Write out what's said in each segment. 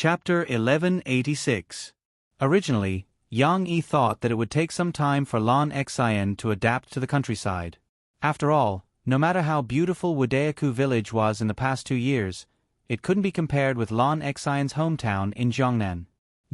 Chapter 1186. Originally, Yang Yi thought that it would take some time for Lan Xian to adapt to the countryside. After all, no matter how beautiful Wudayaku village was in the past 2 years, it couldn't be compared with Lan Xian's hometown in Jiangnan.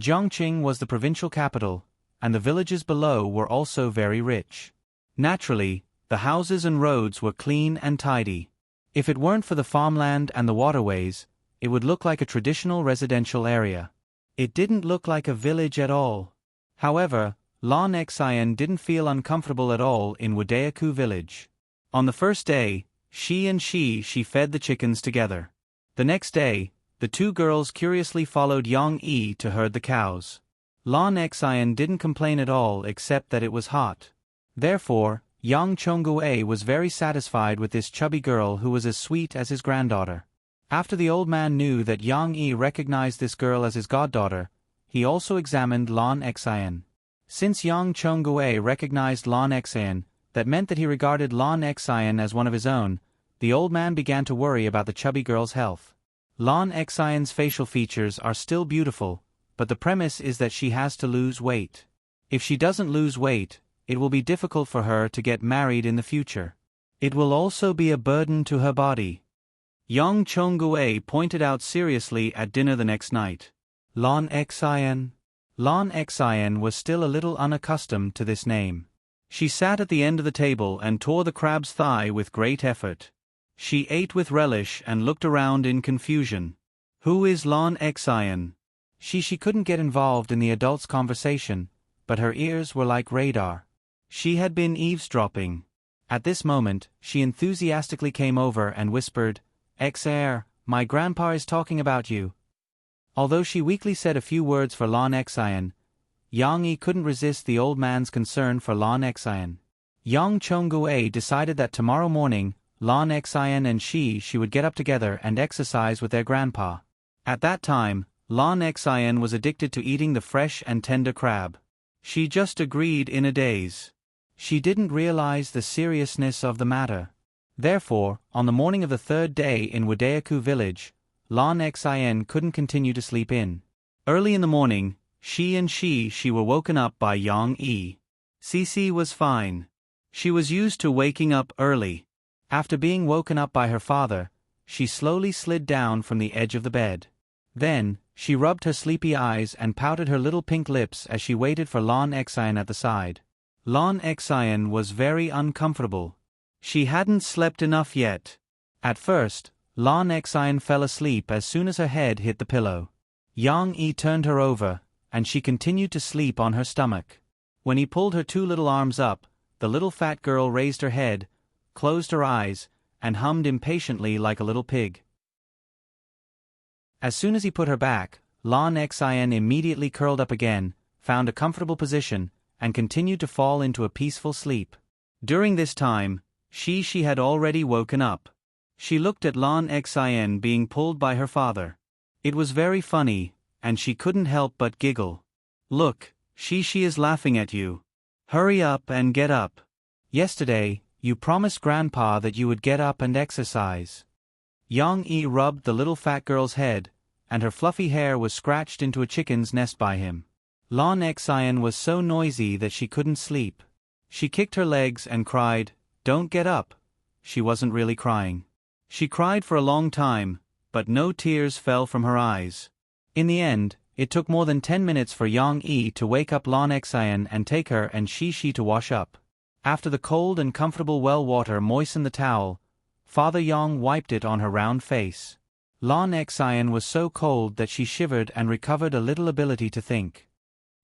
Jiangqing was the provincial capital, and the villages below were also very rich. Naturally, the houses and roads were clean and tidy. If it weren't for the farmland and the waterways, it would look like a traditional residential area. It didn't look like a village at all. However, Lan Xian didn't feel uncomfortable at all in Wudayaku village. On the first day, she fed the chickens together. The next day, the two girls curiously followed Yang Yi to herd the cows. Lan Xian didn't complain at all except that it was hot. Therefore, Yang Chongguei was very satisfied with this chubby girl who was as sweet as his granddaughter. After the old man knew that Yang Yi recognized this girl as his goddaughter, he also examined Lan Xian. Since Yang Chongguei recognized Lan Xian, that meant that he regarded Lan Xian as one of his own. The old man began to worry about the chubby girl's health. Lan Xian's facial features are still beautiful, but the premise is that she has to lose weight. If she doesn't lose weight, it will be difficult for her to get married in the future. It will also be a burden to her body. Yang Chongguei pointed out seriously at dinner the next night. Lan Xian. Lan Xian was still a little unaccustomed to this name. She sat at the end of the table and tore the crab's thigh with great effort. She ate with relish and looked around in confusion. Who is Lan Xian? She couldn't get involved in the adults' conversation, but her ears were like radar. She had been eavesdropping. At this moment, she enthusiastically came over and whispered, "Xer, my grandpa is talking about you." Although she weakly said a few words for Lan Xian, Yang Yi couldn't resist the old man's concern for Lan Xian. Yang Chongguei decided that tomorrow morning, Lan Xian and she would get up together and exercise with their grandpa. At that time, Lan Xian was addicted to eating the fresh and tender crab. She just agreed in a daze. She didn't realize the seriousness of the matter. Therefore, on the morning of the third day in Wudayaku village, Lan Xian couldn't continue to sleep in. Early in the morning, she were woken up by Yang Yi. Cici was fine. She was used to waking up early. After being woken up by her father, she slowly slid down from the edge of the bed. Then, she rubbed her sleepy eyes and pouted her little pink lips as she waited for Lan Xian at the side. Lan Xian was very uncomfortable. She hadn't slept enough yet. At first, Lan Xian fell asleep as soon as her head hit the pillow. Yang Yi turned her over, and she continued to sleep on her stomach. When he pulled her two little arms up, the little fat girl raised her head, closed her eyes, and hummed impatiently like a little pig. As soon as he put her back, Lan Xian immediately curled up again, found a comfortable position, and continued to fall into a peaceful sleep. During this time, she had already woken up. She looked at Lan Xian being pulled by her father. It was very funny, and she couldn't help but giggle. "Look, she is laughing at you. Hurry up and get up. Yesterday, you promised Grandpa that you would get up and exercise." Yang Yi rubbed the little fat girl's head, and her fluffy hair was scratched into a chicken's nest by him. Lan Xian was so noisy that she couldn't sleep. She kicked her legs and cried, "Don't get up." She wasn't really crying. She cried for a long time, but no tears fell from her eyes. In the end, it took more than 10 minutes for Yang Yi to wake up Lan Xian and take her and she to wash up. After the cold and comfortable well water moistened the towel, Father Yang wiped it on her round face. Lan Xian was so cold that she shivered and recovered a little ability to think.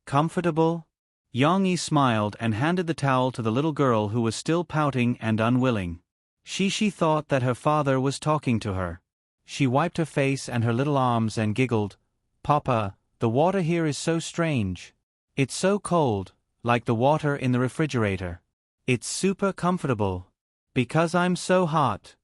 "Comfortable?" Yang Yi smiled and handed the towel to the little girl who was still pouting and unwilling. She thought that her father was talking to her. She wiped her face and her little arms and giggled, "Papa, the water here is so strange. It's so cold, like the water in the refrigerator. It's super comfortable. Because I'm so hot.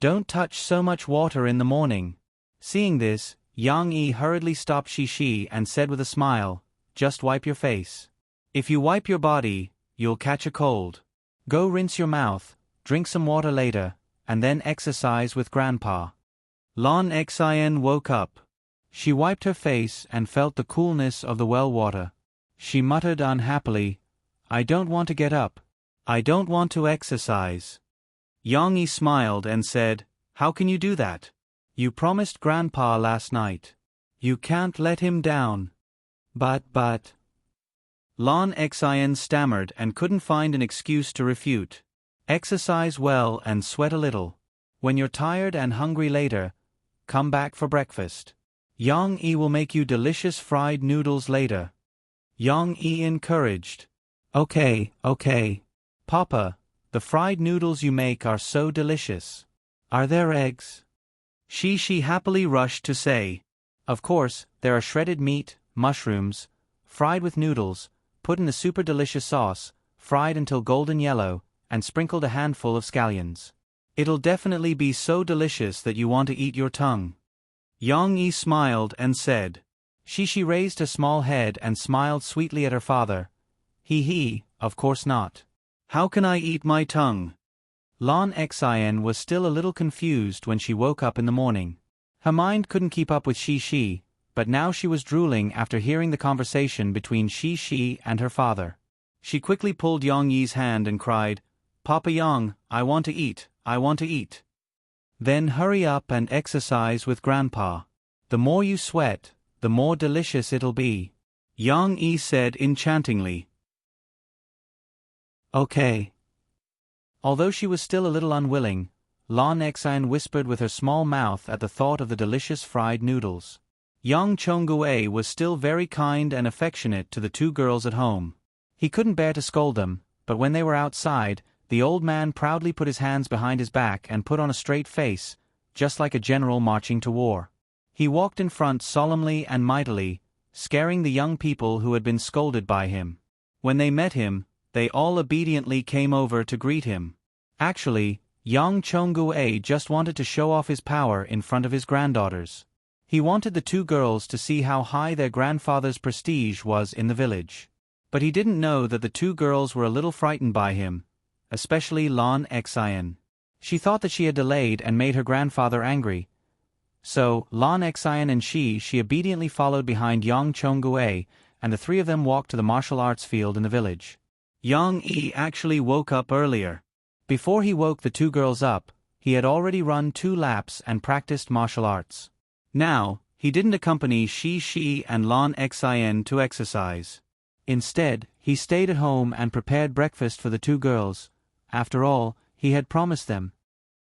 Don't touch so much water in the morning." Seeing this, Yang Yi hurriedly stopped she and said with a smile, "Just wipe your face. If you wipe your body, you'll catch a cold. Go rinse your mouth, drink some water later, and then exercise with Grandpa." Lan Xian woke up. She wiped her face and felt the coolness of the well water. She muttered unhappily, "I don't want to get up. I don't want to exercise." Yang-yi smiled and said, "How can you do that? You promised Grandpa last night. You can't let him down." But. Lan Xian stammered and couldn't find an excuse to refute. "Exercise well and sweat a little. When you're tired and hungry later, come back for breakfast. Yang-yi will make you delicious fried noodles later." Yang-yi encouraged. Okay. Papa, the fried noodles you make are so delicious. Are there eggs?" She happily rushed to say. "Of course, there are shredded meat, mushrooms, fried with noodles, put in a super delicious sauce, fried until golden yellow, and sprinkled a handful of scallions. It'll definitely be so delicious that you want to eat your tongue." Yang-yi smiled and said. She raised her small head and smiled sweetly at her father. He, of course not. How can I eat my tongue?" Lan Xian was still a little confused when she woke up in the morning. Her mind couldn't keep up with Shi, but now she was drooling after hearing the conversation between Shi and her father. She quickly pulled Yang-yi's hand and cried, "Papa Yang, I want to eat, I want to eat." "Then hurry up and exercise with Grandpa. The more you sweat, the more delicious it'll be," Yang-yi said enchantingly. "Okay." Although she was still a little unwilling, Lan Xian whispered with her small mouth at the thought of the delicious fried noodles. Young Chongguei was still very kind and affectionate to the two girls at home. He couldn't bear to scold them, but when they were outside, the old man proudly put his hands behind his back and put on a straight face, just like a general marching to war. He walked in front solemnly and mightily, scaring the young people who had been scolded by him. When they met him, they all obediently came over to greet him. Actually, young Chongguei just wanted to show off his power in front of his granddaughters. He wanted the two girls to see how high their grandfather's prestige was in the village. But he didn't know that the two girls were a little frightened by him, especially Lan Xian. She thought that she had delayed and made her grandfather angry. So, Lan Xian and she obediently followed behind Yang Chongguei, and the three of them walked to the martial arts field in the village. Yang-yi actually woke up earlier. Before he woke the two girls up, he had already run 2 laps and practiced martial arts. Now, he didn't accompany Shi and Lan Xian to exercise. Instead, he stayed at home and prepared breakfast for the two girls. After all, he had promised them.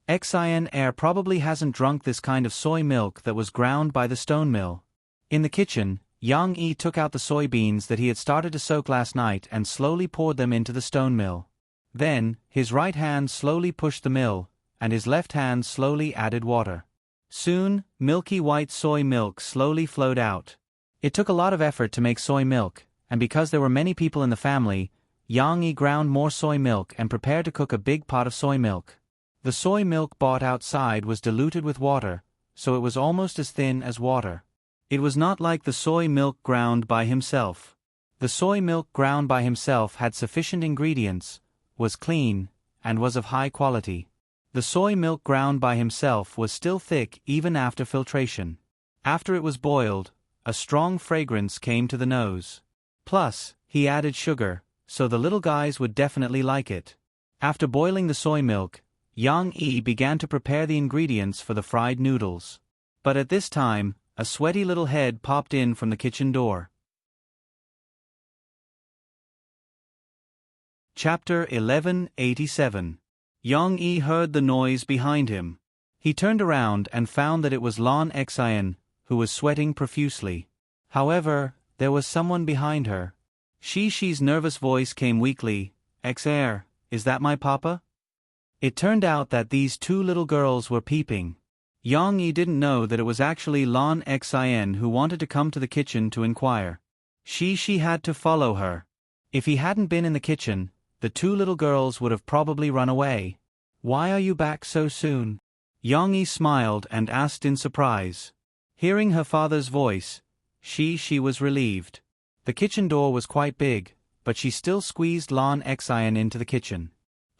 Xian probably hasn't drunk this kind of soy milk that was ground by the stone mill. In the kitchen, Yang-yi took out the soybeans that he had started to soak last night and slowly poured them into the stone mill. Then, his right hand slowly pushed the mill, and his left hand slowly added water. Soon, milky white soy milk slowly flowed out. It took a lot of effort to make soy milk, and because there were many people in the family, Yang-yi ground more soy milk and prepared to cook a big pot of soy milk. The soy milk bought outside was diluted with water, so it was almost as thin as water. It was not like the soy milk ground by himself. The soy milk ground by himself had sufficient ingredients, was clean, and was of high quality. The soy milk ground by himself was still thick even after filtration. After it was boiled, a strong fragrance came to the nose. Plus, he added sugar, so the little guys would definitely like it. After boiling the soy milk, Yang-yi began to prepare the ingredients for the fried noodles. But at this time, a sweaty little head popped in from the kitchen door. Chapter 1187. Yang-yi heard the noise behind him. He turned around and found that it was Lan Xian, who was sweating profusely. However, there was someone behind her. Shi's nervous voice came weakly, "Xer, is that my papa?" It turned out that these two little girls were peeping. Yang-yi didn't know that it was actually Lan Xian who wanted to come to the kitchen to inquire. She had to follow her. If he hadn't been in the kitchen, the two little girls would have probably run away. "Why are you back so soon?" Yang-yi smiled and asked in surprise. Hearing her father's voice, she was relieved. The kitchen door was quite big, but she still squeezed Lan Xian into the kitchen.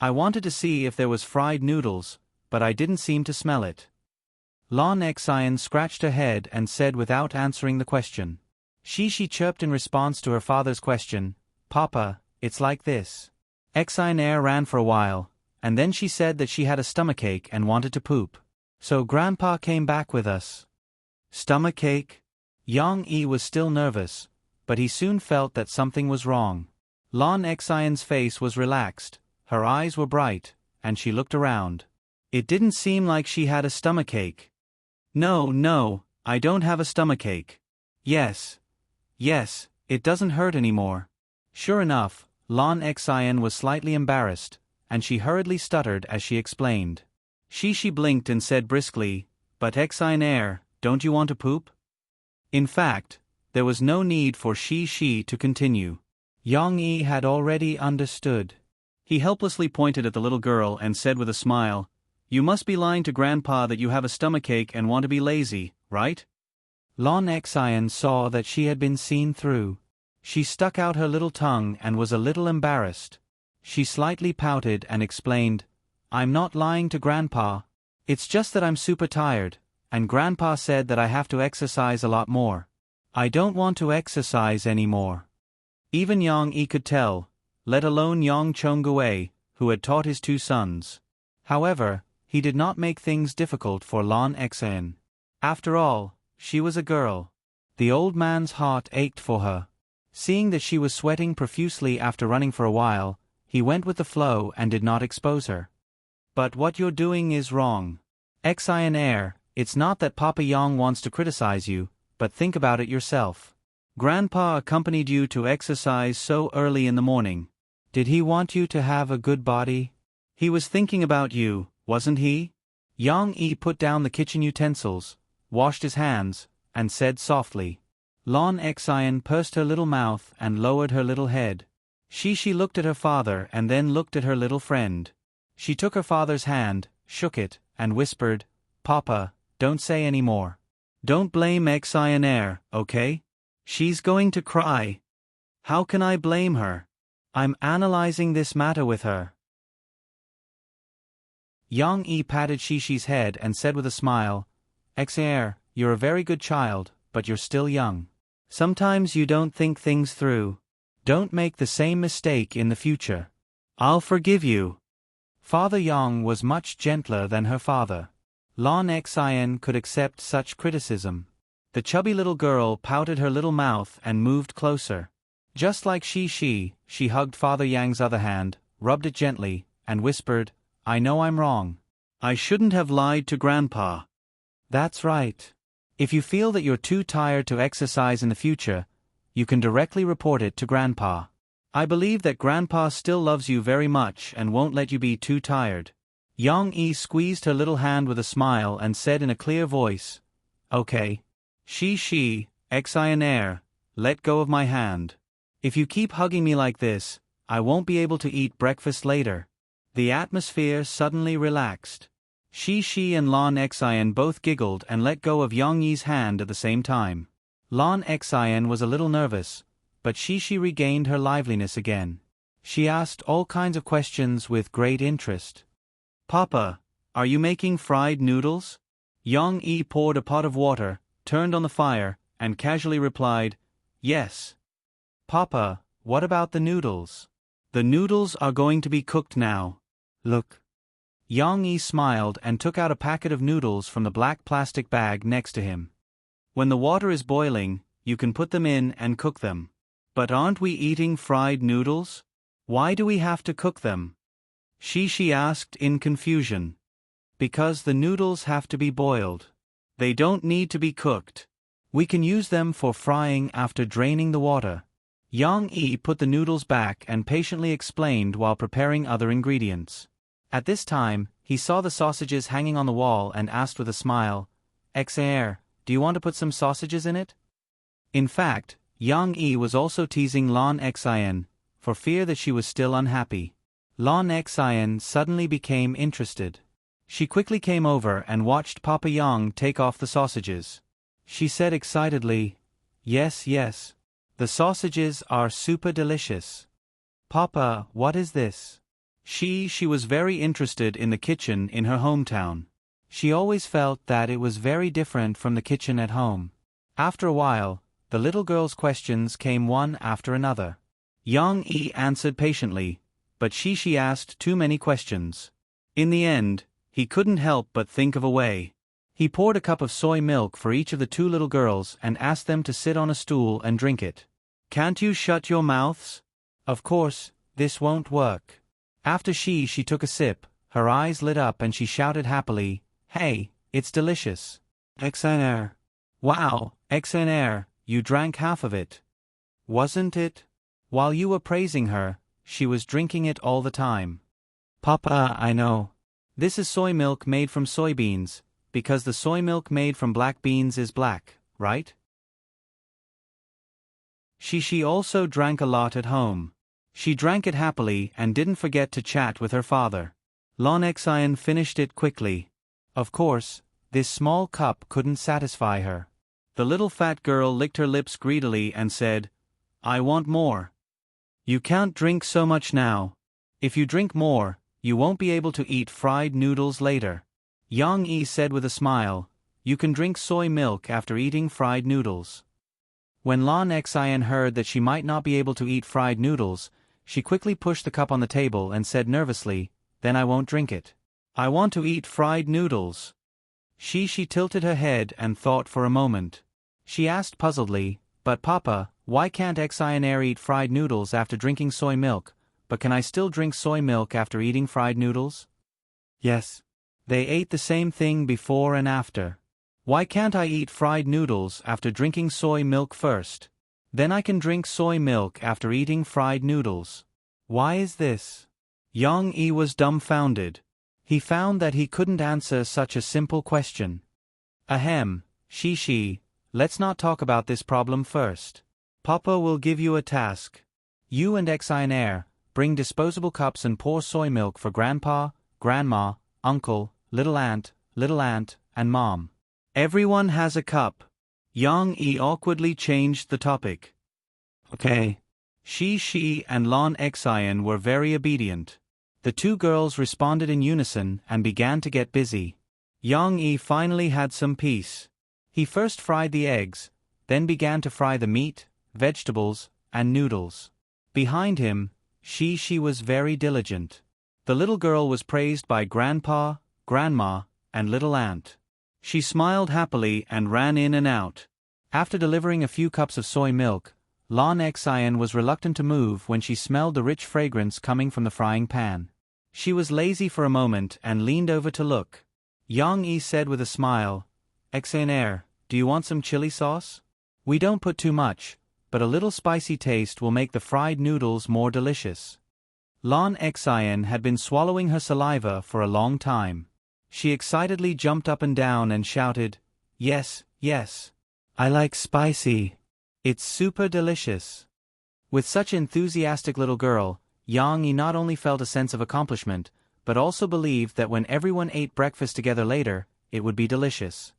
"I wanted to see if there was fried noodles, but I didn't seem to smell it." Lon Xian scratched her head and said without answering the question. She chirped in response to her father's question, Papa, it's like this. Xian ran for a while, and then she said that she had a stomachache and wanted to poop. So Grandpa came back with us. Stomachache? Yang Yi was still nervous, but he soon felt that something was wrong. Lon Xian's face was relaxed, her eyes were bright, and she looked around. It didn't seem like she had a stomachache. No, I don't have a stomachache. Yes, it doesn't hurt anymore. Sure enough, Lon Xian was slightly embarrassed, and she hurriedly stuttered as she explained. She blinked and said briskly, But Xian, don't you want to poop? In fact, there was no need for she to continue. Yang Yi had already understood. He helplessly pointed at the little girl and said with a smile, You must be lying to Grandpa that you have a stomachache and want to be lazy, right? Lon Xian saw that she had been seen through. She stuck out her little tongue and was a little embarrassed. She slightly pouted and explained, I'm not lying to Grandpa. It's just that I'm super tired, and Grandpa said that I have to exercise a lot more. I don't want to exercise anymore. Even Yang Yi could tell, let alone Yang Chongguei, who had taught his two sons. However, he did not make things difficult for Lon Xian. After all, she was a girl. The old man's heart ached for her. Seeing that she was sweating profusely after running for a while, he went with the flow and did not expose her. But what you're doing is wrong. Xian, it's not that Papa Yang wants to criticize you, but think about it yourself. Grandpa accompanied you to exercise so early in the morning. Did he want you to have a good body? He was thinking about you, wasn't he? Yang Yi put down the kitchen utensils, washed his hands, and said softly. Lon Xian pursed her little mouth and lowered her little head. She looked at her father and then looked at her little friend. She took her father's hand, shook it, and whispered, Papa, don't say any more. Don't blame Xian, okay? She's going to cry. How can I blame her? I'm analyzing this matter with her. Yang Yi patted Shishi's head and said with a smile, Xian, you're a very good child, but you're still young. Sometimes you don't think things through. Don't make the same mistake in the future. I'll forgive you. Father Yang was much gentler than her father. Lon Xian could accept such criticism. The chubby little girl pouted her little mouth and moved closer. Just like she hugged Father Yang's other hand, rubbed it gently, and whispered, I know I'm wrong. I shouldn't have lied to Grandpa. That's right. If you feel that you're too tired to exercise in the future, you can directly report it to Grandpa. I believe that Grandpa still loves you very much and won't let you be too tired. Yang Yi squeezed her little hand with a smile and said in a clear voice, Okay. Xian, let go of my hand. If you keep hugging me like this, I won't be able to eat breakfast later. The atmosphere suddenly relaxed. Shi and Lon Xian both giggled and let go of Yang Yi's hand at the same time. Lon Xian was a little nervous, but Shi regained her liveliness again. She asked all kinds of questions with great interest. Papa, are you making fried noodles? Yang Yi poured a pot of water, turned on the fire, and casually replied, Yes. Papa, what about the noodles? The noodles are going to be cooked now. Look. Yang Yi smiled and took out a packet of noodles from the black plastic bag next to him. When the water is boiling, you can put them in and cook them. But aren't we eating fried noodles? Why do we have to cook them? Shi asked in confusion. Because the noodles have to be boiled. They don't need to be cooked. We can use them for frying after draining the water. Yang Yi put the noodles back and patiently explained while preparing other ingredients. At this time, he saw the sausages hanging on the wall and asked with a smile, Xian, do you want to put some sausages in it? In fact, Yang Yi was also teasing Lon Xian, for fear that she was still unhappy. Lon Xian suddenly became interested. She quickly came over and watched Papa Yang take off the sausages. She said excitedly, Yes. The sausages are super delicious. Papa, what is this? She was very interested in the kitchen in her hometown. She always felt that it was very different from the kitchen at home. After a while, the little girl's questions came one after another. Yang Yi answered patiently, but Shi asked too many questions. In the end, he couldn't help but think of a way. He poured a cup of soy milk for each of the two little girls and asked them to sit on a stool and drink it. "Can't you shut your mouths? Of course, this won't work." After she took a sip, her eyes lit up and she shouted happily, "Hey, it's delicious. XNR. Wow, XNR, you drank half of it. Wasn't it?" While you were praising her, she was drinking it all the time. "Papa, I know. This is soy milk made from soybeans, because the soy milk made from black beans is black, right?" She also drank a lot at home. She drank it happily and didn't forget to chat with her father. Lon Xian finished it quickly. Of course, this small cup couldn't satisfy her. The little fat girl licked her lips greedily and said, "I want more." "You can't drink so much now. If you drink more, you won't be able to eat fried noodles later." Yang Yi said with a smile, "You can drink soy milk after eating fried noodles." When Lon Xian heard that she might not be able to eat fried noodles, she quickly pushed the cup on the table and said nervously, "Then I won't drink it. I want to eat fried noodles." She tilted her head and thought for a moment. She asked puzzledly, "But Papa, why can't Xian eat fried noodles after drinking soy milk, but can I still drink soy milk after eating fried noodles?" "Yes. They ate the same thing before and after. Why can't I eat fried noodles after drinking soy milk first? Then I can drink soy milk after eating fried noodles. Why is this?" Yang Yi was dumbfounded. He found that he couldn't answer such a simple question. "Ahem, Shi, let's not talk about this problem first. Papa will give you a task. You and Xian bring disposable cups and pour soy milk for Grandpa, Grandma, Uncle, Little Aunt, and Mom. Everyone has a cup." Yang Yi awkwardly changed the topic. "Okay." Shi and Lon Xian were very obedient. The two girls responded in unison and began to get busy. Yang Yi finally had some peace. He first fried the eggs, then began to fry the meat, vegetables, and noodles. Behind him, Shi was very diligent. The little girl was praised by Grandpa, Grandma, and Little Aunt. She smiled happily and ran in and out. After delivering a few cups of soy milk, Lon Xian was reluctant to move when she smelled the rich fragrance coming from the frying pan. She was lazy for a moment and leaned over to look. Yang Yi said with a smile, "Xian, do you want some chili sauce? We don't put too much, but a little spicy taste will make the fried noodles more delicious." Lon Xian had been swallowing her saliva for a long time. She excitedly jumped up and down and shouted, "Yes, yes. I like spicy. It's super delicious." With such an enthusiastic little girl, Yang Yi not only felt a sense of accomplishment, but also believed that when everyone ate breakfast together later, it would be delicious.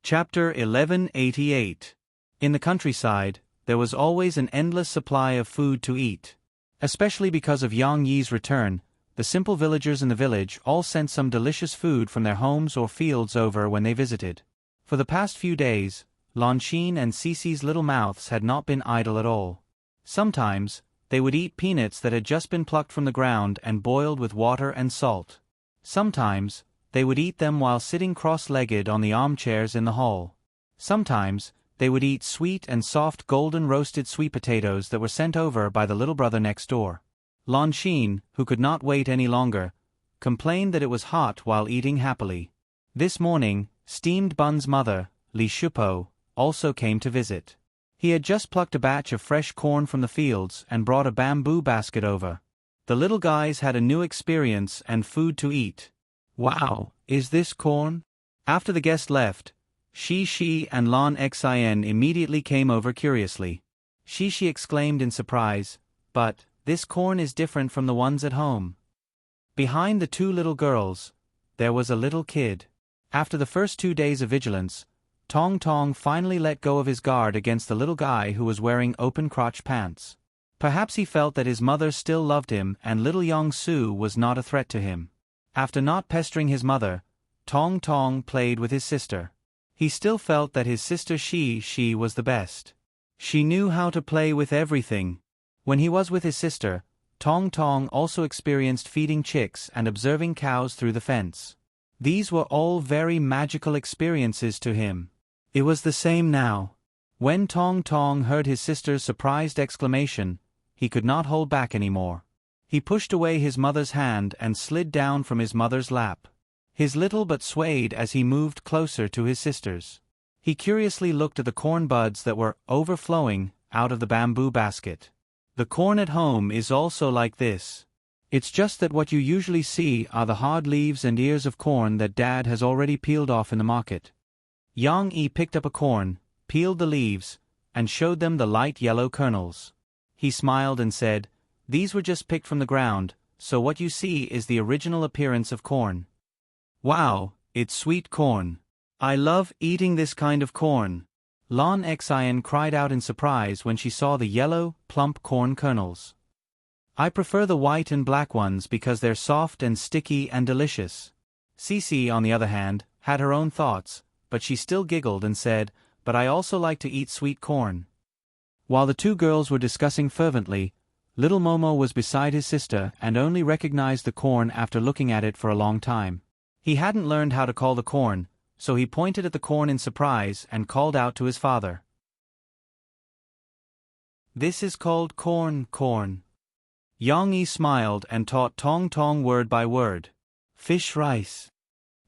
Chapter 1188. In the countryside, there was always an endless supply of food to eat. Especially because of Yang Yi's return, the simple villagers in the village all sent some delicious food from their homes or fields over when they visited. For the past few days, Lanxin and Cici's little mouths had not been idle at all. Sometimes, they would eat peanuts that had just been plucked from the ground and boiled with water and salt. Sometimes, they would eat them while sitting cross-legged on the armchairs in the hall. Sometimes, they would eat sweet and soft golden roasted sweet potatoes that were sent over by the little brother next door. Lanxin, who could not wait any longer, complained that it was hot while eating happily. This morning, Steamed Bun's mother, Li Shupo, also came to visit. He had just plucked a batch of fresh corn from the fields and brought a bamboo basket over. The little guys had a new experience and food to eat. "Wow, is this corn?" After the guest left, Shi and Lon Xian immediately came over curiously. Shi exclaimed in surprise, "But this corn is different from the ones at home." Behind the two little girls, there was a little kid. After the first 2 days of vigilance, Tong Tong finally let go of his guard against the little guy who was wearing open-crotch pants. Perhaps he felt that his mother still loved him and little Yong-su was not a threat to him. After not pestering his mother, Tong Tong played with his sister. He still felt that his sister She was the best. She knew how to play with everything. When he was with his sister, Tong Tong also experienced feeding chicks and observing cows through the fence. These were all very magical experiences to him. It was the same now. When Tong Tong heard his sister's surprised exclamation, he could not hold back anymore. He pushed away his mother's hand and slid down from his mother's lap. His little butt swayed as he moved closer to his sister's. He curiously looked at the corn buds that were overflowing out of the bamboo basket. The corn at home is also like this. It's just that what you usually see are the hard leaves and ears of corn that Dad has already peeled off in the market. Yang-yi picked up a corn, peeled the leaves, and showed them the light yellow kernels. He smiled and said, "These were just picked from the ground, so what you see is the original appearance of corn." "Wow, it's sweet corn. I love eating this kind of corn." Lon Xian cried out in surprise when she saw the yellow, plump corn kernels. "I prefer the white and black ones because they're soft and sticky and delicious." Cece, on the other hand, had her own thoughts, but she still giggled and said, "But I also like to eat sweet corn." While the two girls were discussing fervently, little Momo was beside his sister and only recognized the corn after looking at it for a long time. He hadn't learned how to call the corn, so he pointed at the corn in surprise and called out to his father. "This is called corn." Yang-yi smiled and taught Tong Tong word by word. "Fish rice."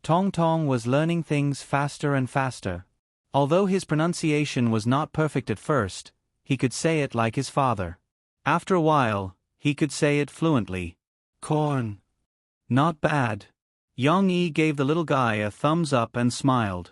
Tong Tong was learning things faster and faster. Although his pronunciation was not perfect at first, he could say it like his father. After a while, he could say it fluently. "Corn." "Not bad." Yang-yi gave the little guy a thumbs up and smiled.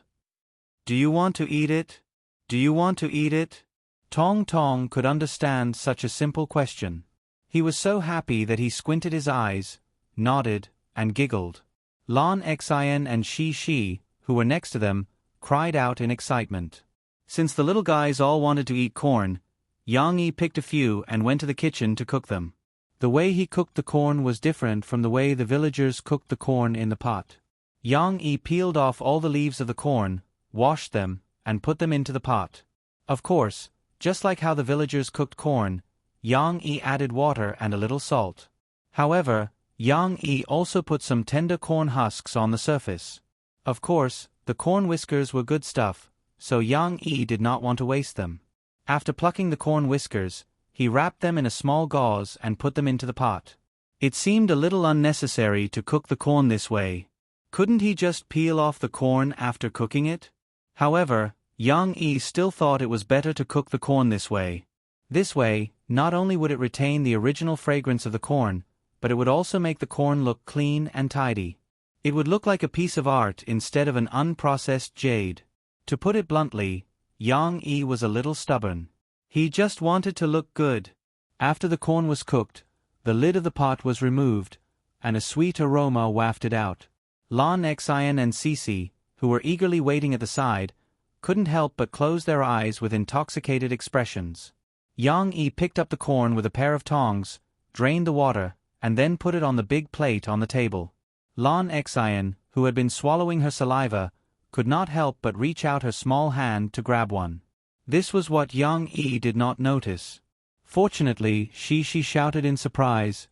"Do you want to eat it? Do you want to eat it?" Tong Tong could understand such a simple question. He was so happy that he squinted his eyes, nodded, and giggled. Lon Xian and Shi, who were next to them, cried out in excitement. Since the little guys all wanted to eat corn, Yang-yi picked a few and went to the kitchen to cook them. The way he cooked the corn was different from the way the villagers cooked the corn in the pot. Yang-yi peeled off all the leaves of the corn, washed them, and put them into the pot. Of course, just like how the villagers cooked corn, Yang-yi added water and a little salt. However, Yang-yi also put some tender corn husks on the surface. Of course, the corn whiskers were good stuff, so Yang-yi did not want to waste them. After plucking the corn whiskers, he wrapped them in a small gauze and put them into the pot. It seemed a little unnecessary to cook the corn this way. Couldn't he just peel off the corn after cooking it? However, Yang-yi still thought it was better to cook the corn this way. This way, not only would it retain the original fragrance of the corn, but it would also make the corn look clean and tidy. It would look like a piece of art instead of an unprocessed jade. To put it bluntly, Yang-yi was a little stubborn. He just wanted to look good. After the corn was cooked, the lid of the pot was removed, and a sweet aroma wafted out. Lon Xian and Cece, who were eagerly waiting at the side, couldn't help but close their eyes with intoxicated expressions. Yang-yi picked up the corn with a pair of tongs, drained the water, and then put it on the big plate on the table. Lon Xian, who had been swallowing her saliva, could not help but reach out her small hand to grab one. This was what Yang-yi did not notice. Fortunately, Shi shouted in surprise,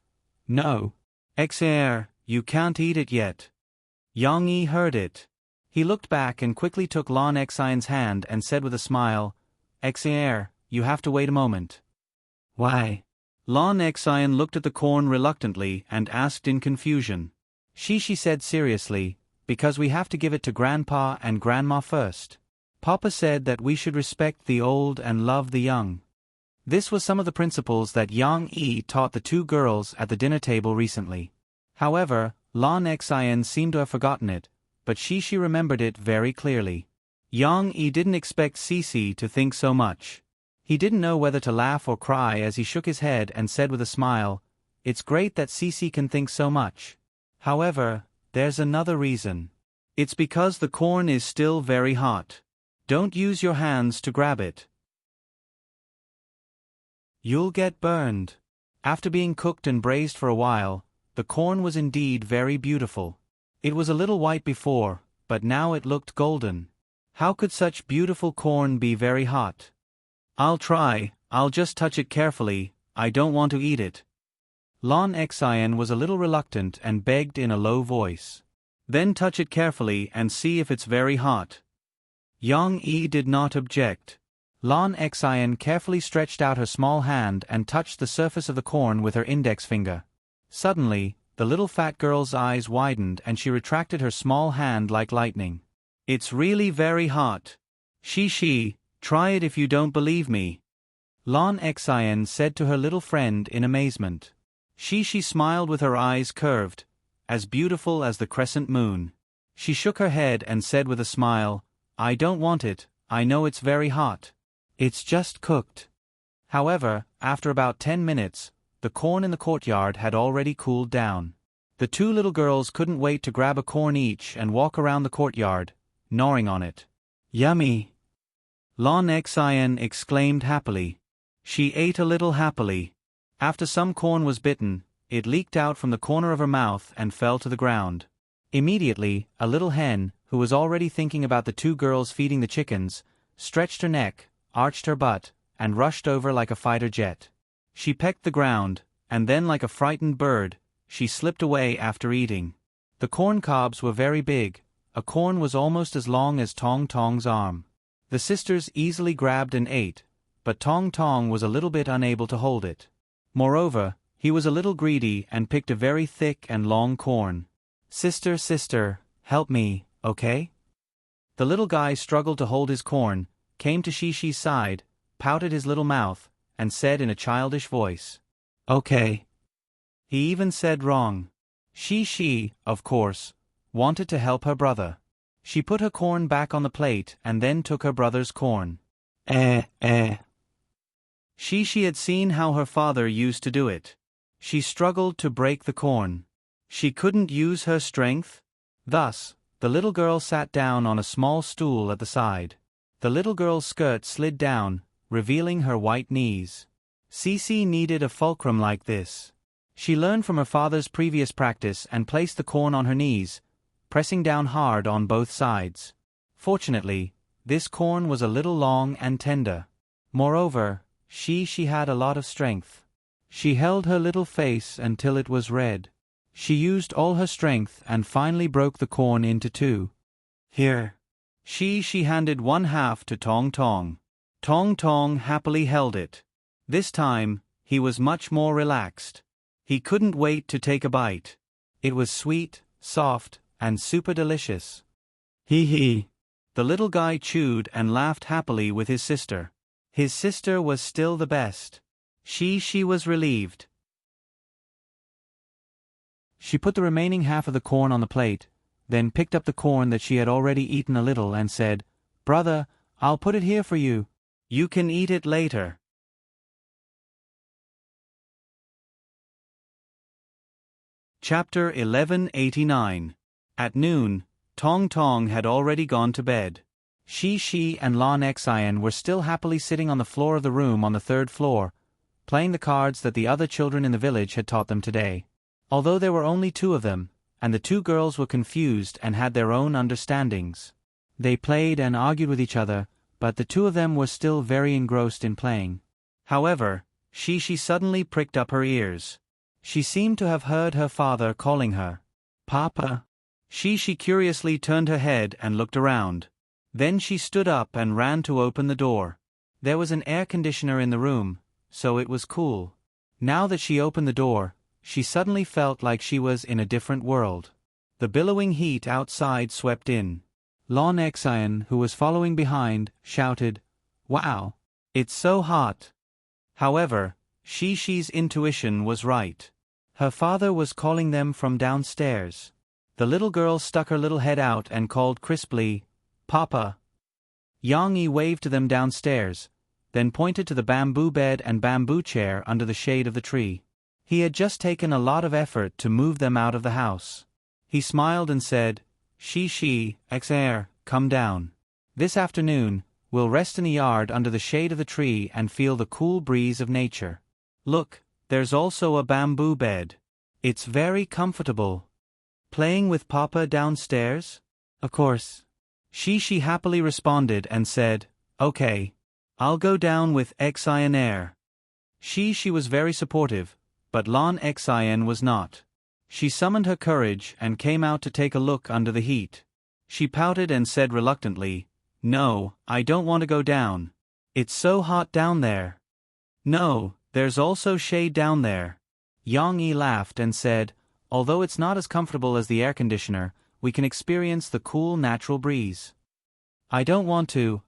"No. Xer, you can't eat it yet." Yang-yi heard it. He looked back and quickly took Lon Xian's hand and said with a smile, "Xer, you have to wait a moment." "Why?" Lon Xian looked at the corn reluctantly and asked in confusion. She said seriously, "Because we have to give it to Grandpa and Grandma first. Papa said that we should respect the old and love the young." This was some of the principles that Yang-yi taught the two girls at the dinner table recently. However, Lon Xian seemed to have forgotten it, but she remembered it very clearly. Yang-yi didn't expect Cece to think so much. He didn't know whether to laugh or cry as he shook his head and said with a smile, "It's great that Cece can think so much. However, there's another reason. It's because the corn is still very hot. Don't use your hands to grab it." You'll get burned. After being cooked and braised for a while, the corn was indeed very beautiful. It was a little white before, but now it looked golden. How could such beautiful corn be very hot? I'll try, I'll just touch it carefully, I don't want to eat it. Lon Xian was a little reluctant and begged in a low voice. Then touch it carefully and see if it's very hot. Yang Yi did not object. Lon Xian carefully stretched out her small hand and touched the surface of the corn with her index finger. Suddenly, the little fat girl's eyes widened and she retracted her small hand like lightning. It's really very hot. She, try it if you don't believe me. Lon Xian said to her little friend in amazement. She smiled with her eyes curved, as beautiful as the crescent moon. She shook her head and said with a smile, I don't want it, I know it's very hot. It's just cooked. However, after about 10 minutes, the corn in the courtyard had already cooled down. The two little girls couldn't wait to grab a corn each and walk around the courtyard, gnawing on it. Yummy! Lon Xian exclaimed happily. She ate a little happily. After some corn was bitten, it leaked out from the corner of her mouth and fell to the ground. Immediately, a little hen, who was already thinking about the two girls feeding the chickens, stretched her neck, arched her butt, and rushed over like a fighter jet. She pecked the ground, and then like a frightened bird, she slipped away after eating. The corn cobs were very big. A corn was almost as long as Tong Tong's arm. The sisters easily grabbed and ate, but Tong Tong was a little bit unable to hold it. Moreover, he was a little greedy and picked a very thick and long corn. Sister, help me, okay? The little guy struggled to hold his corn, came to Shi's side, pouted his little mouth, and said in a childish voice, okay. He even said wrong. She, of course, wanted to help her brother. She put her corn back on the plate and then took her brother's corn. She had seen how her father used to do it. She struggled to break the corn. She couldn't use her strength. Thus, the little girl sat down on a small stool at the side. The little girl's skirt slid down, revealing her white knees. Cici needed a fulcrum like this. She learned from her father's previous practice and placed the corn on her knees, pressing down hard on both sides. Fortunately, this corn was a little long and tender. Moreover, she had a lot of strength. She held her little face until it was red. She used all her strength and finally broke the corn into two. Here. She handed one half to Tong Tong. Tong Tong happily held it. This time, he was much more relaxed. He couldn't wait to take a bite. It was sweet, soft, and super delicious. The little guy chewed and laughed happily with his sister. His sister was still the best. She was relieved. She put the remaining half of the corn on the plate, then picked up the corn that she had already eaten a little and said, Brother, I'll put it here for you. You can eat it later. Chapter 1189. At noon, Tong Tong had already gone to bed. Shi and Lon Xian were still happily sitting on the floor of the room on the third floor, playing the cards that the other children in the village had taught them today. Although there were only two of them, and the two girls were confused and had their own understandings. They played and argued with each other, but the two of them were still very engrossed in playing. However, Shi suddenly pricked up her ears. She seemed to have heard her father calling her. Papa. Shi curiously turned her head and looked around. Then she stood up and ran to open the door. There was an air conditioner in the room, so it was cool. Now that she opened the door, she suddenly felt like she was in a different world. The billowing heat outside swept in. Lon Xian, who was following behind, shouted, Wow! It's so hot! However, Shi's intuition was right. Her father was calling them from downstairs. The little girl stuck her little head out and called crisply, Papa. Yang Yi waved to them downstairs, then pointed to the bamboo bed and bamboo chair under the shade of the tree. He had just taken a lot of effort to move them out of the house. He smiled and said, Shi, XR, come down. This afternoon, we'll rest in the yard under the shade of the tree and feel the cool breeze of nature. Look, there's also a bamboo bed. It's very comfortable. Playing with Papa downstairs? Of course. She happily responded and said, Okay. I'll go down with Xian. She was very supportive, but Lon Xian was not. She summoned her courage and came out to take a look under the heat. She pouted and said reluctantly, No, I don't want to go down. It's so hot down there. No, there's also shade down there. Yang Yi laughed and said, Although it's not as comfortable as the air conditioner, we can experience the cool natural breeze. I don't want to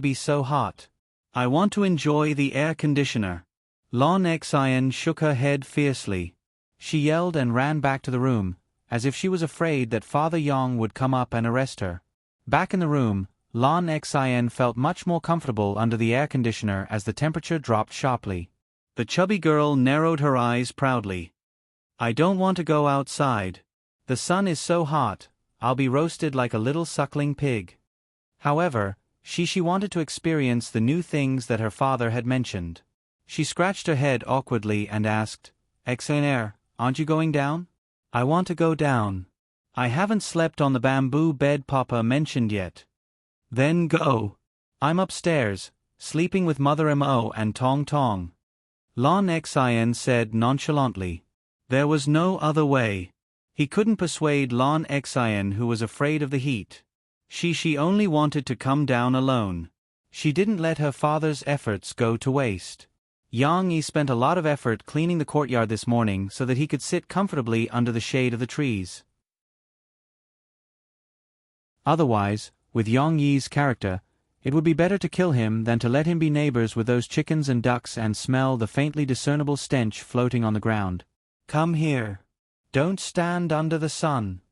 be so hot. I want to enjoy the air conditioner. Lon Xian shook her head fiercely. She yelled and ran back to the room, as if she was afraid that Father Yang would come up and arrest her. Back in the room, Lon Xian felt much more comfortable under the air conditioner as the temperature dropped sharply. The chubby girl narrowed her eyes proudly. I don't want to go outside. The sun is so hot, I'll be roasted like a little suckling pig. However, she wanted to experience the new things that her father had mentioned. She scratched her head awkwardly and asked, Xian, aren't you going down? I want to go down. I haven't slept on the bamboo bed Papa mentioned yet. Then go. I'm upstairs, sleeping with Mother Mo and Tong Tong. Lon Xian said nonchalantly. There was no other way. He couldn't persuade Lon Xian, who was afraid of the heat. She only wanted to come down alone. She didn't let her father's efforts go to waste. Yang Yi spent a lot of effort cleaning the courtyard this morning so that he could sit comfortably under the shade of the trees. Otherwise, with Yang Yi's character, it would be better to kill him than to let him be neighbors with those chickens and ducks and smell the faintly discernible stench floating on the ground. Come here. Don't stand under the sun.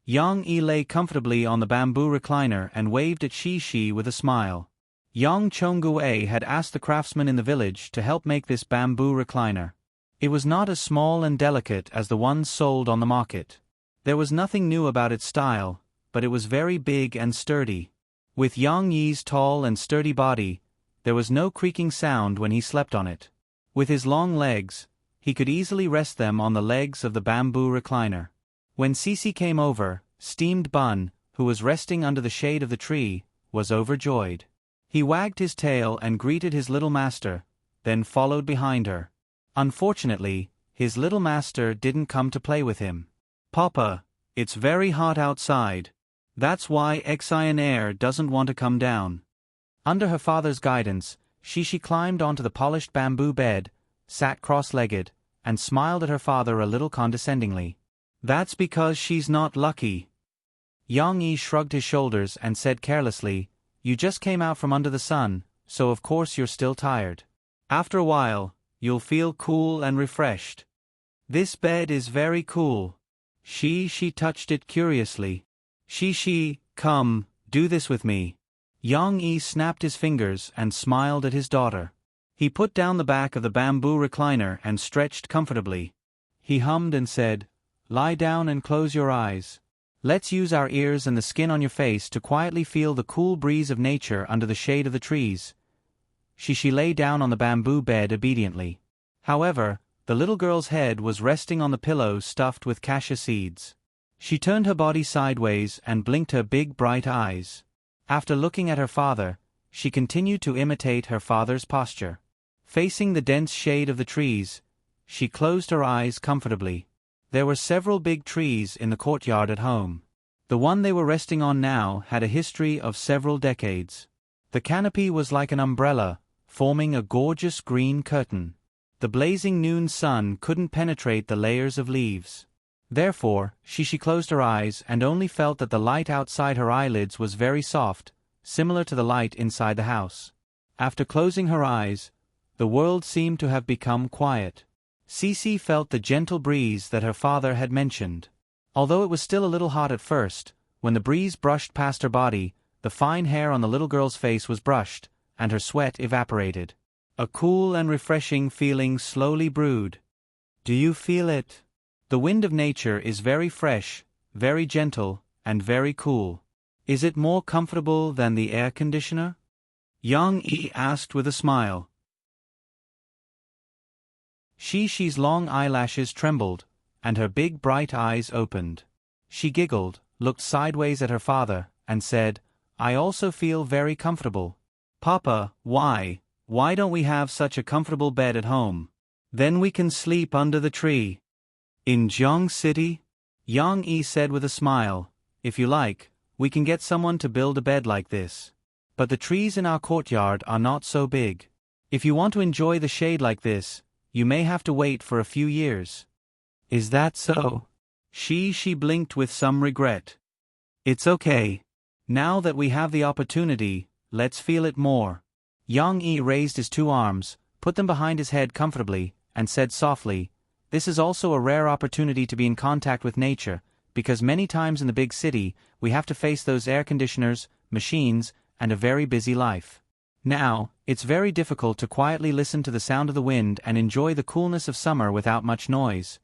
Yang Yi lay comfortably on the bamboo recliner and waved at Shi with a smile. Yang Chongguei had asked the craftsman in the village to help make this bamboo recliner. It was not as small and delicate as the ones sold on the market. There was nothing new about its style, but it was very big and sturdy. With Yang Yi's tall and sturdy body, there was no creaking sound when he slept on it. With his long legs, he could easily rest them on the legs of the bamboo recliner. When Cici came over, Steamed Bun, who was resting under the shade of the tree, was overjoyed. He wagged his tail and greeted his little master, then followed behind her. Unfortunately, his little master didn't come to play with him. Papa, it's very hot outside. That's why Xian doesn't want to come down. Under her father's guidance, Shi climbed onto the polished bamboo bed, sat cross-legged, and smiled at her father a little condescendingly. That's because she's not lucky. Yang Yi shrugged his shoulders and said carelessly, You just came out from under the sun, so of course you're still tired. After a while, you'll feel cool and refreshed. This bed is very cool. She touched it curiously. Shi, come, do this with me. Yang Yi snapped his fingers and smiled at his daughter. He put down the back of the bamboo recliner and stretched comfortably. He hummed and said, Lie down and close your eyes. Let's use our ears and the skin on your face to quietly feel the cool breeze of nature under the shade of the trees. She lay down on the bamboo bed obediently. However, the little girl's head was resting on the pillow stuffed with cassia seeds. She turned her body sideways and blinked her big bright eyes. After looking at her father, she continued to imitate her father's posture. Facing the dense shade of the trees, she closed her eyes comfortably. There were several big trees in the courtyard at home. The one they were resting on now had a history of several decades. The canopy was like an umbrella, forming a gorgeous green curtain. The blazing noon sun couldn't penetrate the layers of leaves. Therefore, she closed her eyes and only felt that the light outside her eyelids was very soft, similar to the light inside the house. After closing her eyes, the world seemed to have become quiet. Cici felt the gentle breeze that her father had mentioned. Although it was still a little hot at first, when the breeze brushed past her body, the fine hair on the little girl's face was brushed, and her sweat evaporated. A cool and refreshing feeling slowly brewed. Do you feel it? The wind of nature is very fresh, very gentle, and very cool. Is it more comfortable than the air conditioner? Yang Yi asked with a smile. She's long eyelashes trembled, and her big bright eyes opened. She giggled, looked sideways at her father, and said, I also feel very comfortable. Papa, why don't we have such a comfortable bed at home? Then we can sleep under the tree. In Jiang City? Yang Yi said with a smile, if you like, we can get someone to build a bed like this. But the trees in our courtyard are not so big. If you want to enjoy the shade like this, you may have to wait for a few years. Is that so? She blinked with some regret. It's okay. Now that we have the opportunity, let's feel it more. Yang Yi raised his two arms, put them behind his head comfortably, and said softly, this is also a rare opportunity to be in contact with nature, because many times in the big city, we have to face those air conditioners, machines, and a very busy life. Now, it's very difficult to quietly listen to the sound of the wind and enjoy the coolness of summer without much noise.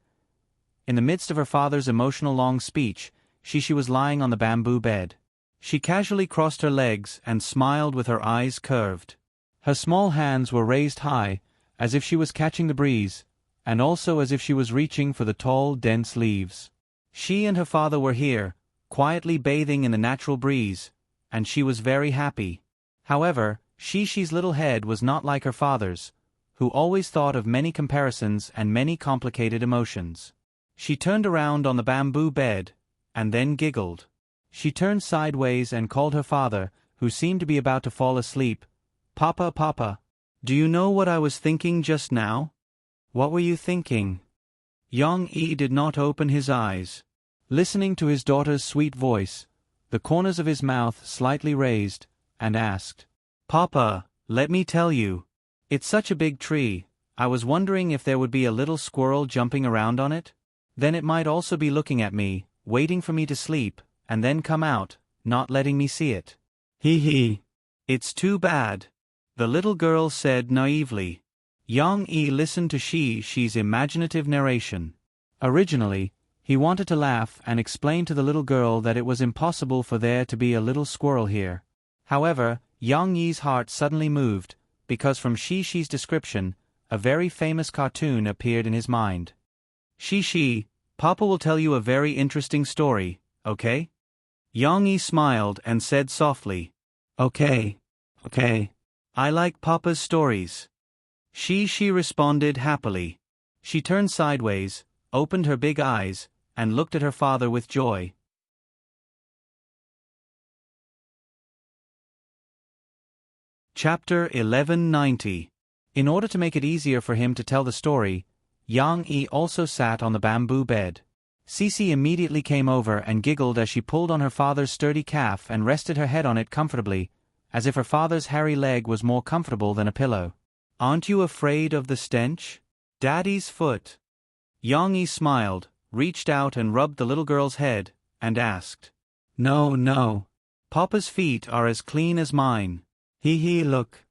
In the midst of her father's emotional long speech, she was lying on the bamboo bed. She casually crossed her legs and smiled with her eyes curved. Her small hands were raised high, as if she was catching the breeze, and also as if she was reaching for the tall, dense leaves. She and her father were here, quietly bathing in the natural breeze, and she was very happy. However, Shishi's little head was not like her father's, who always thought of many comparisons and many complicated emotions. She turned around on the bamboo bed, and then giggled. She turned sideways and called her father, who seemed to be about to fall asleep. Papa, Papa, do you know what I was thinking just now? What were you thinking? Yang Yi did not open his eyes. Listening to his daughter's sweet voice, the corners of his mouth slightly raised, and asked, Papa, let me tell you. It's such a big tree, I was wondering if there would be a little squirrel jumping around on it? Then it might also be looking at me, waiting for me to sleep, and then come out, not letting me see it. Hee. It's too bad, the little girl said naively. Yang Yi listened to Shi's imaginative narration. Originally, he wanted to laugh and explain to the little girl that it was impossible for there to be a little squirrel here. However, Yang Yi's heart suddenly moved, because from Shi's description, a very famous cartoon appeared in his mind. Shi, Papa will tell you a very interesting story, okay? Yang Yi smiled and said softly, Okay. I like Papa's stories. She responded happily. She turned sideways, opened her big eyes, and looked at her father with joy. Chapter 1190. In order to make it easier for him to tell the story, Yang Yi also sat on the bamboo bed. Sisi immediately came over and giggled as she pulled on her father's sturdy calf and rested her head on it comfortably, as if her father's hairy leg was more comfortable than a pillow. Aren't you afraid of the stench? Daddy's foot. Yang Yi smiled, reached out and rubbed the little girl's head, and asked, No. Papa's feet are as clean as mine. Hee, look.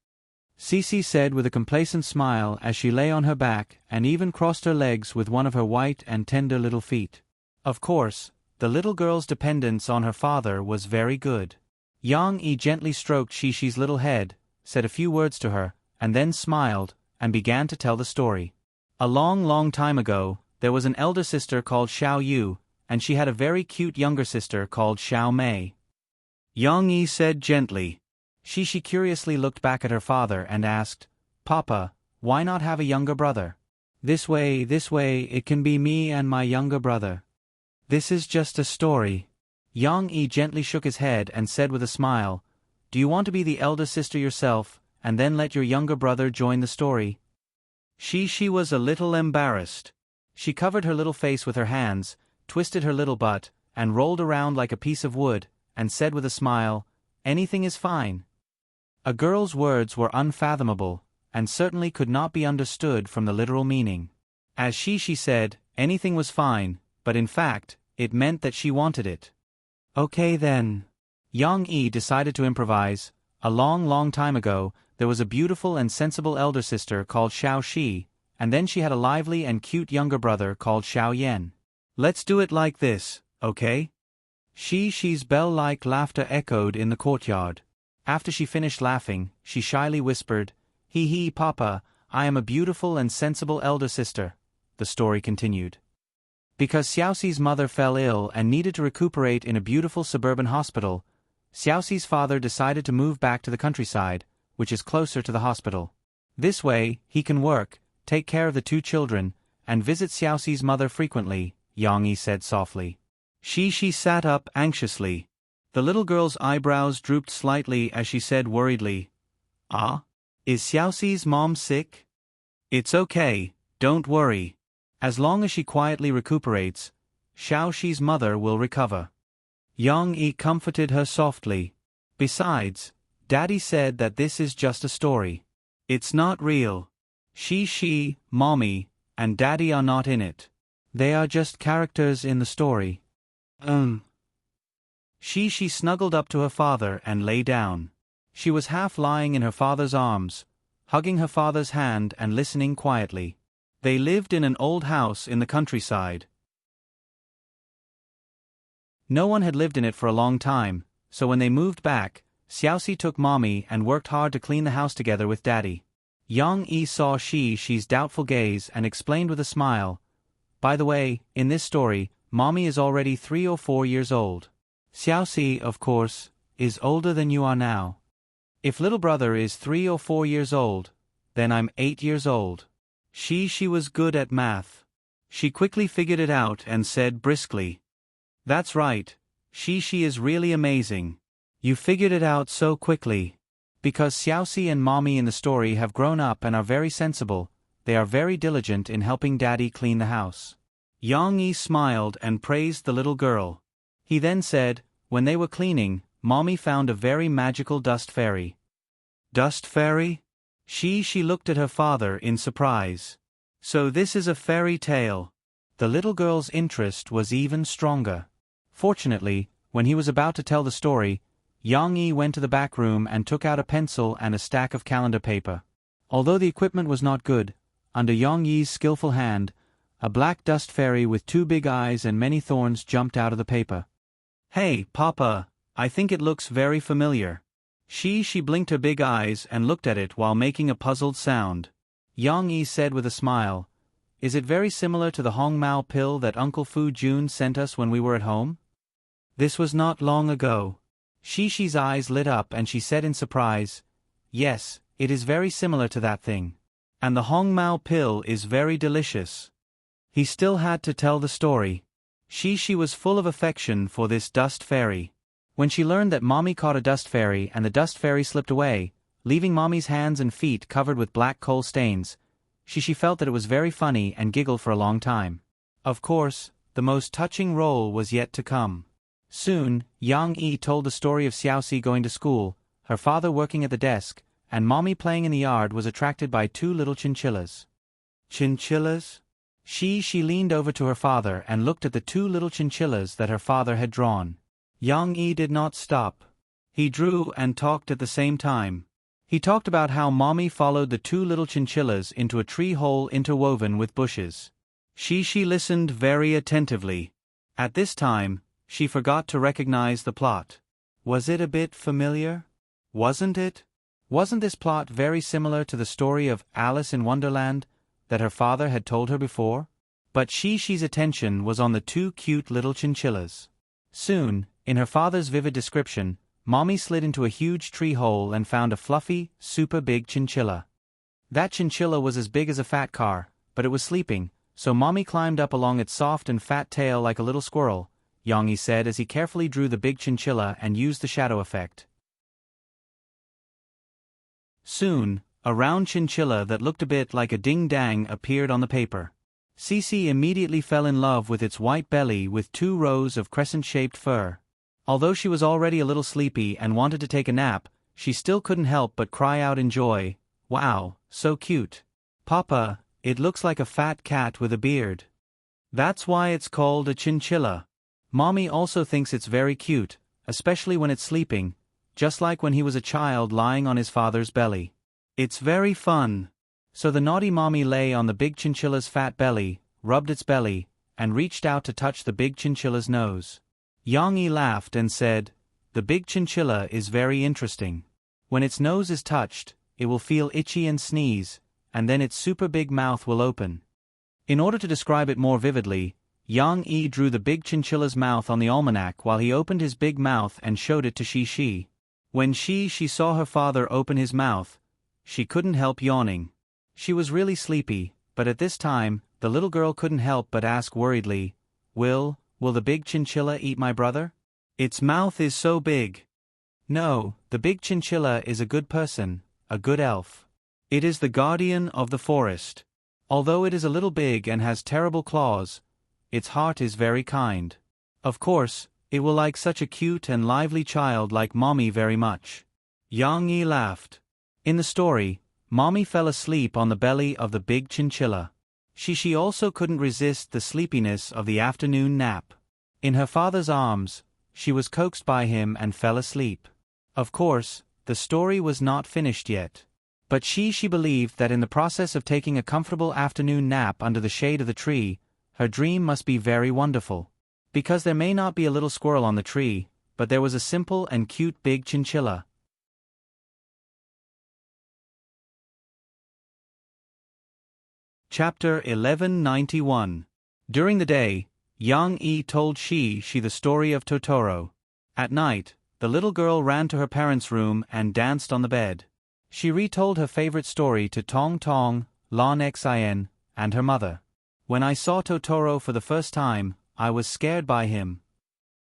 Sisi said with a complacent smile as she lay on her back and even crossed her legs with one of her white and tender little feet. Of course, the little girl's dependence on her father was very good. Yang Yi gently stroked Shishi's little head, said a few words to her, and then smiled, and began to tell the story. A long time ago, there was an elder sister called Xiao Yu, and she had a very cute younger sister called Xiao Mei. Yang Yi said gently. Shishi curiously looked back at her father and asked, Papa, why not have a younger brother? This way, it can be me and my younger brother. This is just a story. Yang Yi gently shook his head and said with a smile, Do you want to be the elder sister yourself, and then let your younger brother join the story? She was a little embarrassed. She covered her little face with her hands, twisted her little butt, and rolled around like a piece of wood, and said with a smile, Anything is fine. A girl's words were unfathomable, and certainly could not be understood from the literal meaning. As she said, anything was fine, but in fact, it meant that she wanted it. Okay then. Yang Yi decided to improvise. A long time ago, there was a beautiful and sensible elder sister called Xiao Shi, and then she had a lively and cute younger brother called Xiao Yan. Let's do it like this, okay? She's bell-like laughter echoed in the courtyard. After she finished laughing, she shyly whispered, "Hee hee, Papa, I am a beautiful and sensible elder sister," the story continued. Because Xiaoxi's mother fell ill and needed to recuperate in a beautiful suburban hospital, Xiaoxi's father decided to move back to the countryside, which is closer to the hospital. This way, he can work, take care of the two children, and visit Xiaoxi's mother frequently, Yang Yi said softly. She sat up anxiously. The little girl's eyebrows drooped slightly as she said worriedly, "Ah? Is Xiaoxi's mom sick?" "It's okay, don't worry. As long as she quietly recuperates, Xiaoxi's mother will recover." Yang Yi comforted her softly. "Besides, Daddy said that this is just a story. It's not real. She, Mommy, and Daddy are not in it. They are just characters in the story." She snuggled up to her father and lay down. She was half lying in her father's arms, hugging her father's hand and listening quietly. They lived in an old house in the countryside. No one had lived in it for a long time, so when they moved back, Xiaoxi took Mommy and worked hard to clean the house together with Daddy. Yang Yi saw she's doubtful gaze and explained with a smile, "By the way, in this story, Mommy is already 3 or 4 years old. Xiaoxi, of course, is older than you are now. If little brother is 3 or 4 years old, then I'm 8 years old." She was good at math. She quickly figured it out and said briskly, "That's right, she is really amazing. You figured it out so quickly." Because Xiaoxi and Mommy in the story have grown up and are very sensible, they are very diligent in helping Daddy clean the house. Yang Yi smiled and praised the little girl. He then said, when they were cleaning, Mommy found a very magical dust fairy. "Dust fairy?" She looked at her father in surprise. "So this is a fairy tale." The little girl's interest was even stronger. Fortunately, when he was about to tell the story, Yang Yi went to the back room and took out a pencil and a stack of calendar paper. Although the equipment was not good, under Yang Yi's skillful hand, a black dust fairy with 2 big eyes and many thorns jumped out of the paper. "Hey, Papa, I think it looks very familiar." She blinked her big eyes and looked at it while making a puzzled sound. Yang Yi said with a smile, "Is it very similar to the Hong Mao pill that Uncle Fu Jun sent us when we were at home?" This was not long ago. She's eyes lit up and she said in surprise, "Yes, it is very similar to that thing. And the Hong Mao pill is very delicious." He still had to tell the story. She was full of affection for this dust fairy. When she learned that Mommy caught a dust fairy and the dust fairy slipped away, leaving Mommy's hands and feet covered with black coal stains, she felt that it was very funny and giggled for a long time. Of course, the most touching role was yet to come. Soon, Yang Yi told the story of Xiaoxi going to school, her father working at the desk, and Mommy playing in the yard was attracted by 2 little chinchillas. Chinchillas? She leaned over to her father and looked at the 2 little chinchillas that her father had drawn. Yang Yi did not stop. He drew and talked at the same time. He talked about how Mommy followed the 2 little chinchillas into a tree hole interwoven with bushes. She listened very attentively. At this time, she forgot to recognize the plot. Was it a bit familiar? Wasn't it? Wasn't this plot very similar to the story of Alice in Wonderland that her father had told her before? But she's attention was on the 2 cute little chinchillas. Soon, in her father's vivid description, Mommy slid into a huge tree hole and found a fluffy, super big chinchilla. That chinchilla was as big as a fat car, but it was sleeping, so Mommy climbed up along its soft and fat tail like a little squirrel, Yang Yi said as he carefully drew the big chinchilla and used the shadow effect. Soon, a round chinchilla that looked a bit like a ding-dang appeared on the paper. Cici immediately fell in love with its white belly with 2 rows of crescent-shaped fur. Although she was already a little sleepy and wanted to take a nap, she still couldn't help but cry out in joy, "Wow, so cute. Papa, it looks like a fat cat with a beard." That's why it's called a chinchilla. Mommy also thinks it's very cute, especially when it's sleeping, just like when he was a child lying on his father's belly. It's very fun. So the naughty Mommy lay on the big chinchilla's fat belly, rubbed its belly, and reached out to touch the big chinchilla's nose. Yang Yi laughed and said, "The big chinchilla is very interesting. When its nose is touched, it will feel itchy and sneeze, and then its super big mouth will open." In order to describe it more vividly, Yang Yi drew the big chinchilla's mouth on the almanac while he opened his big mouth and showed it to Shi. When she saw her father open his mouth, she couldn't help yawning. She was really sleepy, but at this time, the little girl couldn't help but ask worriedly, Will the big chinchilla eat my brother? Its mouth is so big." "No, the big chinchilla is a good person, a good elf. It is the guardian of the forest. Although it is a little big and has terrible claws, its heart is very kind. Of course, it will like such a cute and lively child like Mommy very much." Yang Yi laughed. In the story, Mommy fell asleep on the belly of the big chinchilla. She also couldn't resist the sleepiness of the afternoon nap. In her father's arms, she was coaxed by him and fell asleep. Of course, the story was not finished yet. But she believed that in the process of taking a comfortable afternoon nap under the shade of the tree, her dream must be very wonderful. Because there may not be a little squirrel on the tree, but there was a simple and cute big chinchilla. Chapter 1191. During the day, Yang Yi told Shi the story of Totoro. At night, the little girl ran to her parents' room and danced on the bed. She retold her favorite story to Tong Tong, Lon Xin, and her mother. "When I saw Totoro for the first time, I was scared by him,"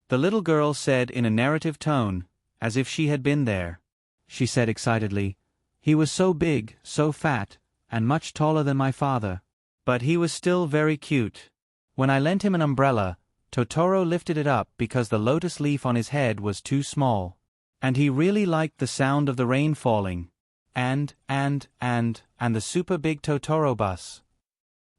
the little girl said in a narrative tone, as if she had been there. She said excitedly, "He was so big, so fat, and much taller than my father. But he was still very cute. When I lent him an umbrella, Totoro lifted it up because the lotus leaf on his head was too small. And he really liked the sound of the rain falling. And the super big Totoro bus."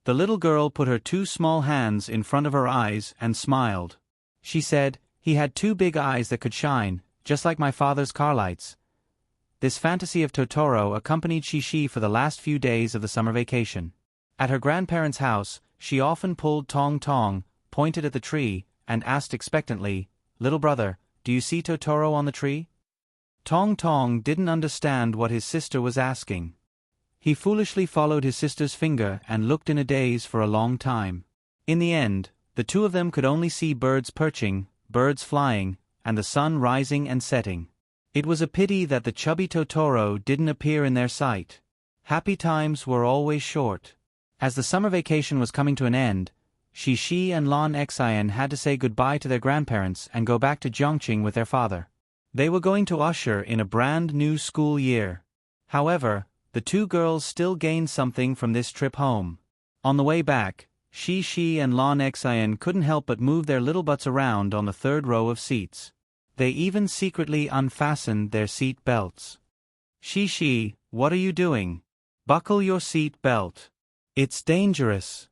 The little girl put her two small hands in front of her eyes and smiled. She said, "He had two big eyes that could shine, just like my father's car lights." This fantasy of Totoro accompanied Shi for the last few days of the summer vacation. At her grandparents' house, she often pulled Tong Tong, pointed at the tree, and asked expectantly, "Little brother, do you see Totoro on the tree?" Tong Tong didn't understand what his sister was asking. He foolishly followed his sister's finger and looked in a daze for a long time. In the end, the two of them could only see birds perching, birds flying, and the sun rising and setting. It was a pity that the chubby Totoro didn't appear in their sight. Happy times were always short. As the summer vacation was coming to an end, Shi and Lon Xin had to say goodbye to their grandparents and go back to Zhongqing with their father. They were going to usher in a brand new school year. However, the two girls still gained something from this trip home. On the way back, Shi and Lon Xin couldn't help but move their little butts around on the third row of seats. They even secretly unfastened their seat belts. "Shi, what are you doing? Buckle your seat belt. It's dangerous."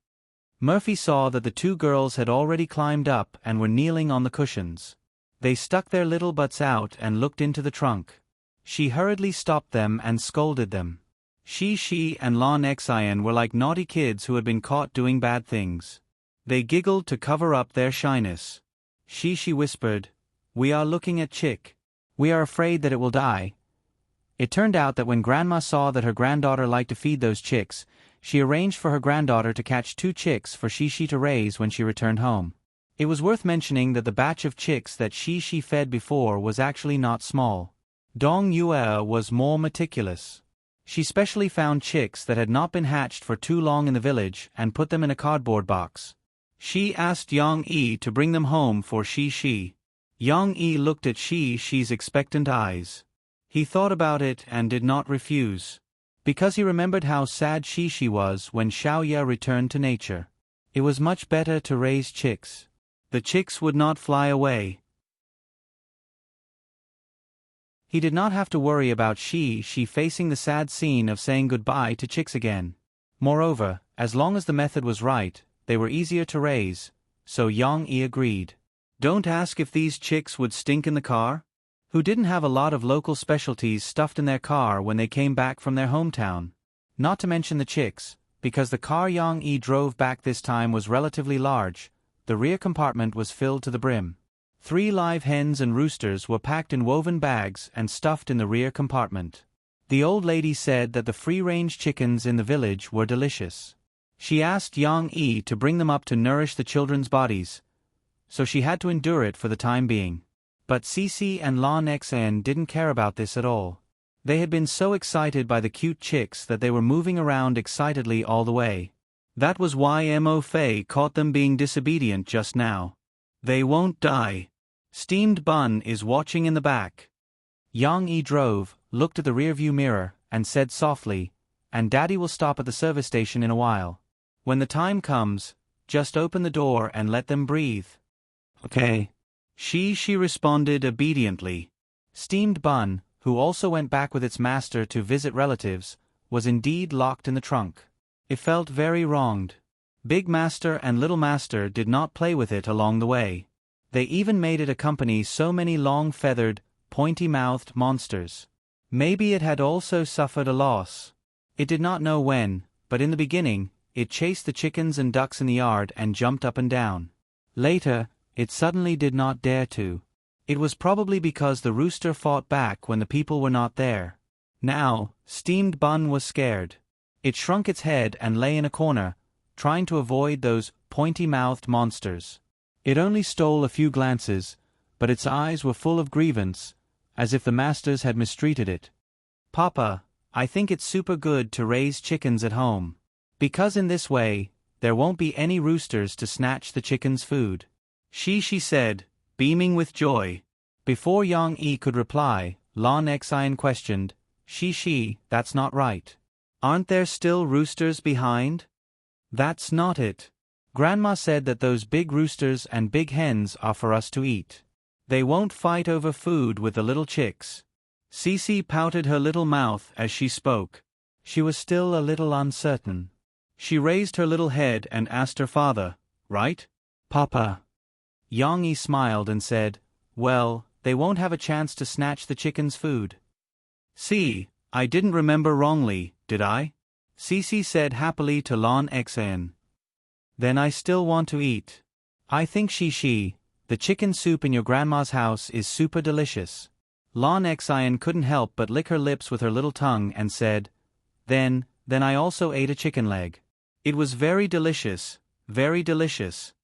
Murphy saw that the two girls had already climbed up and were kneeling on the cushions. They stuck their little butts out and looked into the trunk. She hurriedly stopped them and scolded them. Shi and Lon Xin were like naughty kids who had been caught doing bad things. They giggled to cover up their shyness. Shi whispered, "We are looking at Chick. We are afraid that it will die." It turned out that when Grandma saw that her granddaughter liked to feed those chicks, she arranged for her granddaughter to catch 2 chicks for Shi to raise when she returned home. It was worth mentioning that the batch of chicks that Shi fed before was actually not small. Dong Yue was more meticulous. She specially found chicks that had not been hatched for too long in the village and put them in a cardboard box. She asked Yang Yi to bring them home for Shi. Yang Yi looked at Shi's expectant eyes. He thought about it and did not refuse. Because he remembered how sad Shi was when Xiaoya returned to nature. It was much better to raise chicks. The chicks would not fly away. He did not have to worry about Shi facing the sad scene of saying goodbye to chicks again. Moreover, as long as the method was right, they were easier to raise, so Yang Yi agreed. Don't ask if these chicks would stink in the car? Who didn't have a lot of local specialties stuffed in their car when they came back from their hometown? Not to mention the chicks, because the car Yang Yi drove back this time was relatively large, the rear compartment was filled to the brim. 3 live hens and roosters were packed in woven bags and stuffed in the rear compartment. The old lady said that the free-range chickens in the village were delicious. She asked Yang Yi to bring them up to nourish the children's bodies, so she had to endure it for the time being. But Cici and Lan Xan didn't care about this at all. They had been so excited by the cute chicks that they were moving around excitedly all the way. That was why Mo Fei caught them being disobedient just now. They won't die. Steamed Bun is watching in the back. Yang Yi drove, looked at the rearview mirror, and said softly, "And Daddy will stop at the service station in a while. When the time comes, just open the door and let them breathe." "Okay." She responded obediently. Steamed Bun, who also went back with its master to visit relatives, was indeed locked in the trunk. It felt very wronged. Big Master and Little Master did not play with it along the way. They even made it accompany so many long-feathered, pointy-mouthed monsters. Maybe it had also suffered a loss. It did not know when, but in the beginning, it chased the chickens and ducks in the yard and jumped up and down. Later, it suddenly did not dare to. It was probably because the rooster fought back when the people were not there. Now, Steamed Bun was scared. It shrunk its head and lay in a corner, trying to avoid those pointy-mouthed monsters. It only stole a few glances, but its eyes were full of grievance, as if the masters had mistreated it. "Papa, I think it's super good to raise chickens at home. Because in this way, there won't be any roosters to snatch the chickens' food." She said, beaming with joy. Before Yang Yi could reply, Lan Xian questioned, She, that's not right. Aren't there still roosters behind?" "That's not it. Grandma said that those big roosters and big hens are for us to eat. They won't fight over food with the little chicks." Cici pouted her little mouth as she spoke. She was still a little uncertain. She raised her little head and asked her father, "Right, Papa?" Yang Yi smiled and said, "Well, they won't have a chance to snatch the chicken's food." "See, I didn't remember wrongly, did I?" Cici said happily to Lan Xian. "Then I still want to eat. I think the chicken soup in your grandma's house is super delicious." Lan Xian couldn't help but lick her lips with her little tongue and said, Then I also ate a chicken leg. It was very delicious, very delicious."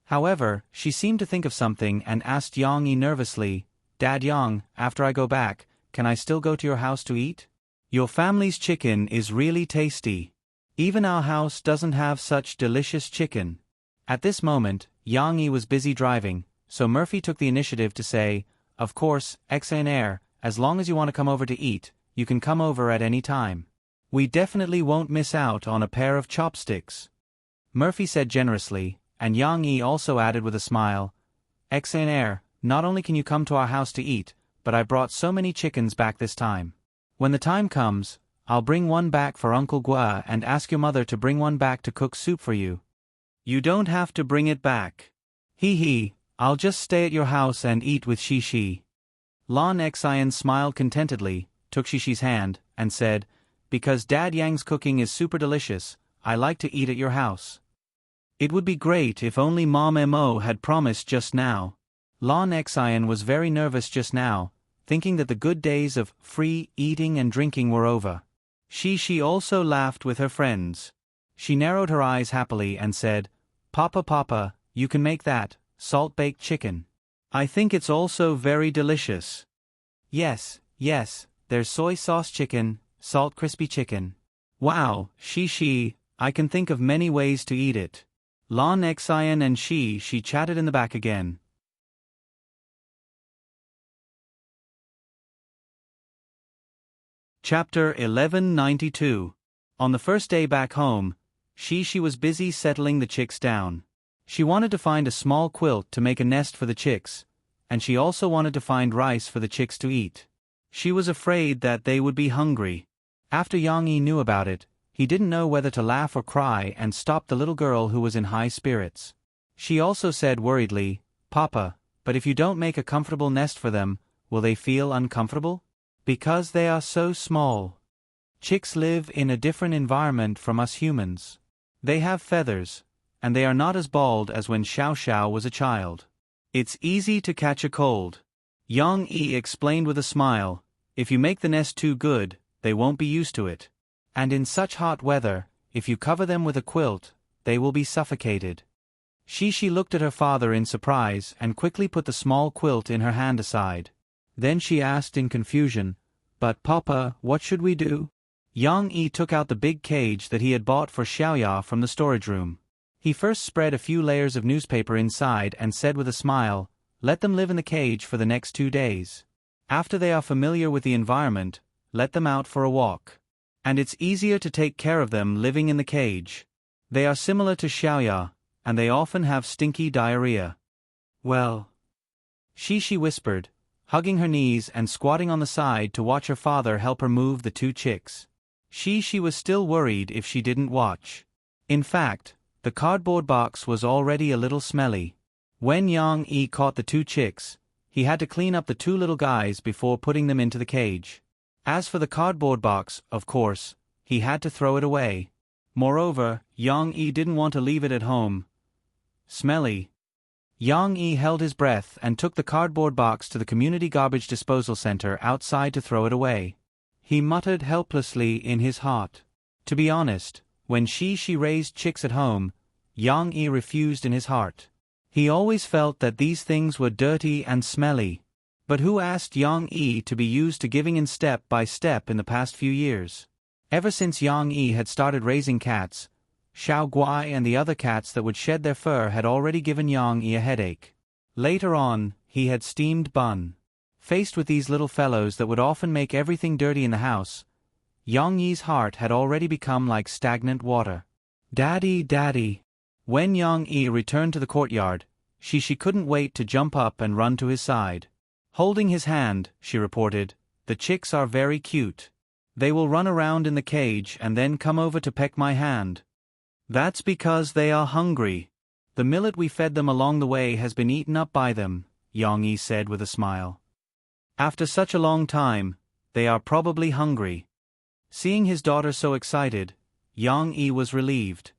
However, she seemed to think of something and asked Yang Yi nervously, "Dad Yang, after I go back, can I still go to your house to eat? Your family's chicken is really tasty. Even our house doesn't have such delicious chicken." At this moment, Yang Yi was busy driving, so Murphy took the initiative to say, "Of course, XNR, as long as you want to come over to eat, you can come over at any time. We definitely won't miss out on a pair of chopsticks." Murphy said generously, and Yang Yi also added with a smile, "XNR, not only can you come to our house to eat, but I brought so many chickens back this time. When the time comes, I'll bring one back for Uncle Gua and ask your mother to bring one back to cook soup for you." "You don't have to bring it back. I'll just stay at your house and eat with Shi." Lan Xian smiled contentedly, took Shishi's hand, and said, "Because Dad Yang's cooking is super delicious, I like to eat at your house." It would be great if only Mom Mo had promised just now. Lan Xian was very nervous just now, thinking that the good days of free eating and drinking were over. She also laughed with her friends. She narrowed her eyes happily and said, Papa, you can make that salt-baked chicken. I think it's also very delicious." Yes, there's soy sauce chicken, salt crispy chicken." "Wow, Shi, I can think of many ways to eat it." Lan Xian and she chatted in the back again. Chapter 1192. On the first day back home, she was busy settling the chicks down. She wanted to find a small quilt to make a nest for the chicks, and she also wanted to find rice for the chicks to eat. She was afraid that they would be hungry. After Yang Yi knew about it, he didn't know whether to laugh or cry and stopped the little girl who was in high spirits. She also said worriedly, "Papa, but if you don't make a comfortable nest for them, will they feel uncomfortable? Because they are so small. Chicks live in a different environment from us humans. They have feathers, and they are not as bald as when Xiao Xiao was a child. It's easy to catch a cold. Yang Yi explained with a smile. If you make the nest too good, they won't be used to it. And in such hot weather, if you cover them with a quilt, they will be suffocated. Shishi looked at her father in surprise and quickly put the small quilt in her hand aside. Then she asked in confusion, "But Papa, what should we do?" Yang Yi took out the big cage that he had bought for Xiaoya from the storage room. He first spread a few layers of newspaper inside and said with a smile, "Let them live in the cage for the next 2 days. After they are familiar with the environment, let them out for a walk. And it's easier to take care of them living in the cage. They are similar to Xiaoya, and they often have stinky diarrhea." "Well," Shishi whispered, hugging her knees and squatting on the side to watch her father help her move the 2 chicks. Shishi was still worried if she didn't watch. In fact, the cardboard box was already a little smelly. When Yang Yi caught the 2 chicks, he had to clean up the 2 little guys before putting them into the cage. As for the cardboard box, of course, he had to throw it away. Moreover, Yang Yi didn't want to leave it at home. Smelly. Yang Yi held his breath and took the cardboard box to the community garbage disposal center outside to throw it away. He muttered helplessly in his heart. To be honest, when she raised chicks at home, Yang Yi refused in his heart. He always felt that these things were dirty and smelly. But who asked Yang Yi to be used to giving in step by step in the past few years? Ever since Yang Yi had started raising cats, Xiao Guai and the other cats that would shed their fur had already given Yang Yi a headache. Later on, he had steamed bun. Faced with these little fellows that would often make everything dirty in the house, Yang Yi's heart had already become like stagnant water. "Daddy, Daddy." When Yang Yi returned to the courtyard, she couldn't wait to jump up and run to his side. Holding his hand, she reported, "The chicks are very cute. They will run around in the cage and then come over to peck my hand. That's because they are hungry. The millet we fed them along the way has been eaten up by them," Yang Yi said with a smile. "After such a long time, they are probably hungry." Seeing his daughter so excited, Yang Yi was relieved.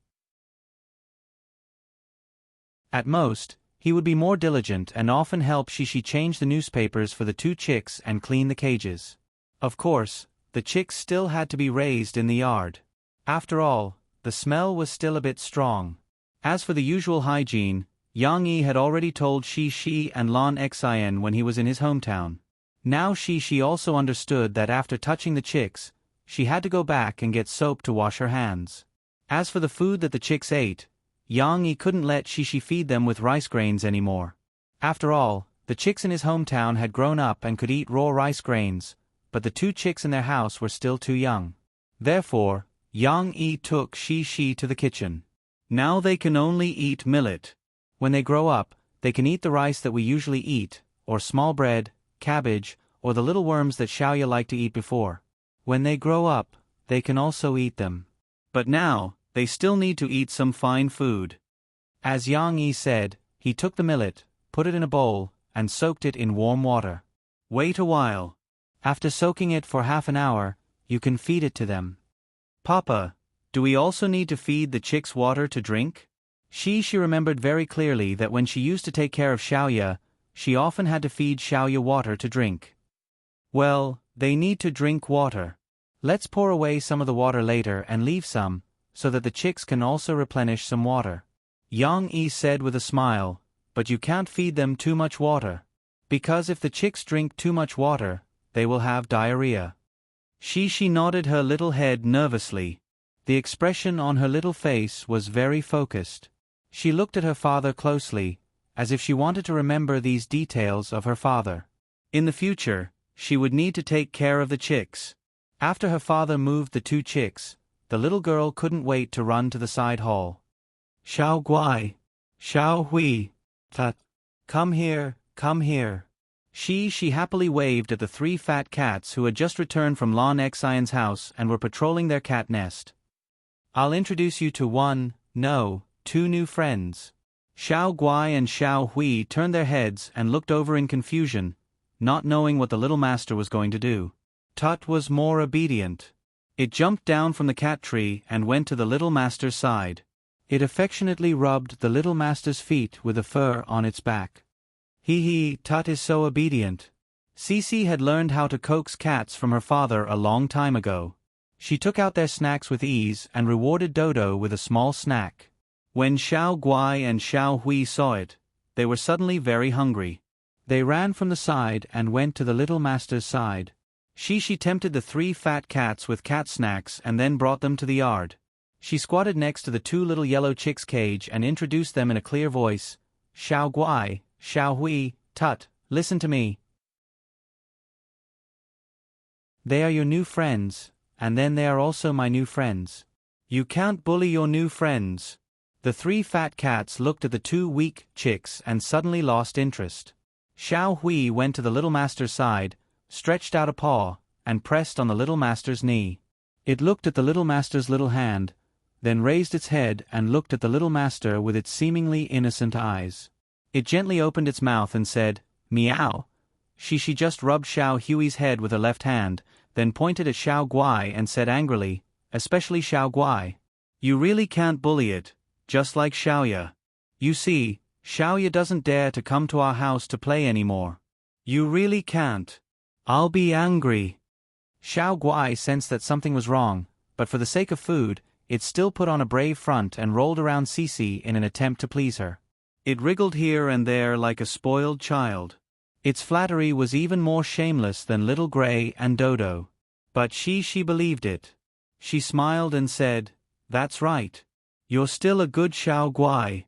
At most, he would be more diligent and often help Shishi change the newspapers for the 2 chicks and clean the cages. Of course, the chicks still had to be raised in the yard. After all, the smell was still a bit strong. As for the usual hygiene, Yang Yi had already told Shishi and Lan Xian when he was in his hometown. Now Shishi also understood that after touching the chicks, she had to go back and get soap to wash her hands. As for the food that the chicks ate, Yang Yi couldn't let Shishi feed them with rice grains anymore. After all, the chicks in his hometown had grown up and could eat raw rice grains, but the 2 chicks in their house were still too young. Therefore, Yang Yi took Shishi to the kitchen. "Now they can only eat millet. When they grow up, they can eat the rice that we usually eat, or small bread, cabbage, or the little worms that Xiaoya liked to eat before. When they grow up, they can also eat them. But now, they still need to eat some fine food." As Yang Yi said, he took the millet, put it in a bowl, and soaked it in warm water. "Wait a while. After soaking it for half an hour, you can feed it to them." "Papa, do we also need to feed the chicks water to drink?" She remembered very clearly that when she used to take care of Xiaoya, she often had to feed Xiaoya water to drink. "Well, they need to drink water. Let's pour away some of the water later and leave some, so that the chicks can also replenish some water," Yang Yi said with a smile, "but you can't feed them too much water. Because if the chicks drink too much water, they will have diarrhea." She nodded her little head nervously. The expression on her little face was very focused. She looked at her father closely, as if she wanted to remember these details of her father. In the future, she would need to take care of the chicks. After her father moved the 2 chicks, the little girl couldn't wait to run to the side hall. "Xiao Guai, Xiao Hui, Tut, come here, come here." She happily waved at the 3 fat cats who had just returned from Lan Xian's house and were patrolling their cat nest. "I'll introduce you to 2 new friends." Xiao Guai and Xiao Hui turned their heads and looked over in confusion, not knowing what the little master was going to do. Tut was more obedient. It jumped down from the cat tree and went to the little master's side. It affectionately rubbed the little master's feet with the fur on its back. He, Tut is so obedient. Cece had learned how to coax cats from her father a long time ago. She took out their snacks with ease and rewarded Dodo with a small snack. When Xiao Guai and Xiao Hui saw it, they were suddenly very hungry. They ran from the side and went to the little master's side. She tempted the 3 fat cats with cat snacks and then brought them to the yard. She squatted next to the 2 little yellow chicks' cage and introduced them in a clear voice. Xiao Guai, Xiao Hui, Tut, listen to me. They are your new friends, and then they are also my new friends. You can't bully your new friends. The 3 fat cats looked at the 2 weak chicks and suddenly lost interest. Xiao Hui went to the little master's side, stretched out a paw, and pressed on the little master's knee. It looked at the little master's little hand, then raised its head and looked at the little master with its seemingly innocent eyes. It gently opened its mouth and said, "Meow." She just rubbed Xiao Hui's head with her left hand, then pointed at Xiao Guai and said angrily, especially Xiao Guai, "You really can't bully it, just like Xiaoya. You see, Xiaoya doesn't dare to come to our house to play anymore. You really can't. I'll be angry." Xiao Guai sensed that something was wrong, but for the sake of food, it still put on a brave front and rolled around Cece in an attempt to please her. It wriggled here and there like a spoiled child. Its flattery was even more shameless than Little Gray and Dodo. But she believed it. She smiled and said, "That's right. You're still a good Xiao Guai."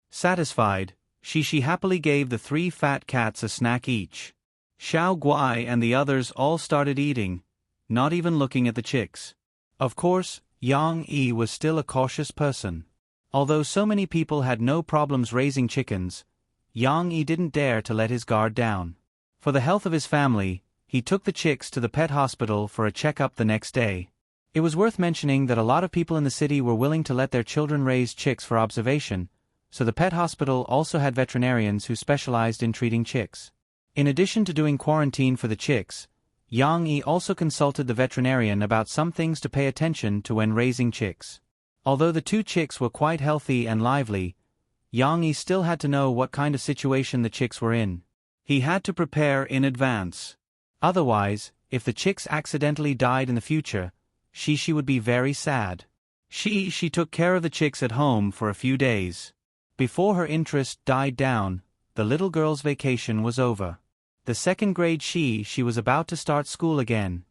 Satisfied, she happily gave the 3 fat cats a snack each. Xiao Guai and the others all started eating, not even looking at the chicks. Of course, Yang Yi was still a cautious person. Although so many people had no problems raising chickens, Yang Yi didn't dare to let his guard down. For the health of his family, he took the chicks to the pet hospital for a checkup the next day. It was worth mentioning that a lot of people in the city were willing to let their children raise chicks for observation, so the pet hospital also had veterinarians who specialized in treating chicks. In addition to doing quarantine for the chicks, Yang Yi also consulted the veterinarian about some things to pay attention to when raising chicks. Although the 2 chicks were quite healthy and lively, Yang Yi still had to know what kind of situation the chicks were in. He had to prepare in advance. Otherwise, if the chicks accidentally died in the future, she would be very sad. She took care of the chicks at home for a few days. Before her interest died down, the little girl's vacation was over. The 2nd grade she was about to start school again.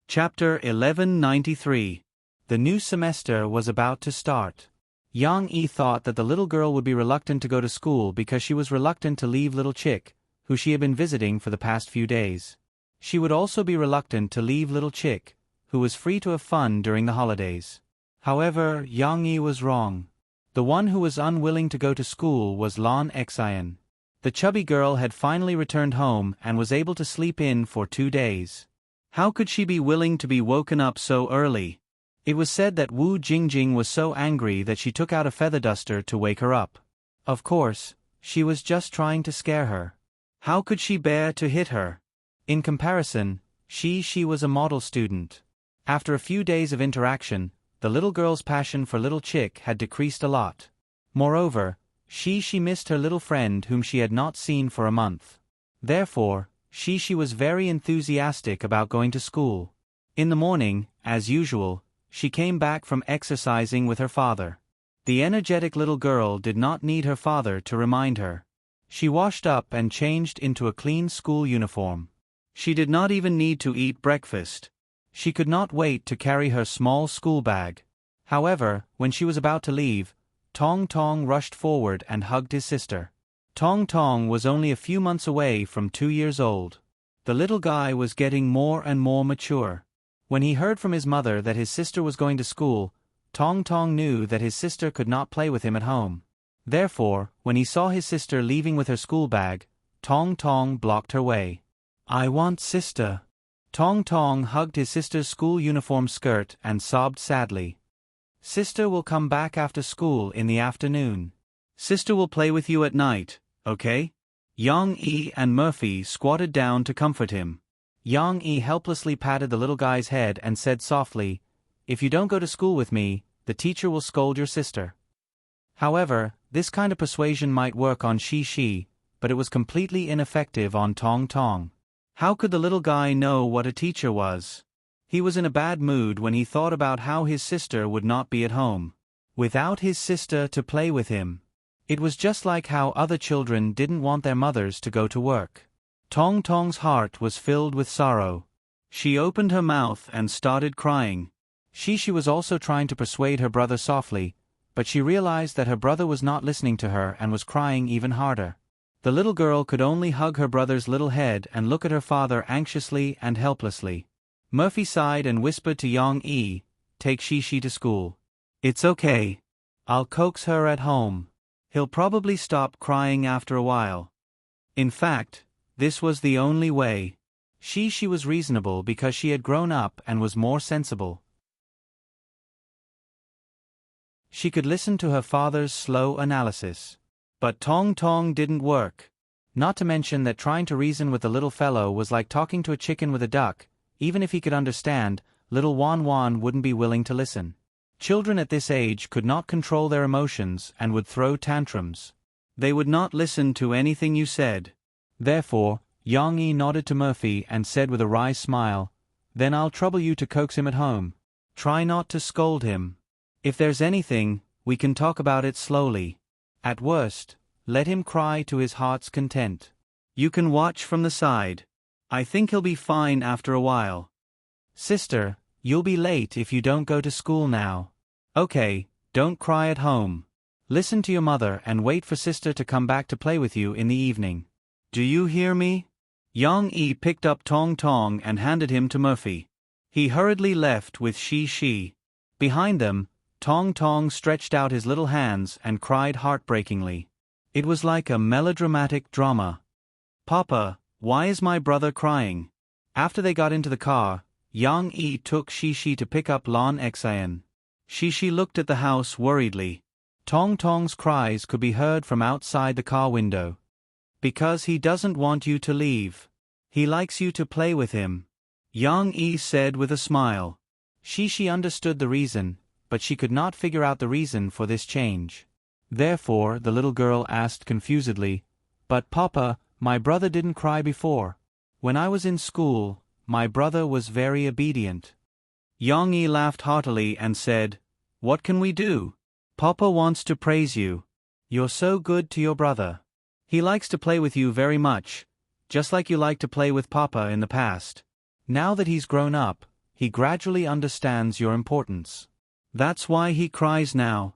Chapter 1193. The new semester was about to start. Yang Yi thought that the little girl would be reluctant to go to school because she was reluctant to leave Little Chick, who she had been visiting for the past few days. She would also be reluctant to leave Little Chick, who was free to have fun during the holidays. However, Yang Yi was wrong. The one who was unwilling to go to school was Lan Xian. The chubby girl had finally returned home and was able to sleep in for 2 days. How could she be willing to be woken up so early? It was said that Wu Jingjing was so angry that she took out a feather duster to wake her up. Of course, she was just trying to scare her. How could she bear to hit her? In comparison, she was a model student. After a few days of interaction, the little girl's passion for Little Chick had decreased a lot. Moreover, she missed her little friend whom she had not seen for a month. Therefore, she was very enthusiastic about going to school. In the morning, as usual, she came back from exercising with her father. The energetic little girl did not need her father to remind her. She washed up and changed into a clean school uniform. She did not even need to eat breakfast. She could not wait to carry her small school bag. However, when she was about to leave, Tong Tong rushed forward and hugged his sister. Tong Tong was only a few months away from 2 years old. The little guy was getting more and more mature. When he heard from his mother that his sister was going to school, Tong Tong knew that his sister could not play with him at home. Therefore, when he saw his sister leaving with her school bag, Tong Tong blocked her way. "I want sister." Tong Tong hugged his sister's school uniform skirt and sobbed sadly. "Sister will come back after school in the afternoon. Sister will play with you at night, okay?" Yang Yi and Murphy squatted down to comfort him. Yang Yi helplessly patted the little guy's head and said softly, "If you don't go to school with me, the teacher will scold your sister." However, this kind of persuasion might work on Shi, but it was completely ineffective on Tong Tong. How could the little guy know what a teacher was? He was in a bad mood when he thought about how his sister would not be at home. Without his sister to play with him. It was just like how other children didn't want their mothers to go to work. Tong Tong's heart was filled with sorrow. She opened her mouth and started crying. She was also trying to persuade her brother softly, but she realized that her brother was not listening to her and was crying even harder. The little girl could only hug her brother's little head and look at her father anxiously and helplessly. Murphy sighed and whispered to Yang Yi, "Take Shi to school." "It's okay. I'll coax her at home. He'll probably stop crying after a while." In fact, this was the only way. She was reasonable because she had grown up and was more sensible. She could listen to her father's slow analysis. But Tong Tong didn't work. Not to mention that trying to reason with the little fellow was like talking to a chicken with a duck. Even if he could understand, little Wan Wan wouldn't be willing to listen. Children at this age could not control their emotions and would throw tantrums. They would not listen to anything you said. Therefore, Yang Yi nodded to Murphy and said with a wry smile, "Then I'll trouble you to coax him at home. Try not to scold him. If there's anything, we can talk about it slowly. At worst, let him cry to his heart's content. You can watch from the side. I think he'll be fine after a while." "Sister, you'll be late if you don't go to school now." "Okay, don't cry at home. Listen to your mother and wait for sister to come back to play with you in the evening. Do you hear me?" Yang Yi picked up Tong Tong and handed him to Murphy. He hurriedly left with Shi. Behind them, Tong Tong stretched out his little hands and cried heartbreakingly. It was like a melodramatic drama. "Papa, why is my brother crying?" After they got into the car, Yang Yi took Shi to pick up Lan Xian. Shi looked at the house worriedly. Tong Tong's cries could be heard from outside the car window. "Because he doesn't want you to leave. He likes you to play with him," Yang Yi said with a smile. Shi understood the reason, but she could not figure out the reason for this change. Therefore, the little girl asked confusedly, "But Papa, my brother didn't cry before. When I was in school, my brother was very obedient." Yang Yi laughed heartily and said, "What can we do? Papa wants to praise you. You're so good to your brother. He likes to play with you very much, just like you liked to play with Papa in the past. Now that he's grown up, he gradually understands your importance. That's why he cries now."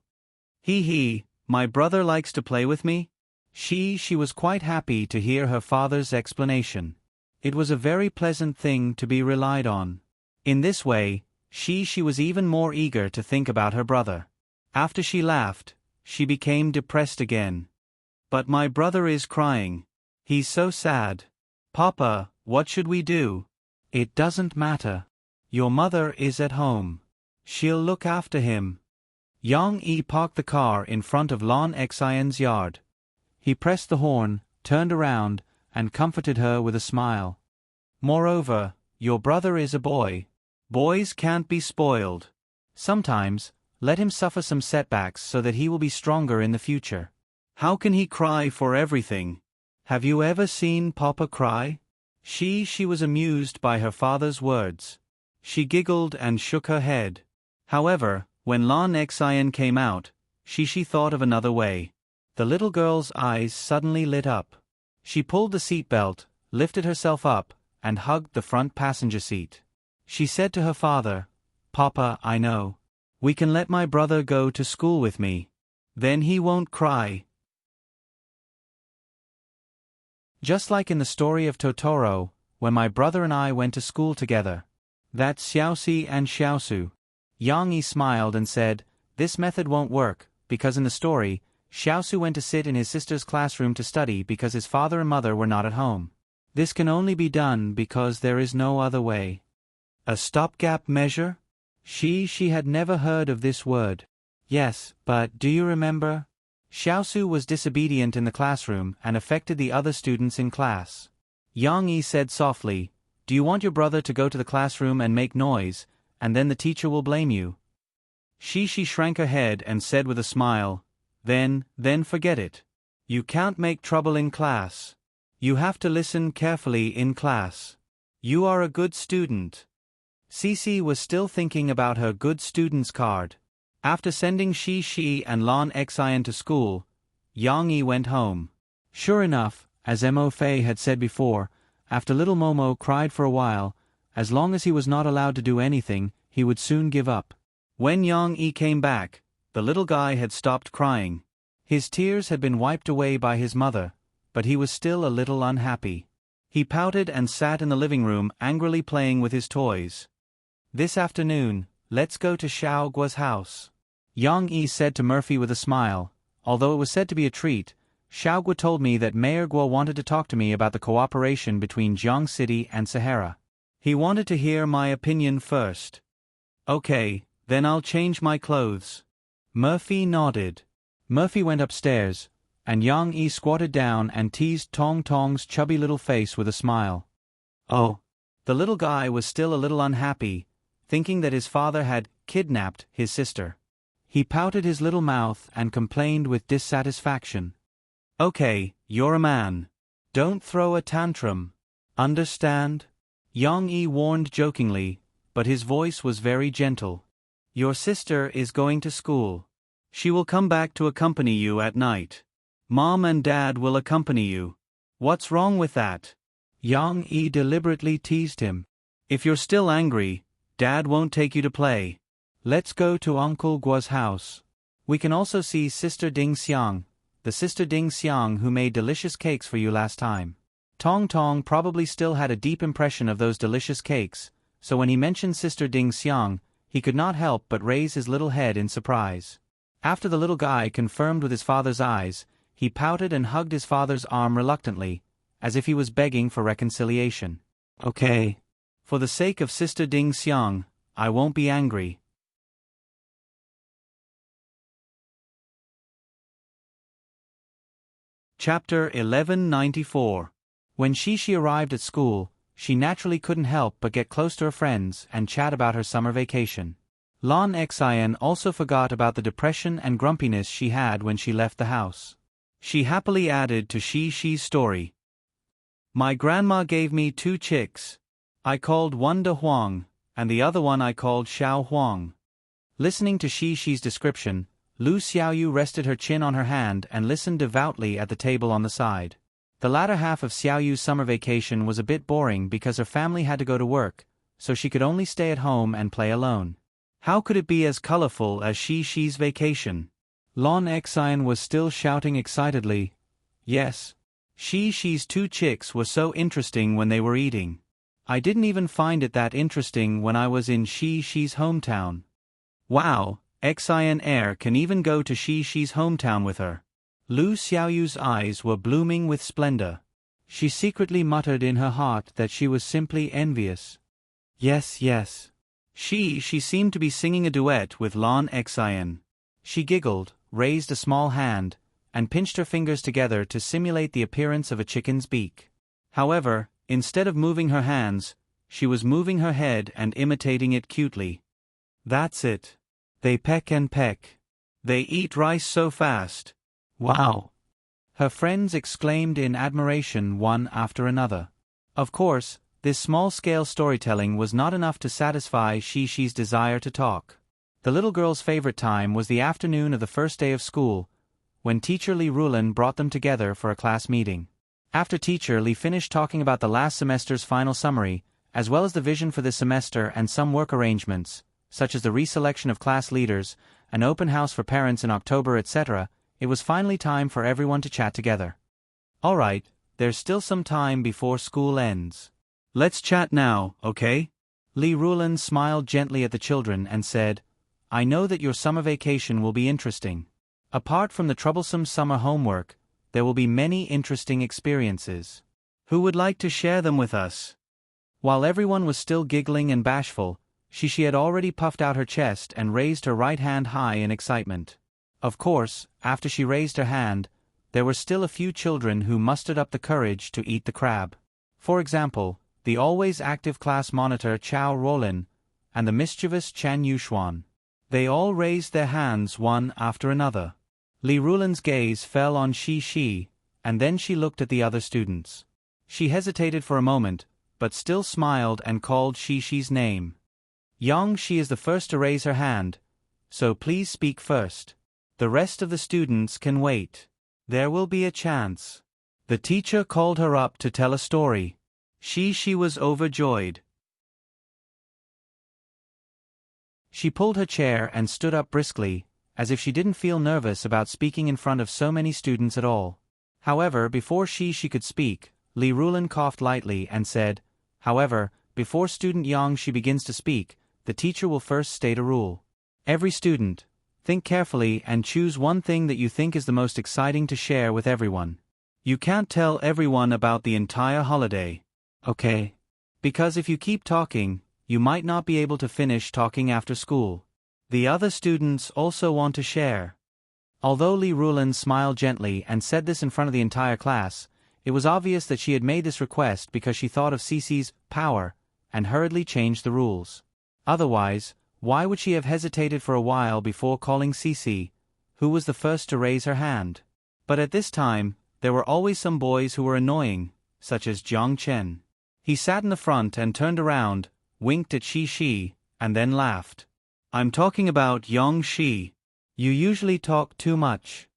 My brother likes to play with me?" She was quite happy to hear her father's explanation. It was a very pleasant thing to be relied on. In this way, she was even more eager to think about her brother. After she laughed, she became depressed again. "But my brother is crying. He's so sad. Papa, what should we do?" "It doesn't matter. Your mother is at home. She'll look after him." Yang Yi parked the car in front of Lan Xian's yard. He pressed the horn, turned around, and comforted her with a smile. "Moreover, your brother is a boy. Boys can't be spoiled. Sometimes, let him suffer some setbacks so that he will be stronger in the future. How can he cry for everything? Have you ever seen Papa cry?" She was amused by her father's words. She giggled and shook her head. However, when Lan Xian came out, she thought of another way. The little girl's eyes suddenly lit up. She pulled the seatbelt, lifted herself up, and hugged the front passenger seat. She said to her father, "Papa, I know. We can let my brother go to school with me. Then he won't cry." Just like in the story of Totoro, when my brother and I went to school together. That's Xiaoxi and Xiaosu. Yang Yi smiled and said, "This method won't work, because in the story, Xiaosu went to sit in his sister's classroom to study because his father and mother were not at home. This can only be done because there is no other way." A stopgap measure? She had never heard of this word. Yes, but do you remember? Xiaosu was disobedient in the classroom and affected the other students in class. Yang Yi said softly, Do you want your brother to go to the classroom and make noise, and then the teacher will blame you? She shrank her head and said with a smile, Then forget it. You can't make trouble in class. You have to listen carefully in class. You are a good student. Cece was still thinking about her good student's card. After sending Shi and Lon Xian to school, Yang Yi went home. Sure enough, as Mo Fei had said before, after little Momo cried for a while, as long as he was not allowed to do anything, he would soon give up. When Yang Yi came back, the little guy had stopped crying. His tears had been wiped away by his mother, but he was still a little unhappy. He pouted and sat in the living room angrily playing with his toys. This afternoon, let's go to Xiao Guo's house, Yang Yi said to Murphy with a smile. Although it was said to be a treat, Xiao Guo told me that Mayor Guo wanted to talk to me about the cooperation between Jiang City and Sahara. He wanted to hear my opinion first. Okay, then I'll change my clothes. Murphy nodded. Murphy went upstairs, and Yang Yi squatted down and teased Tong Tong's chubby little face with a smile. Oh. The little guy was still a little unhappy, thinking that his father had kidnapped his sister. He pouted his little mouth and complained with dissatisfaction. Okay, you're a man. Don't throw a tantrum. Understand? Yang Yi warned jokingly, but his voice was very gentle. Your sister is going to school. She will come back to accompany you at night. Mom and Dad will accompany you. What's wrong with that? Yang Yi deliberately teased him. If you're still angry, Dad won't take you to play. Let's go to Uncle Guo's house. We can also see Sister Ding Xiang, the Sister Ding Xiang who made delicious cakes for you last time. Tong Tong probably still had a deep impression of those delicious cakes, so when he mentioned Sister Ding Xiang, he could not help but raise his little head in surprise. After the little guy confirmed with his father's eyes, he pouted and hugged his father's arm reluctantly, as if he was begging for reconciliation. Okay. For the sake of Sister Ding Xiang, I won't be angry. Chapter 1194. When Shi arrived at school, she naturally couldn't help but get close to her friends and chat about her summer vacation. Lon Xian also forgot about the depression and grumpiness she had when she left the house. She happily added to Shi's story. My grandma gave me 2 chicks. I called one De Huang, and the other one I called Xiao Huang. Listening to Shi's description, Lu Xiaoyu rested her chin on her hand and listened devoutly at the table on the side. The latter half of Xiaoyu's summer vacation was a bit boring because her family had to go to work, so she could only stay at home and play alone. How could it be as colorful as Shi's vacation? Lon Xian was still shouting excitedly. Yes. Shi's 2 chicks were so interesting when they were eating. I didn't even find it that interesting when I was in Shi's hometown. Wow, Xian Air can even go to Shi's hometown with her. Lu Xiaoyu's eyes were blooming with splendor. She secretly muttered in her heart that she was simply envious. Yes. She seemed to be singing a duet with Lon Xian. She giggled, raised a small hand, and pinched her fingers together to simulate the appearance of a chicken's beak. However, instead of moving her hands, she was moving her head and imitating it cutely. That's it. They peck and peck. They eat rice so fast. Wow! Her friends exclaimed in admiration one after another. Of course, this small-scale storytelling was not enough to satisfy Shi's desire to talk. The little girl's favorite time was the afternoon of the first day of school, when Teacher Li Rulin brought them together for a class meeting. After Teacher Li finished talking about the last semester's final summary, as well as the vision for this semester and some work arrangements, such as the reselection of class leaders, an open house for parents in October, etc., it was finally time for everyone to chat together. All right, there's still some time before school ends. Let's chat now, okay? Li Rulin smiled gently at the children and said, I know that your summer vacation will be interesting. Apart from the troublesome summer homework, there will be many interesting experiences. Who would like to share them with us? While everyone was still giggling and bashful, Shi had already puffed out her chest and raised her right hand high in excitement. Of course, after she raised her hand, there were still a few children who mustered up the courage to eat the crab. For example, the always active class monitor Chao Rolin, and the mischievous Chen Yuxuan. They all raised their hands one after another. Li Rulan's gaze fell on Shi, and then she looked at the other students. She hesitated for a moment, but still smiled and called Shi's name. Yang Shi is the first to raise her hand, so please speak first. The rest of the students can wait. There will be a chance. The teacher called her up to tell a story. She was overjoyed. She pulled her chair and stood up briskly, as if she didn't feel nervous about speaking in front of so many students at all. However, before she could speak, Li Rulan coughed lightly and said, "However, before student Yang Shi begins to speak, the teacher will first state a rule. Every student, think carefully and choose one thing that you think is the most exciting to share with everyone. You can't tell everyone about the entire holiday. Okay? Because if you keep talking, you might not be able to finish talking after school. The other students also want to share." Although Li Rulan smiled gently and said this in front of the entire class, it was obvious that she had made this request because she thought of Cece's power and hurriedly changed the rules. Otherwise, why would she have hesitated for a while before calling Cece, who was the first to raise her hand? But at this time, there were always some boys who were annoying, such as Jiang Chen. He sat in the front and turned around, winked at Shi, and then laughed. "I'm talking about Yang Shi. You usually talk too much.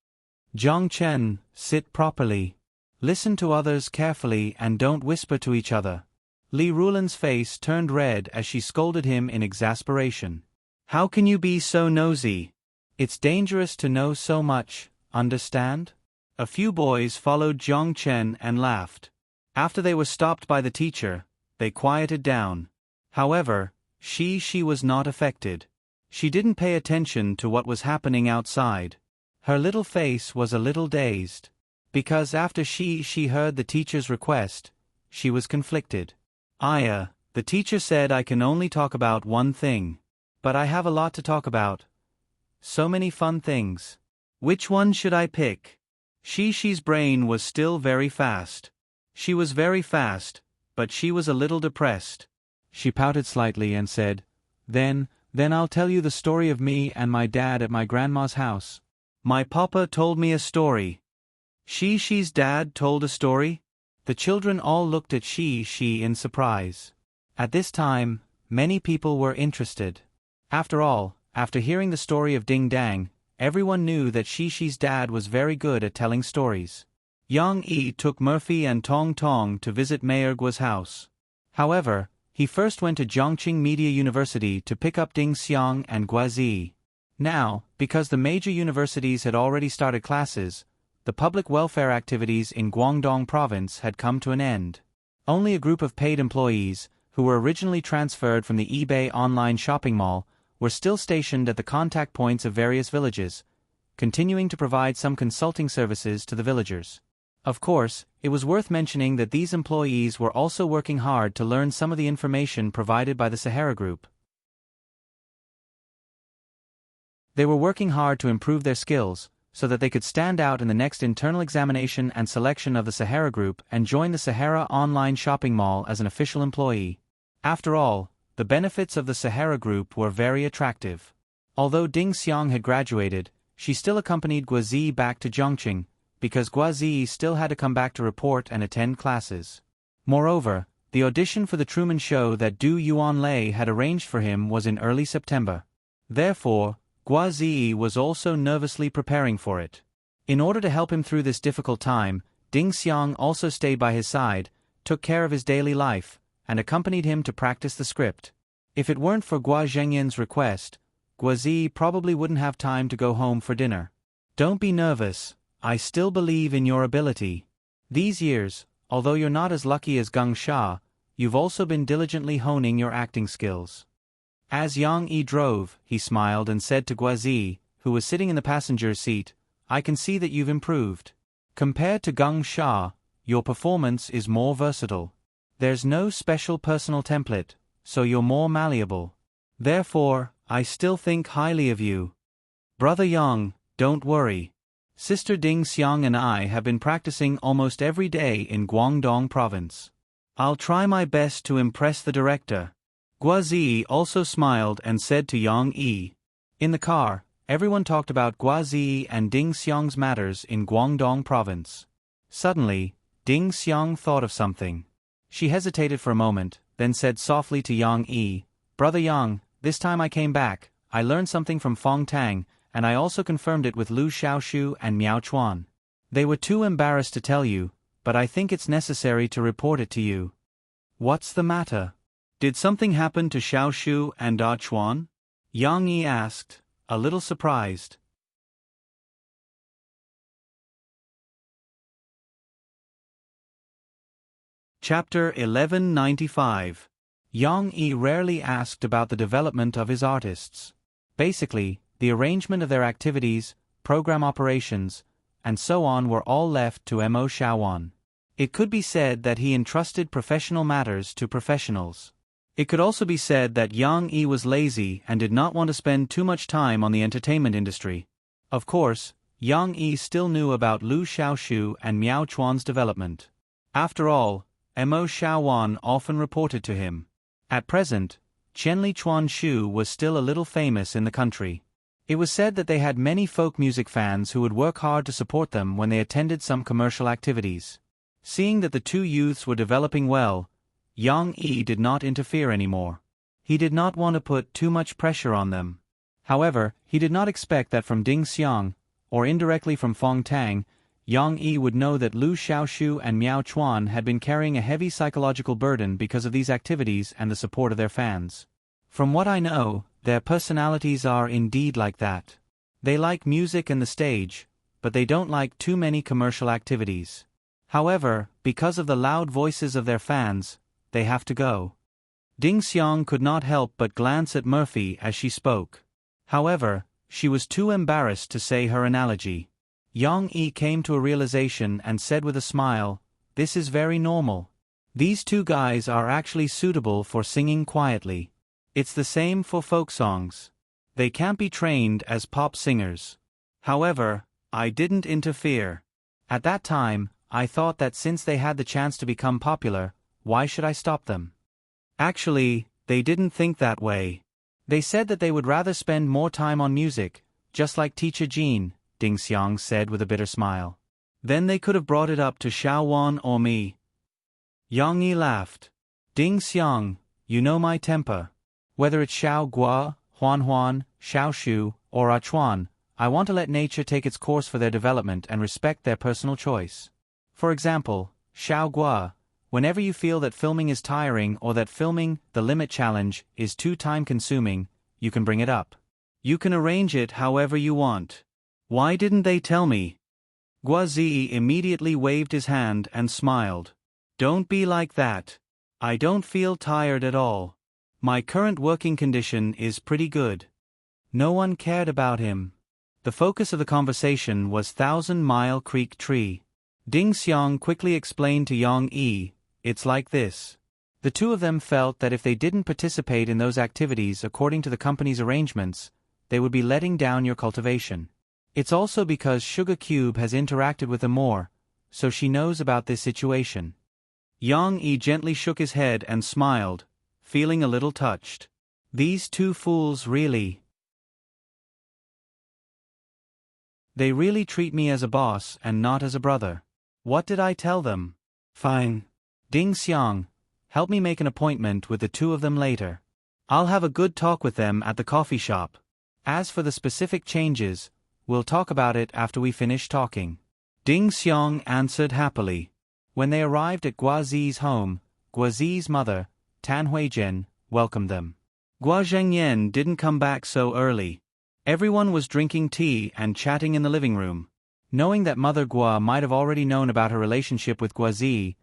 Jiang Chen, sit properly. Listen to others carefully and don't whisper to each other." Li Rulan's face turned red as she scolded him in exasperation. "How can you be so nosy? It's dangerous to know so much, understand?" A few boys followed Jiang Chen and laughed. After they were stopped by the teacher, they quieted down. However, she was not affected. She didn't pay attention to what was happening outside. Her little face was a little dazed. Because after she heard the teacher's request, she was conflicted. The teacher said I can only talk about one thing. But I have a lot to talk about. So many fun things. Which one should I pick?" Shi's brain was still very fast. She was very fast, but she was a little depressed. She pouted slightly and said, Then I'll tell you the story of me and my dad at my grandma's house. My papa told me a story." Shi's dad told a story? The children all looked at Shi in surprise. At this time, many people were interested. After all, after hearing the story of Ding Dang, everyone knew that Shi's dad was very good at telling stories. Yang Yi took Murphy and Tong Tong to visit Mayor Guo's house. However, he first went to Zhongqing Media University to pick up Ding Xiang and Guazi. Now, because the major universities had already started classes, the public welfare activities in Guangdong province had come to an end. Only a group of paid employees, who were originally transferred from the eBay online shopping mall, were still stationed at the contact points of various villages, continuing to provide some consulting services to the villagers. Of course, it was worth mentioning that these employees were also working hard to learn some of the information provided by the Sahara Group. They were working hard to improve their skills, so that they could stand out in the next internal examination and selection of the Sahara Group and join the Sahara online shopping mall as an official employee. After all, the benefits of the Sahara Group were very attractive. Although Ding Xiang had graduated, she still accompanied Guazi back to Zhongqing, because Guazi still had to come back to report and attend classes. Moreover, the audition for the Truman Show that Du Yuanlei had arranged for him was in early September. Therefore, Guazi was also nervously preparing for it. In order to help him through this difficult time, Ding Xiang also stayed by his side, took care of his daily life, and accompanied him to practice the script. If it weren't for Gua Zhengyan's request, Guazi probably wouldn't have time to go home for dinner. "Don't be nervous, I still believe in your ability. These years, although you're not as lucky as Geng Sha, you've also been diligently honing your acting skills." As Yang Yi drove, he smiled and said to Guazi, who was sitting in the passenger's seat, "I can see that you've improved. Compared to Geng Sha, your performance is more versatile. There's no special personal template, so you're more malleable. Therefore, I still think highly of you. Brother Yang, don't worry. Sister Ding Xiang and I have been practicing almost every day in Guangdong province. I'll try my best to impress the director. Guazi also smiled and said to Yang Yi. In the car, everyone talked about Guazi and Ding Xiang's matters in Guangdong province. Suddenly, Ding Xiang thought of something. She hesitated for a moment, then said softly to Yang Yi, "Brother Yang, this time I came back, I learned something from Fong Tang, and I also confirmed it with Lu Xiaoshu and Miao Chuan. They were too embarrassed to tell you, but I think it's necessary to report it to you." "What's the matter? Did something happen to Xiaoshu and Da Chuan?" Yang Yi asked, a little surprised. Chapter 1195. Yang Yi rarely asked about the development of his artists. Basically, the arrangement of their activities, program operations, and so on were all left to Mo Shaowan. It could be said that he entrusted professional matters to professionals. It could also be said that Yang Yi was lazy and did not want to spend too much time on the entertainment industry. Of course, Yang Yi still knew about Lu Xiaoshu and Miao Chuan's development. After all, Mo Shaowan often reported to him. At present, Qianli Chuanshu was still a little famous in the country. It was said that they had many folk music fans who would work hard to support them when they attended some commercial activities. Seeing that the two youths were developing well, Yang Yi did not interfere anymore. He did not want to put too much pressure on them. However, he did not expect that from Ding Xiang, or indirectly from Fong Tang, Yang Yi would know that Lu Xiaoshu and Miao Chuan had been carrying a heavy psychological burden because of these activities and the support of their fans. From what I know, their personalities are indeed like that. They like music and the stage, but they don't like too many commercial activities. However, because of the loud voices of their fans, they have to go. Ding Xiang could not help but glance at Murphy as she spoke. However, she was too embarrassed to say her analogy. Yang Yi came to a realization and said with a smile, "This is very normal. These two guys are actually suitable for singing quietly. It's the same for folk songs. They can't be trained as pop singers." However, I didn't interfere. At that time, I thought that since they had the chance to become popular, why should I stop them? Actually, they didn't think that way. They said that they would rather spend more time on music, just like Teacher Jean, Ding Xiang said with a bitter smile. Then they could have brought it up to Xiaowan or me. Yang Yi laughed. "Ding Xiang, you know my temper. Whether it's Xiao Gua, Huan, Xiaoshu, or Chuan, I want to let nature take its course for their development and respect their personal choice. For example, Xiao Gua, whenever you feel that filming is tiring or that filming the limit challenge is too time-consuming, you can bring it up. You can arrange it however you want. Why didn't they tell me?" Guazi immediately waved his hand and smiled. "Don't be like that. I don't feel tired at all. My current working condition is pretty good." No one cared about him. The focus of the conversation was Thousand Mile Creek Tree. Ding Xiang quickly explained to Yang Yi, "It's like this." The two of them felt that if they didn't participate in those activities according to the company's arrangements, they would be letting down your cultivation. It's also because Sugar Cube has interacted with them more, so she knows about this situation. Yang Yi gently shook his head and smiled, feeling a little touched. These two fools really. They really treat me as a boss and not as a brother. What did I tell them? Fine. Ding Xiang, help me make an appointment with the two of them later. I'll have a good talk with them at the coffee shop. As for the specific changes, we'll talk about it after we finish talking." Ding Xiang answered happily. When they arrived at Guazi's home, Guazi's mother, Tan Huizhen, welcomed them. Gua Zhengyan didn't come back so early. Everyone was drinking tea and chatting in the living room. Knowing that Mother Gua might have already known about her relationship with Guazi,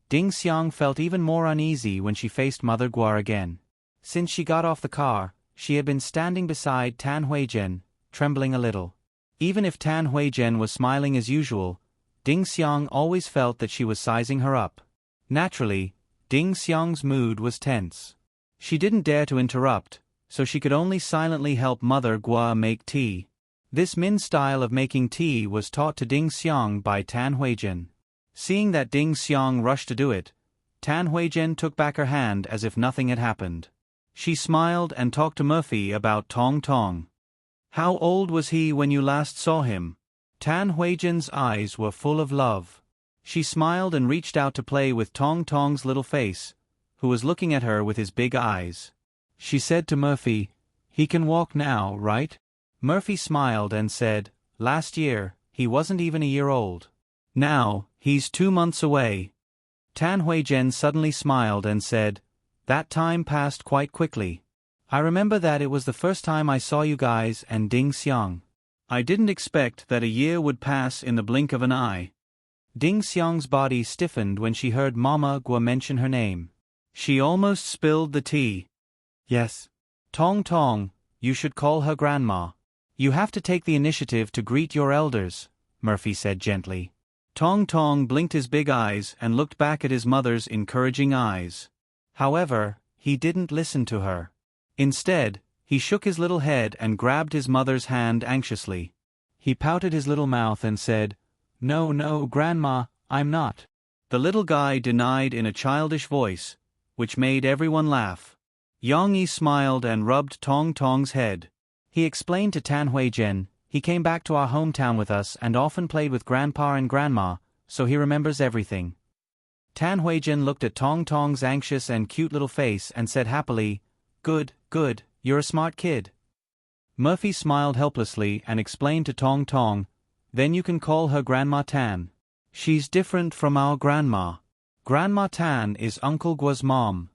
Ding Xiang felt even more uneasy when she faced Mother Gua again. Since she got off the car, she had been standing beside Tan Huizhen, trembling a little. Even if Tan Huizhen was smiling as usual, Ding Xiang always felt that she was sizing her up. Naturally, Ding Xiang's mood was tense. She didn't dare to interrupt, so she could only silently help Mother Gua make tea. This Min style of making tea was taught to Ding Xiang by Tan Huizhen. Seeing that Ding Xiang rushed to do it, Tan Huijen took back her hand as if nothing had happened. She smiled and talked to Murphy about Tong Tong. How old was he when you last saw him? Tan Huijen's eyes were full of love. She smiled and reached out to play with Tong Tong's little face, who was looking at her with his big eyes. She said to Murphy, "He can walk now, right?" Murphy smiled and said, "Last year, he wasn't even a year old. Now, he's 2 months away." Tan Huijen suddenly smiled and said, "That time passed quite quickly. I remember that it was the first time I saw you guys and Ding Xiang. I didn't expect that a year would pass in the blink of an eye." Ding Xiang's body stiffened when she heard Mama Gua mention her name. She almost spilled the tea. "Yes. Tong Tong, you should call her grandma. You have to take the initiative to greet your elders," Murphy said gently. Tong Tong blinked his big eyes and looked back at his mother's encouraging eyes. However, he didn't listen to her. Instead, he shook his little head and grabbed his mother's hand anxiously. He pouted his little mouth and said, "No, no, Grandma, I'm not." The little guy denied in a childish voice, which made everyone laugh. Yang Yi smiled and rubbed Tong Tong's head. He explained to Tan Huijen, "He came back to our hometown with us and often played with Grandpa and Grandma, so he remembers everything." Tan Huijen looked at Tong Tong's anxious and cute little face and said happily, "Good, good, you're a smart kid." Murphy smiled helplessly and explained to Tong Tong, "Then you can call her Grandma Tan. She's different from our grandma. Grandma Tan is Uncle Gua's mom."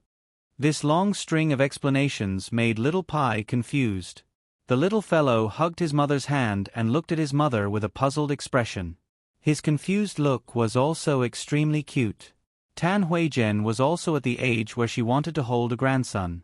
This long string of explanations made Little Pai confused. The little fellow hugged his mother's hand and looked at his mother with a puzzled expression. His confused look was also extremely cute. Tan Huijen was also at the age where she wanted to hold a grandson.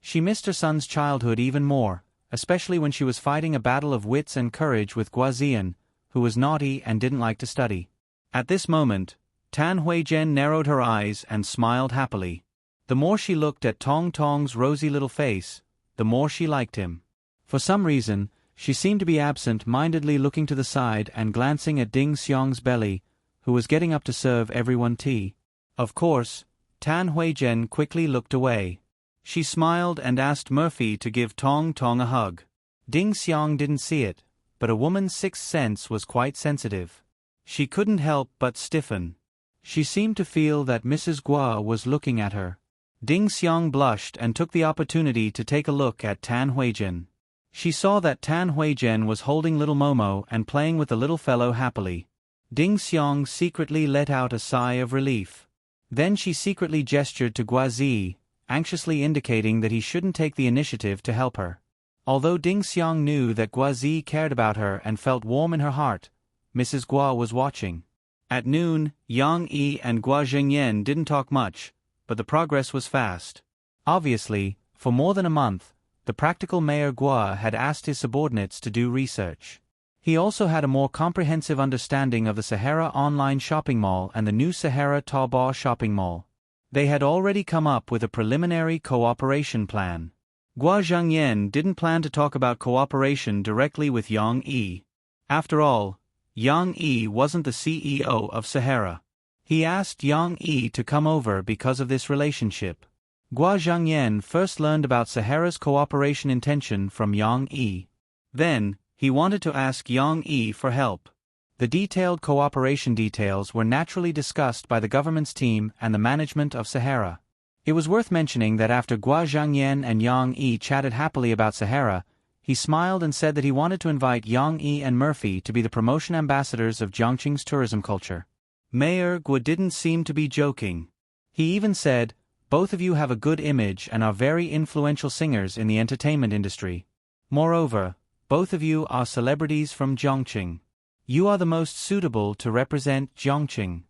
She missed her son's childhood even more, especially when she was fighting a battle of wits and courage with Guazian, who was naughty and didn't like to study. At this moment, Tan Huijen narrowed her eyes and smiled happily. The more she looked at Tong Tong's rosy little face, the more she liked him. For some reason, she seemed to be absent-mindedly looking to the side and glancing at Ding Xiang's belly, who was getting up to serve everyone tea. Of course, Tan Huijen quickly looked away. She smiled and asked Murphy to give Tong Tong a hug. Ding Xiang didn't see it, but a woman's sixth sense was quite sensitive. She couldn't help but stiffen. She seemed to feel that Mrs. Gua was looking at her. Ding Xiang blushed and took the opportunity to take a look at Tan Huijen. She saw that Tan Huijen was holding little Momo and playing with the little fellow happily. Ding Xiang secretly let out a sigh of relief. Then she secretly gestured to Guazi, anxiously indicating that he shouldn't take the initiative to help her. Although Ding Xiang knew that Guazi cared about her and felt warm in her heart, Mrs. Gua was watching. At noon, Yang Yi and Gua Zhengyan didn't talk much, but the progress was fast. Obviously, for more than a month, the practical Mayor Gua had asked his subordinates to do research. He also had a more comprehensive understanding of the Sahara Online Shopping Mall and the new Sahara Taobao Shopping Mall. They had already come up with a preliminary cooperation plan. Gua Zhengyan didn't plan to talk about cooperation directly with Yang Yi. After all, Yang Yi wasn't the CEO of Sahara. He asked Yang Yi to come over because of this relationship. Gua Zhengyan first learned about Sahara's cooperation intention from Yang Yi. Then, he wanted to ask Yang Yi for help. The detailed cooperation details were naturally discussed by the government's team and the management of Sahara. It was worth mentioning that after Gua Zhengyan and Yang Yi chatted happily about Sahara, he smiled and said that he wanted to invite Yang Yi and Murphy to be the promotion ambassadors of Jiangqing's tourism culture. Mayor Gua didn't seem to be joking. He even said, "Both of you have a good image and are very influential singers in the entertainment industry. Moreover, both of you are celebrities from Jiangqing. You are the most suitable to represent Jiangqing."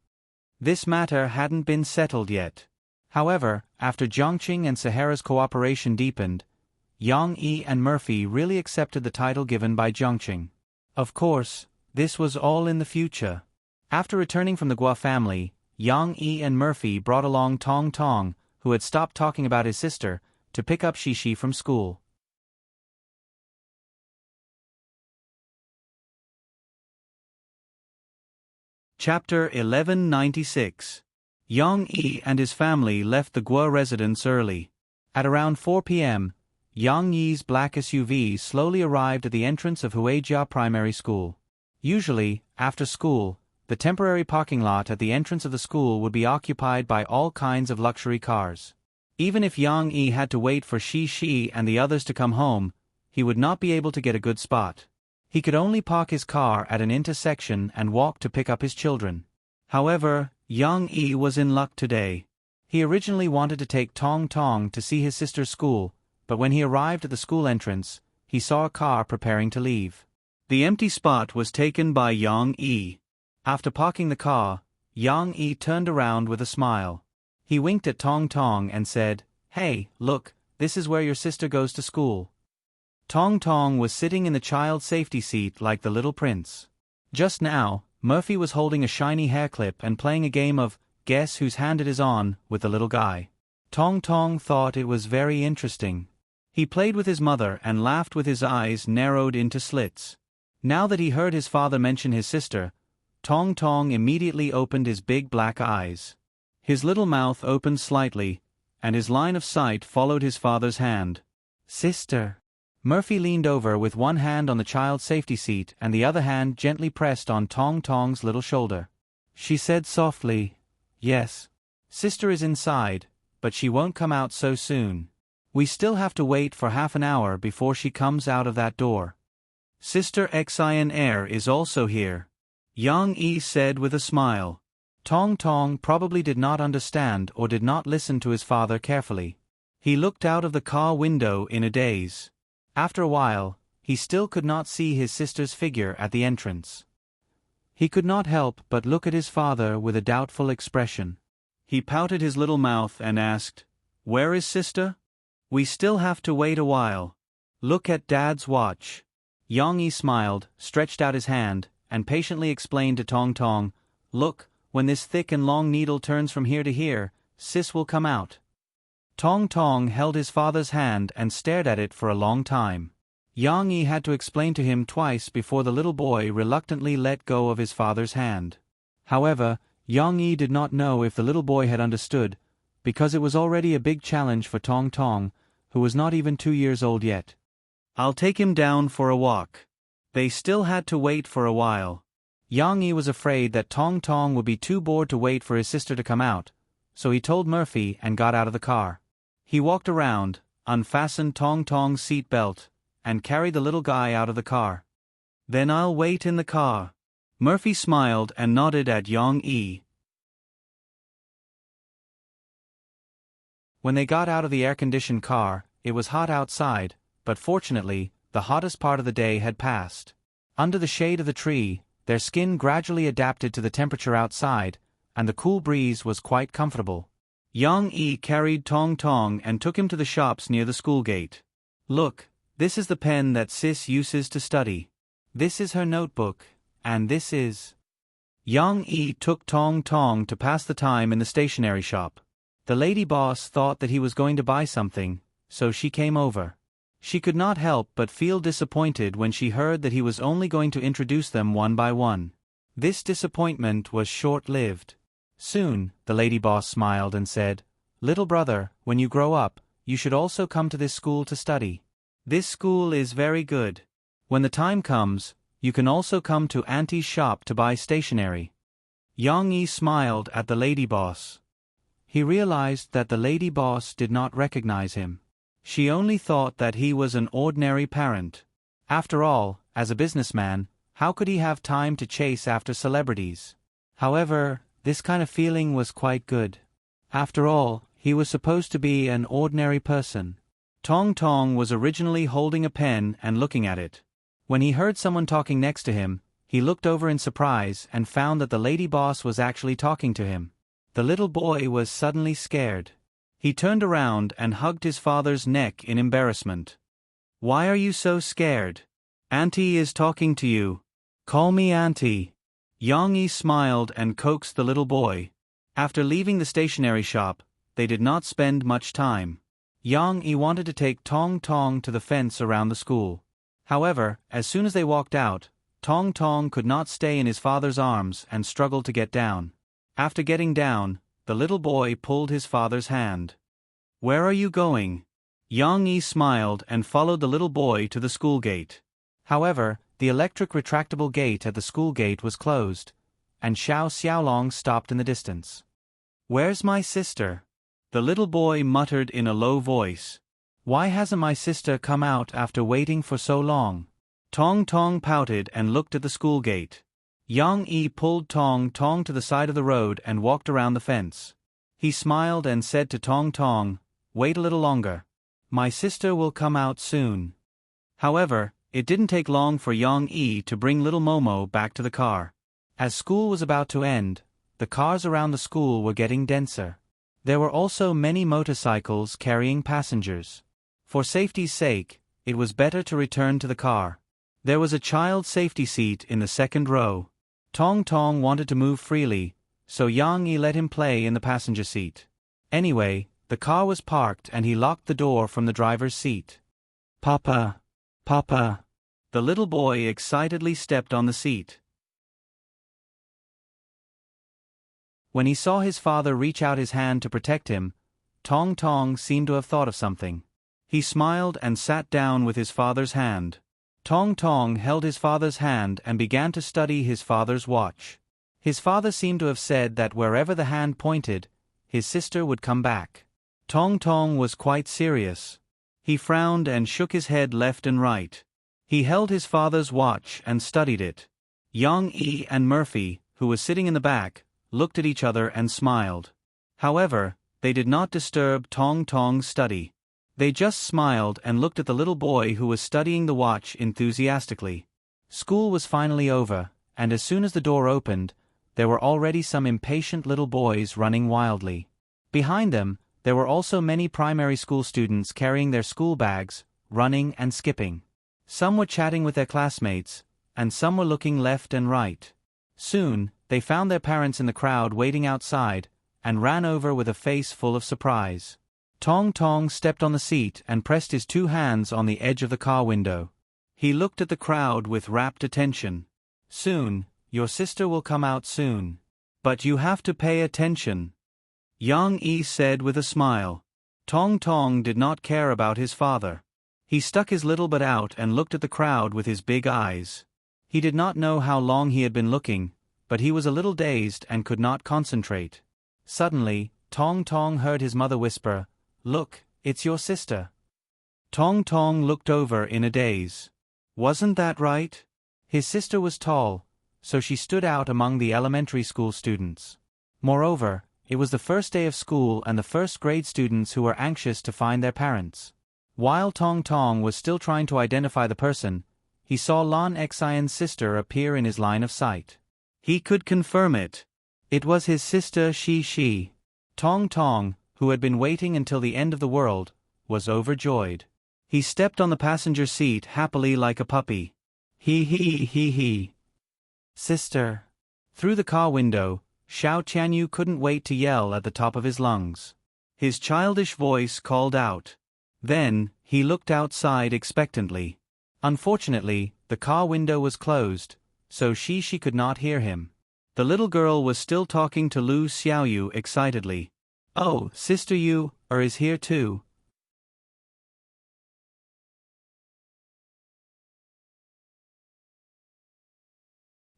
This matter hadn't been settled yet. However, after Jiangqing and Sahara's cooperation deepened, Yang Yi and Murphy really accepted the title given by Jiangqing. Of course, this was all in the future. After returning from the Gua family, Yang Yi and Murphy brought along Tong Tong, who had stopped talking about his sister, to pick up Shishi from school. Chapter 1196. Yang Yi and his family left the Guo residence early. At around 4 p.m., Yang Yi's black SUV slowly arrived at the entrance of Huijia Primary School. Usually, after school, the temporary parking lot at the entrance of the school would be occupied by all kinds of luxury cars. Even if Yang Yi had to wait for Shi and the others to come home, he would not be able to get a good spot. He could only park his car at an intersection and walk to pick up his children. However, Yang Yi was in luck today. He originally wanted to take Tong Tong to see his sister's school, but when he arrived at the school entrance, he saw a car preparing to leave. The empty spot was taken by Yang Yi. After parking the car, Yang Yi turned around with a smile. He winked at Tong Tong and said, "Hey, look, this is where your sister goes to school." Tong Tong was sitting in the child safety seat like the little prince. Just now, Murphy was holding a shiny hair clip and playing a game of Guess Whose Hand It Is On with the little guy. Tong Tong thought it was very interesting. He played with his mother and laughed with his eyes narrowed into slits. Now that he heard his father mention his sister, Tong Tong immediately opened his big black eyes. His little mouth opened slightly, and his line of sight followed his father's hand. "Sister." Murphy leaned over with one hand on the child's safety seat and the other hand gently pressed on Tong Tong's little shoulder. She said softly, "Yes. Sister is inside, but she won't come out so soon. We still have to wait for half an hour before she comes out of that door." "Sister Xin Air is also here," Yang Yi said with a smile. Tong Tong probably did not understand or did not listen to his father carefully. He looked out of the car window in a daze. After a while, he still could not see his sister's figure at the entrance. He could not help but look at his father with a doubtful expression. He pouted his little mouth and asked, "Where is sister?" "We still have to wait a while. Look at Dad's watch." Yang Yi smiled, stretched out his hand, and patiently explained to Tong Tong, "Look, when this thick and long needle turns from here to here, sis will come out." Tong Tong held his father's hand and stared at it for a long time. Yang Yi had to explain to him twice before the little boy reluctantly let go of his father's hand. However, Yang Yi did not know if the little boy had understood, because it was already a big challenge for Tong Tong, who was not even 2 years old yet. "I'll take him down for a walk." They still had to wait for a while. Yang Yi was afraid that Tong Tong would be too bored to wait for his sister to come out, so he told Murphy and got out of the car. He walked around, unfastened Tong Tong's seat belt, and carried the little guy out of the car. "Then I'll wait in the car." Murphy smiled and nodded at Yang Yi. When they got out of the air-conditioned car, it was hot outside, but fortunately, the hottest part of the day had passed. Under the shade of the tree, their skin gradually adapted to the temperature outside, and the cool breeze was quite comfortable. Yang Yi carried Tong Tong and took him to the shops near the school gate. "Look, this is the pen that sis uses to study. This is her notebook, and this is..." Yang Yi took Tong Tong to pass the time in the stationery shop. The lady boss thought that he was going to buy something, so she came over. She could not help but feel disappointed when she heard that he was only going to introduce them one by one. This disappointment was short-lived. Soon, the lady boss smiled and said, "Little brother, when you grow up, you should also come to this school to study. This school is very good. When the time comes, you can also come to Auntie's shop to buy stationery." Yang Yi smiled at the lady boss. He realized that the lady boss did not recognize him. She only thought that he was an ordinary parent. After all, as a businessman, how could he have time to chase after celebrities? However, this kind of feeling was quite good. After all, he was supposed to be an ordinary person. Tong Tong was originally holding a pen and looking at it. When he heard someone talking next to him, he looked over in surprise and found that the lady boss was actually talking to him. The little boy was suddenly scared. He turned around and hugged his father's neck in embarrassment. "Why are you so scared? Auntie is talking to you. Call me Auntie." Yang Yi smiled and coaxed the little boy. After leaving the stationery shop, they did not spend much time. Yang Yi wanted to take Tong Tong to the fence around the school. However, as soon as they walked out, Tong Tong could not stay in his father's arms and struggled to get down. After getting down, the little boy pulled his father's hand. "Where are you going?" Yang Yi smiled and followed the little boy to the school gate. However, the electric retractable gate at the school gate was closed, and Xiao Xiaolong stopped in the distance. "Where's my sister?" the little boy muttered in a low voice. "Why hasn't my sister come out after waiting for so long?" Tong Tong pouted and looked at the school gate. Yang Yi pulled Tong Tong to the side of the road and walked around the fence. He smiled and said to Tong Tong, "Wait a little longer. My sister will come out soon." However, it didn't take long for Yang Yi to bring little Momo back to the car. As school was about to end, the cars around the school were getting denser. There were also many motorcycles carrying passengers. For safety's sake, it was better to return to the car. There was a child safety seat in the second row. Tong Tong wanted to move freely, so Yang Yi let him play in the passenger seat. Anyway, the car was parked and he locked the door from the driver's seat. "Papa! Papa!" The little boy excitedly stepped on the seat. When he saw his father reach out his hand to protect him, Tong Tong seemed to have thought of something. He smiled and sat down with his father's hand. Tong Tong held his father's hand and began to study his father's watch. His father seemed to have said that wherever the hand pointed, his sister would come back. Tong Tong was quite serious. He frowned and shook his head left and right. He held his father's watch and studied it. Yang Yi and Murphy, who was sitting in the back, looked at each other and smiled. However, they did not disturb Tong Tong's study. They just smiled and looked at the little boy who was studying the watch enthusiastically. School was finally over, and as soon as the door opened, there were already some impatient little boys running wildly. Behind them, there were also many primary school students carrying their school bags, running and skipping. Some were chatting with their classmates, and some were looking left and right. Soon, they found their parents in the crowd waiting outside, and ran over with a face full of surprise. Tong Tong stepped on the seat and pressed his two hands on the edge of the car window. He looked at the crowd with rapt attention. "Soon, your sister will come out soon. But you have to pay attention," Yang Yi said with a smile. Tong Tong did not care about his father. He stuck his little butt out and looked at the crowd with his big eyes. He did not know how long he had been looking, but he was a little dazed and could not concentrate. Suddenly, Tong Tong heard his mother whisper, "Look, it's your sister." Tong Tong looked over in a daze. Wasn't that right? His sister was tall, so she stood out among the elementary school students. Moreover, it was the first day of school and the first grade students who were anxious to find their parents. While Tong Tong was still trying to identify the person, he saw Lan Xian's sister appear in his line of sight. He could confirm it. It was his sister Shi. Tong Tong, who had been waiting until the end of the world, was overjoyed. He stepped on the passenger seat happily like a puppy. He. "Sister." Through the car window, Xiao Tianyu couldn't wait to yell at the top of his lungs. His childish voice called out. Then, he looked outside expectantly. Unfortunately, the car window was closed, so she could not hear him. The little girl was still talking to Lu Xiaoyu excitedly. "Oh, Sister Yu is here too."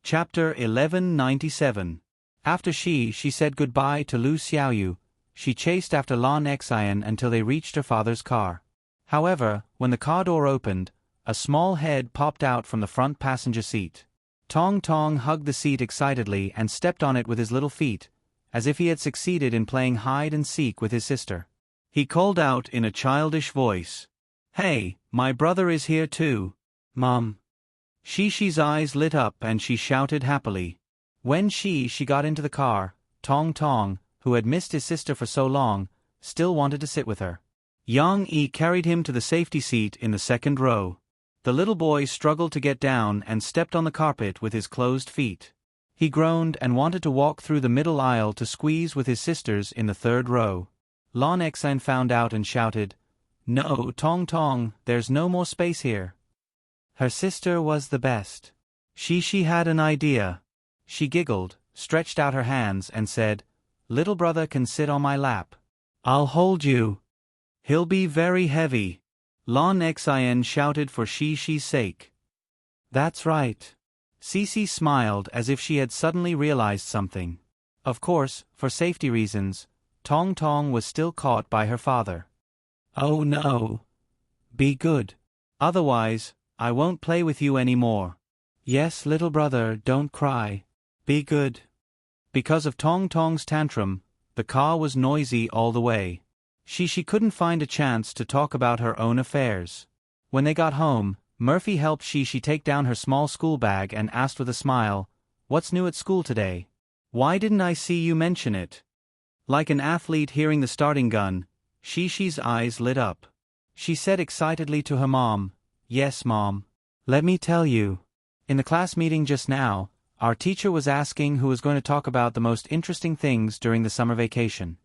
Chapter 1197. After she said goodbye to Lu Xiaoyu, she chased after Lan Xian until they reached her father's car. However, when the car door opened, a small head popped out from the front passenger seat. Tong Tong hugged the seat excitedly and stepped on it with his little feet, as if he had succeeded in playing hide-and-seek with his sister. He called out in a childish voice, "Hey, my brother is here too, Mom." Shi's eyes lit up and she shouted happily. When she got into the car, Tong Tong, who had missed his sister for so long, still wanted to sit with her. Yang Yi carried him to the safety seat in the second row. The little boy struggled to get down and stepped on the carpet with his closed feet. He groaned and wanted to walk through the middle aisle to squeeze with his sisters in the third row. Lan Xian found out and shouted, "No, Tong Tong, there's no more space here." Her sister was the best. She had an idea. She giggled, stretched out her hands and said, "Little brother can sit on my lap. I'll hold you. He'll be very heavy." Lon Xin shouted for Shi's sake. "That's right." Cici smiled as if she had suddenly realized something. Of course, for safety reasons, Tong Tong was still caught by her father. "Oh no. Be good. Otherwise, I won't play with you anymore." "Yes, little brother, don't cry. Be good." Because of Tong Tong's tantrum, the car was noisy all the way. She couldn't find a chance to talk about her own affairs. When they got home, Murphy helped She take down her small school bag and asked with a smile, "What's new at school today? Why didn't I see you mention it?" Like an athlete hearing the starting gun, Shi's eyes lit up. She said excitedly to her mom, "Yes, Mom. Let me tell you. In the class meeting just now, our teacher was asking who was going to talk about the most interesting things during the summer vacation.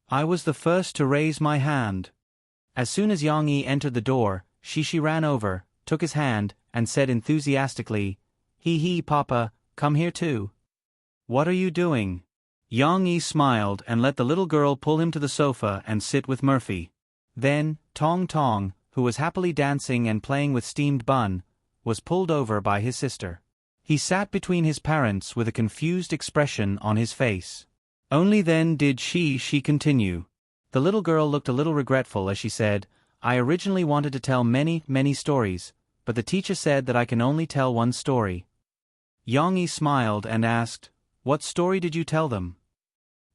I was the first to raise my hand." As soon as Yang Yi entered the door, She ran over, took his hand, and said enthusiastically, Hee, Papa, come here too." "What are you doing?" Yang Yi smiled and let the little girl pull him to the sofa and sit with Murphy. Then, Tong Tong, who was happily dancing and playing with steamed bun, was pulled over by his sister. He sat between his parents with a confused expression on his face. Only then did she continue. The little girl looked a little regretful as she said, "I originally wanted to tell many stories, but the teacher said that I can only tell one story." Yang Yi smiled and asked, "What story did you tell them?"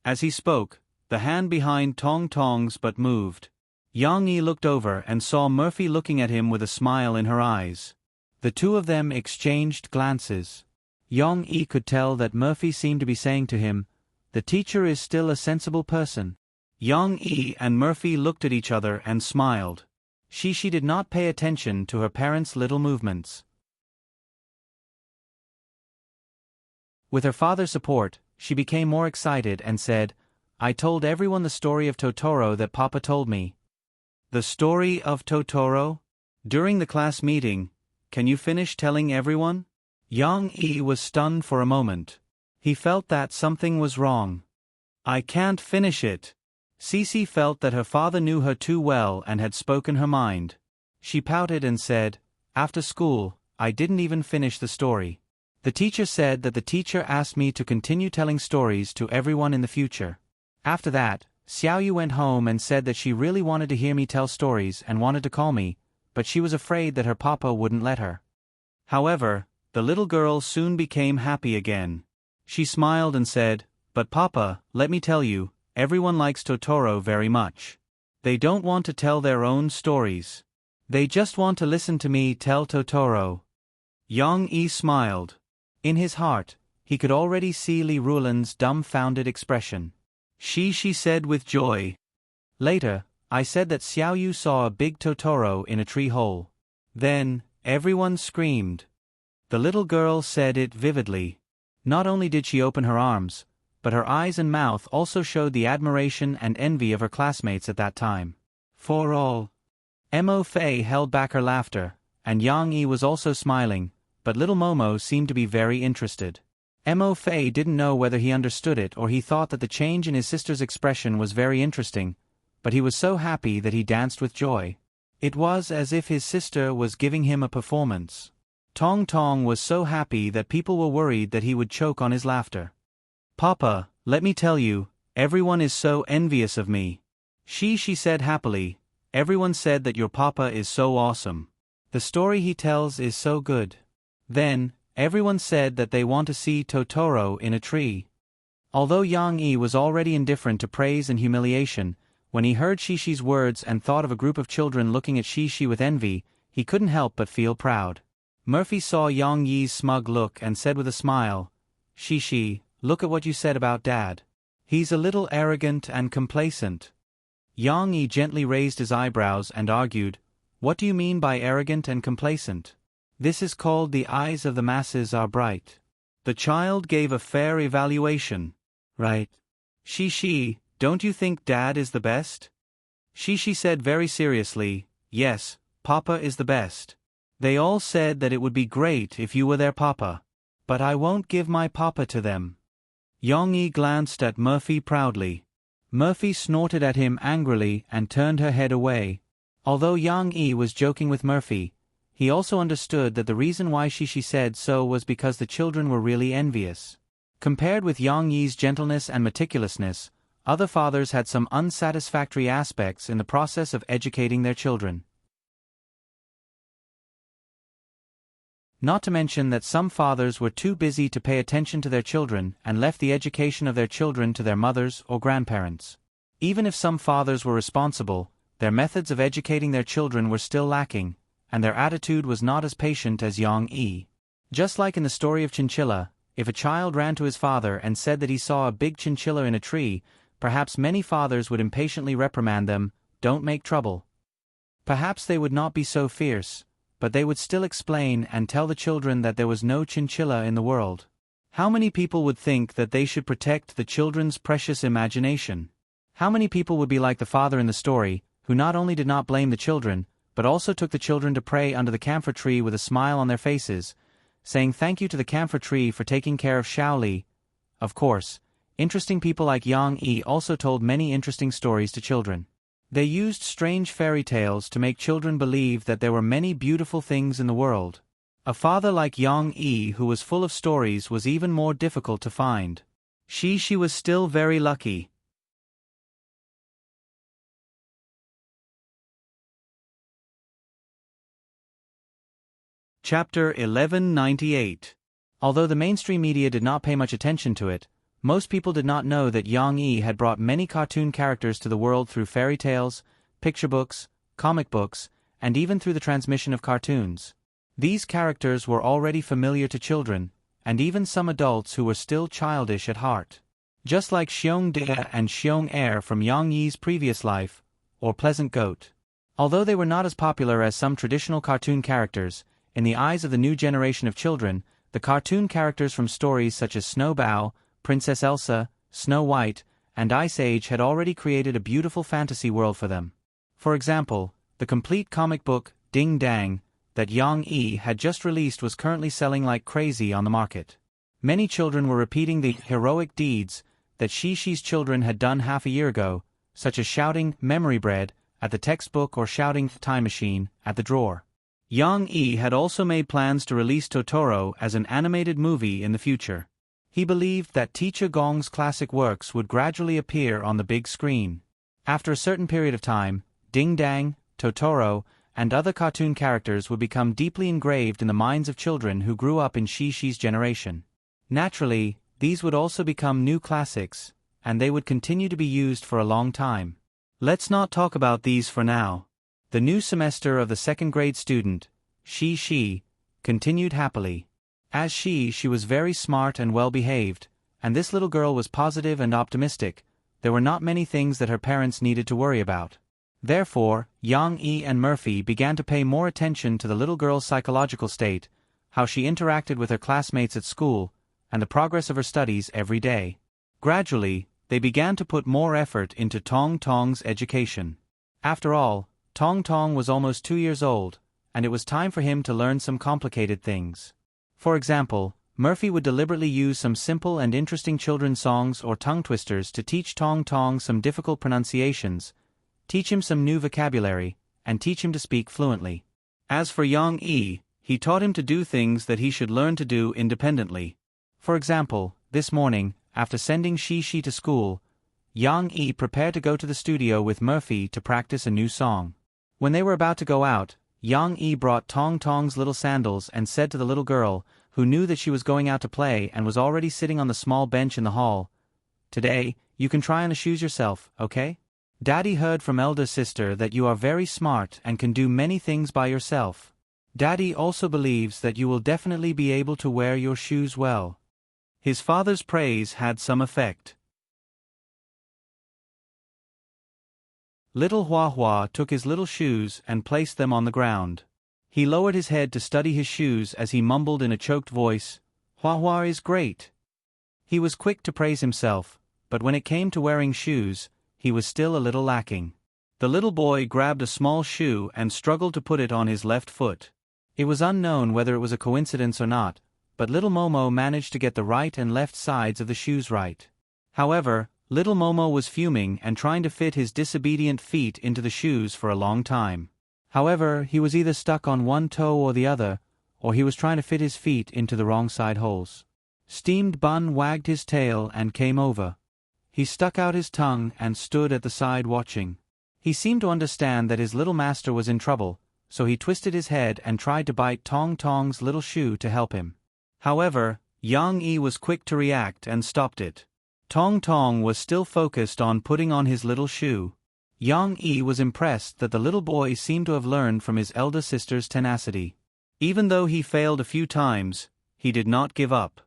As he spoke, the hand behind Tong Tong's but moved. Yang Yi looked over and saw Murphy looking at him with a smile in her eyes. The two of them exchanged glances. Yang Yi could tell that Murphy seemed to be saying to him, "The teacher is still a sensible person." Yang Yi and Murphy looked at each other and smiled. She did not pay attention to her parents' little movements. With her father's support, she became more excited and said, "I told everyone the story of Totoro that Papa told me." "The story of Totoro?" During the class meeting, can you finish telling everyone? Yang Yi was stunned for a moment. He felt that something was wrong. "I can't finish it." Cici felt that her father knew her too well and had spoken her mind. She pouted and said, "After school, I didn't even finish the story. The teacher said that the teacher asked me to continue telling stories to everyone in the future. After that, Xiaoyu went home and said that she really wanted to hear me tell stories and wanted to call me, but she was afraid that her papa wouldn't let her." However, the little girl soon became happy again. She smiled and said, "But Papa, let me tell you, everyone likes Totoro very much. They don't want to tell their own stories. They just want to listen to me tell Totoro." Yang Yi smiled. In his heart, he could already see Li Ruolan's dumbfounded expression. She said with joy. Later, I said that Xiaoyu saw a big Totoro in a tree hole. Then, everyone screamed. The little girl said it vividly. Not only did she open her arms, but her eyes and mouth also showed the admiration and envy of her classmates at that time. For all. Mo Fei held back her laughter, and Yang Yi was also smiling, but little Momo seemed to be very interested. Mo Fei didn't know whether he understood it or he thought that the change in his sister's expression was very interesting, but he was so happy that he danced with joy. It was as if his sister was giving him a performance. Tong Tong was so happy that people were worried that he would choke on his laughter. "Papa, let me tell you, everyone is so envious of me." She said happily, "Everyone said that your papa is so awesome. The story he tells is so good." Then, everyone said that they want to see Totoro in a tree. Although Yang Yi was already indifferent to praise and humiliation, when he heard Shi's words and thought of a group of children looking at Shi with envy, he couldn't help but feel proud. Murphy saw Yang Yi's smug look and said with a smile, Shi, look at what you said about Dad. He's a little arrogant and complacent." Yang Yi gently raised his eyebrows and argued, "What do you mean by arrogant and complacent? This is called the eyes of the masses are bright." The child gave a fair evaluation. "Right. Shi, don't you think Dad is the best?" Shi said very seriously, "Yes, Papa is the best. They all said that it would be great if you were their Papa." But I won't give my papa to them. Yong-yi glanced at Murphy proudly. Murphy snorted at him angrily and turned her head away. Although Yang-yi was joking with Murphy, he also understood that the reason why she said so was because the children were really envious. Compared with Yang-yi's gentleness and meticulousness, other fathers had some unsatisfactory aspects in the process of educating their children. Not to mention that some fathers were too busy to pay attention to their children and left the education of their children to their mothers or grandparents. Even if some fathers were responsible, their methods of educating their children were still lacking, and their attitude was not as patient as Yang-yi. Just like in the story of Chinchilla, if a child ran to his father and said that he saw a big chinchilla in a tree, perhaps many fathers would impatiently reprimand them, "Don't make trouble." Perhaps they would not be so fierce, but they would still explain and tell the children that there was no chinchilla in the world. How many people would think that they should protect the children's precious imagination? How many people would be like the father in the story, who not only did not blame the children, but also took the children to pray under the camphor tree with a smile on their faces, saying thank you to the camphor tree for taking care of Shaoli? Of course, interesting people like Yang-yi also told many interesting stories to children. They used strange fairy tales to make children believe that there were many beautiful things in the world. A father like Yang-yi who was full of stories was even more difficult to find. She was still very lucky. Chapter 1198. Although the mainstream media did not pay much attention to it, most people did not know that Yang-yi had brought many cartoon characters to the world through fairy tales, picture books, comic books, and even through the transmission of cartoons. These characters were already familiar to children, and even some adults who were still childish at heart. Just like Xiong-dae and Xiong-er from Yang-yi's previous life, or Pleasant Goat. Although they were not as popular as some traditional cartoon characters, in the eyes of the new generation of children, the cartoon characters from stories such as Snowbow, Princess Elsa, Snow White, and Ice Age had already created a beautiful fantasy world for them. For example, the complete comic book, Ding Dang, that Yang-yi had just released was currently selling like crazy on the market. Many children were repeating the heroic deeds that Shi's children had done half a year ago, such as shouting "memory bread" at the textbook or shouting "time machine" at the drawer. Yang-yi had also made plans to release Totoro as an animated movie in the future. He believed that Teacher Gong's classic works would gradually appear on the big screen. After a certain period of time, Ding Dang, Totoro, and other cartoon characters would become deeply engraved in the minds of children who grew up in Shi's generation. Naturally, these would also become new classics, and they would continue to be used for a long time. Let's not talk about these for now. The new semester of the second-grade student, Shi, continued happily. As she was very smart and well-behaved, and this little girl was positive and optimistic. There were not many things that her parents needed to worry about. Therefore, Yang-yi and Murphy began to pay more attention to the little girl's psychological state, how she interacted with her classmates at school, and the progress of her studies every day. Gradually, they began to put more effort into Tong Tong's education. After all, Tong Tong was almost 2 years old, and it was time for him to learn some complicated things. For example, Murphy would deliberately use some simple and interesting children's songs or tongue twisters to teach Tong Tong some difficult pronunciations, teach him some new vocabulary, and teach him to speak fluently. As for Yang-yi, he taught him to do things that he should learn to do independently. For example, this morning, after sending Shi to school, Yang-yi prepared to go to the studio with Murphy to practice a new song. When they were about to go out, Yang-yi brought Tong Tong's little sandals and said to the little girl, who knew that she was going out to play and was already sitting on the small bench in the hall, "Today, you can try on the shoes yourself, okay? Daddy heard from elder sister that you are very smart and can do many things by yourself. Daddy also believes that you will definitely be able to wear your shoes well." His father's praise had some effect. Little Hua Hua took his little shoes and placed them on the ground. He lowered his head to study his shoes as he mumbled in a choked voice, "Hua Hua is great." He was quick to praise himself, but when it came to wearing shoes, he was still a little lacking. The little boy grabbed a small shoe and struggled to put it on his left foot. It was unknown whether it was a coincidence or not, but little Momo managed to get the right and left sides of the shoes right. However, little Momo was fuming and trying to fit his disobedient feet into the shoes for a long time. However, he was either stuck on one toe or the other, or he was trying to fit his feet into the wrong side holes. Steamed Bun wagged his tail and came over. He stuck out his tongue and stood at the side watching. He seemed to understand that his little master was in trouble, so he twisted his head and tried to bite Tong Tong's little shoe to help him. However, Yang Yi was quick to react and stopped it. Tong Tong was still focused on putting on his little shoe. Yang Yi was impressed that the little boy seemed to have learned from his elder sister's tenacity. Even though he failed a few times, he did not give up.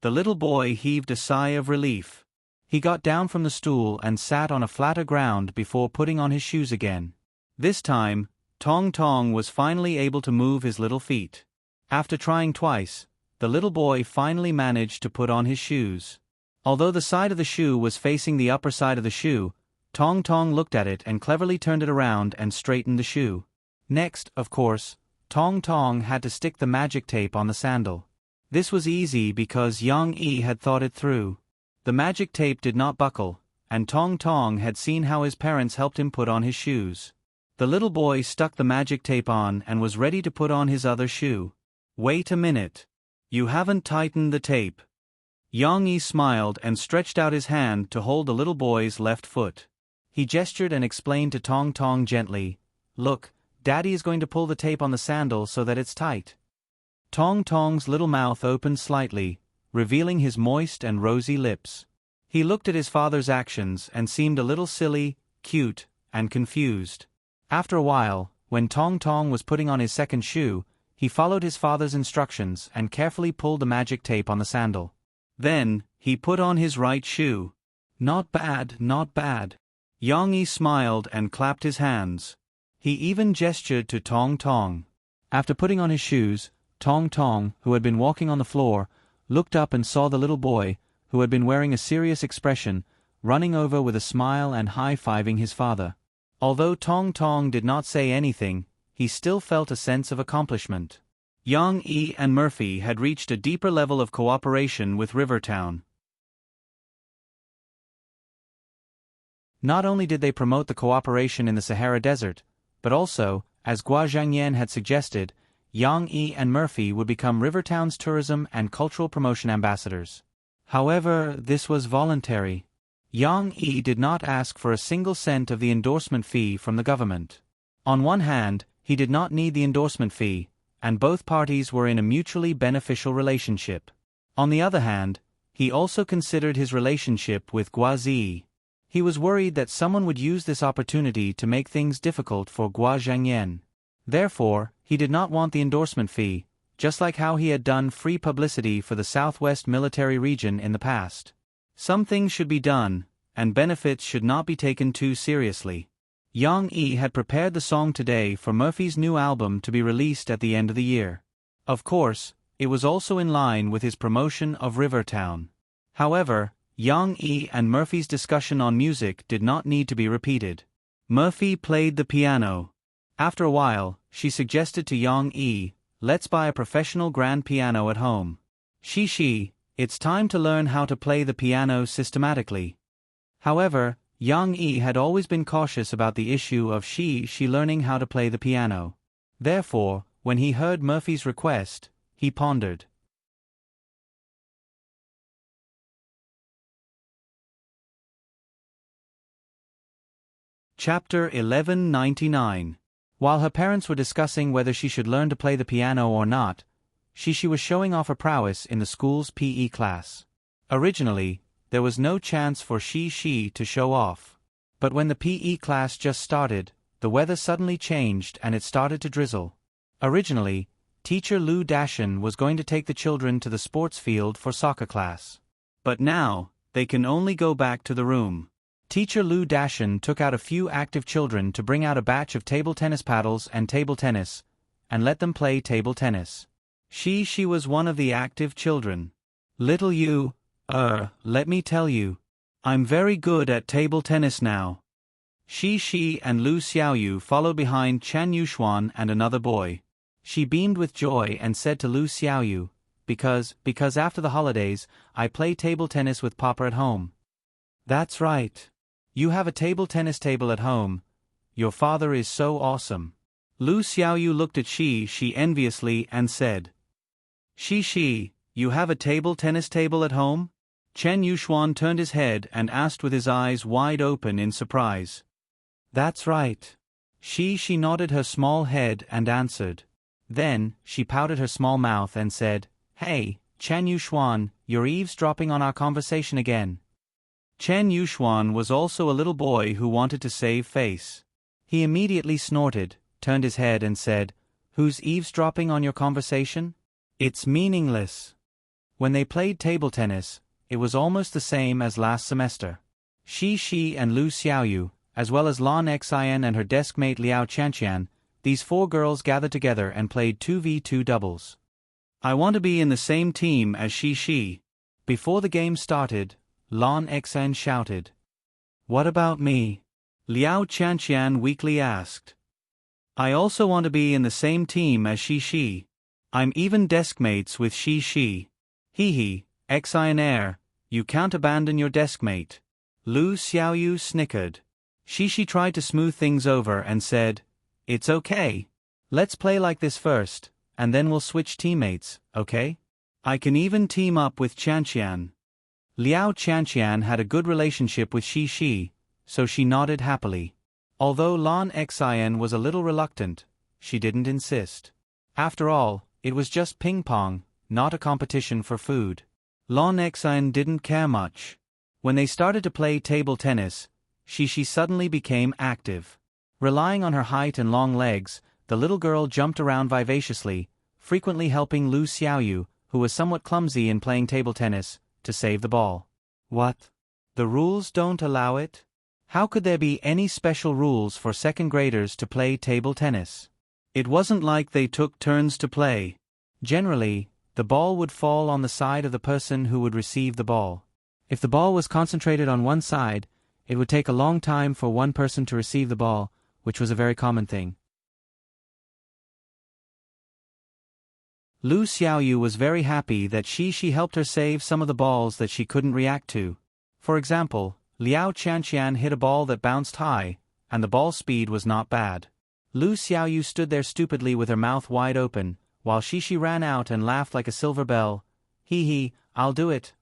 The little boy heaved a sigh of relief. He got down from the stool and sat on a flatter ground before putting on his shoes again. This time, Tong Tong was finally able to move his little feet. After trying twice, the little boy finally managed to put on his shoes. Although the side of the shoe was facing the upper side of the shoe, Tong Tong looked at it and cleverly turned it around and straightened the shoe. Next, of course, Tong Tong had to stick the magic tape on the sandal. This was easy because Yang Yi had thought it through. The magic tape did not buckle, and Tong Tong had seen how his parents helped him put on his shoes. The little boy stuck the magic tape on and was ready to put on his other shoe. "Wait a minute. You haven't tightened the tape." Yang Yi smiled and stretched out his hand to hold the little boy's left foot. He gestured and explained to Tong Tong gently, "Look, Daddy is going to pull the tape on the sandal so that it's tight." Tong Tong's little mouth opened slightly, revealing his moist and rosy lips. He looked at his father's actions and seemed a little silly, cute, and confused. After a while, when Tong Tong was putting on his second shoe, he followed his father's instructions and carefully pulled the magic tape on the sandal. Then, he put on his right shoe. "Not bad, not bad." Yang Yi smiled and clapped his hands. He even gestured to Tong Tong. After putting on his shoes, Tong Tong, who had been walking on the floor, looked up and saw the little boy, who had been wearing a serious expression, running over with a smile and high-fiving his father. Although Tong Tong did not say anything, he still felt a sense of accomplishment. Yang Yi and Murphy had reached a deeper level of cooperation with Rivertown. Not only did they promote the cooperation in the Sahara Desert, but also, as Gua Zhangyan had suggested, Yang Yi and Murphy would become Rivertown's tourism and cultural promotion ambassadors. However, this was voluntary. Yang Yi did not ask for a single cent of the endorsement fee from the government. On one hand, he did not need the endorsement fee, and both parties were in a mutually beneficial relationship. On the other hand, he also considered his relationship with Gua Zi. He was worried that someone would use this opportunity to make things difficult for Gua Zhangyan. Therefore, he did not want the endorsement fee, just like how he had done free publicity for the Southwest Military Region in the past. Some things should be done, and benefits should not be taken too seriously. Yang Yi had prepared the song today for Murphy's new album to be released at the end of the year. Of course, it was also in line with his promotion of Rivertown. However, Yang Yi and Murphy's discussion on music did not need to be repeated. Murphy played the piano. After a while, she suggested to Yang Yi, "Let's buy a professional grand piano at home. She, it's time to learn how to play the piano systematically." However, Yang Yi had always been cautious about the issue of she learning how to play the piano. Therefore, when he heard Murphy's request, he pondered. Chapter 1199. While her parents were discussing whether she should learn to play the piano or not, she was showing off her prowess in the school's PE class. Originally, there was no chance for she to show off. But when the PE class just started, the weather suddenly changed and it started to drizzle. Originally, teacher Lu Dashan was going to take the children to the sports field for soccer class. But now, they can only go back to the room. Teacher Lu Dashan took out a few active children to bring out a batch of table tennis paddles and table tennis, and let them play table tennis. She was one of the active children. "Little you, let me tell you. I'm very good at table tennis now." She and Lu Xiaoyu followed behind Chan Yuxuan and another boy. She beamed with joy and said to Lu Xiaoyu, because after the holidays, I play table tennis with Papa at home. That's right. You have a table tennis table at home. Your father is so awesome. Lu Xiaoyu looked at Shi enviously and said, Shi, you have a table tennis table at home? Chen Yuxuan turned his head and asked with his eyes wide open in surprise. That's right. She nodded her small head and answered. Then, she pouted her small mouth and said, Hey, Chen Yuxuan, you're eavesdropping on our conversation again. Chen Yuxuan was also a little boy who wanted to save face. He immediately snorted, turned his head and said, Who's eavesdropping on your conversation? It's meaningless. When they played table tennis, it was almost the same as last semester. Shi and Lu Xiaoyu, as well as Lan Xian and her desk mate Liao Qianqian, these 4 girls gathered together and played 2v2 doubles. I want to be in the same team as Shi. Before the game started, Lan Xian shouted. What about me? Liao Qianqian weakly asked. I also want to be in the same team as Shi. I'm even desk mates with Shi. Hee, Xian Air, you can't abandon your desk mate. Lu Xiaoyu snickered. Shi tried to smooth things over and said, It's okay. Let's play like this first, and then we'll switch teammates, okay? I can even team up with Qianqian. Liao Qianqian had a good relationship with Shi, so she nodded happily. Although Lan Xian was a little reluctant, she didn't insist. After all, it was just ping-pong, not a competition for food. Lan Xian didn't care much. When they started to play table tennis, Shi suddenly became active. Relying on her height and long legs, the little girl jumped around vivaciously, frequently helping Lu Xiaoyu, who was somewhat clumsy in playing table tennis, to save the ball. What? The rules don't allow it? How could there be any special rules for second graders to play table tennis? It wasn't like they took turns to play. Generally, the ball would fall on the side of the person who would receive the ball. If the ball was concentrated on one side, it would take a long time for one person to receive the ball, which was a very common thing. Lu Xiaoyu was very happy that Shi helped her save some of the balls that she couldn't react to. For example, Liao Qianqian hit a ball that bounced high, and the ball speed was not bad. Lu Xiaoyu stood there stupidly with her mouth wide open, while Shi ran out and laughed like a silver bell. Hee, I'll do it.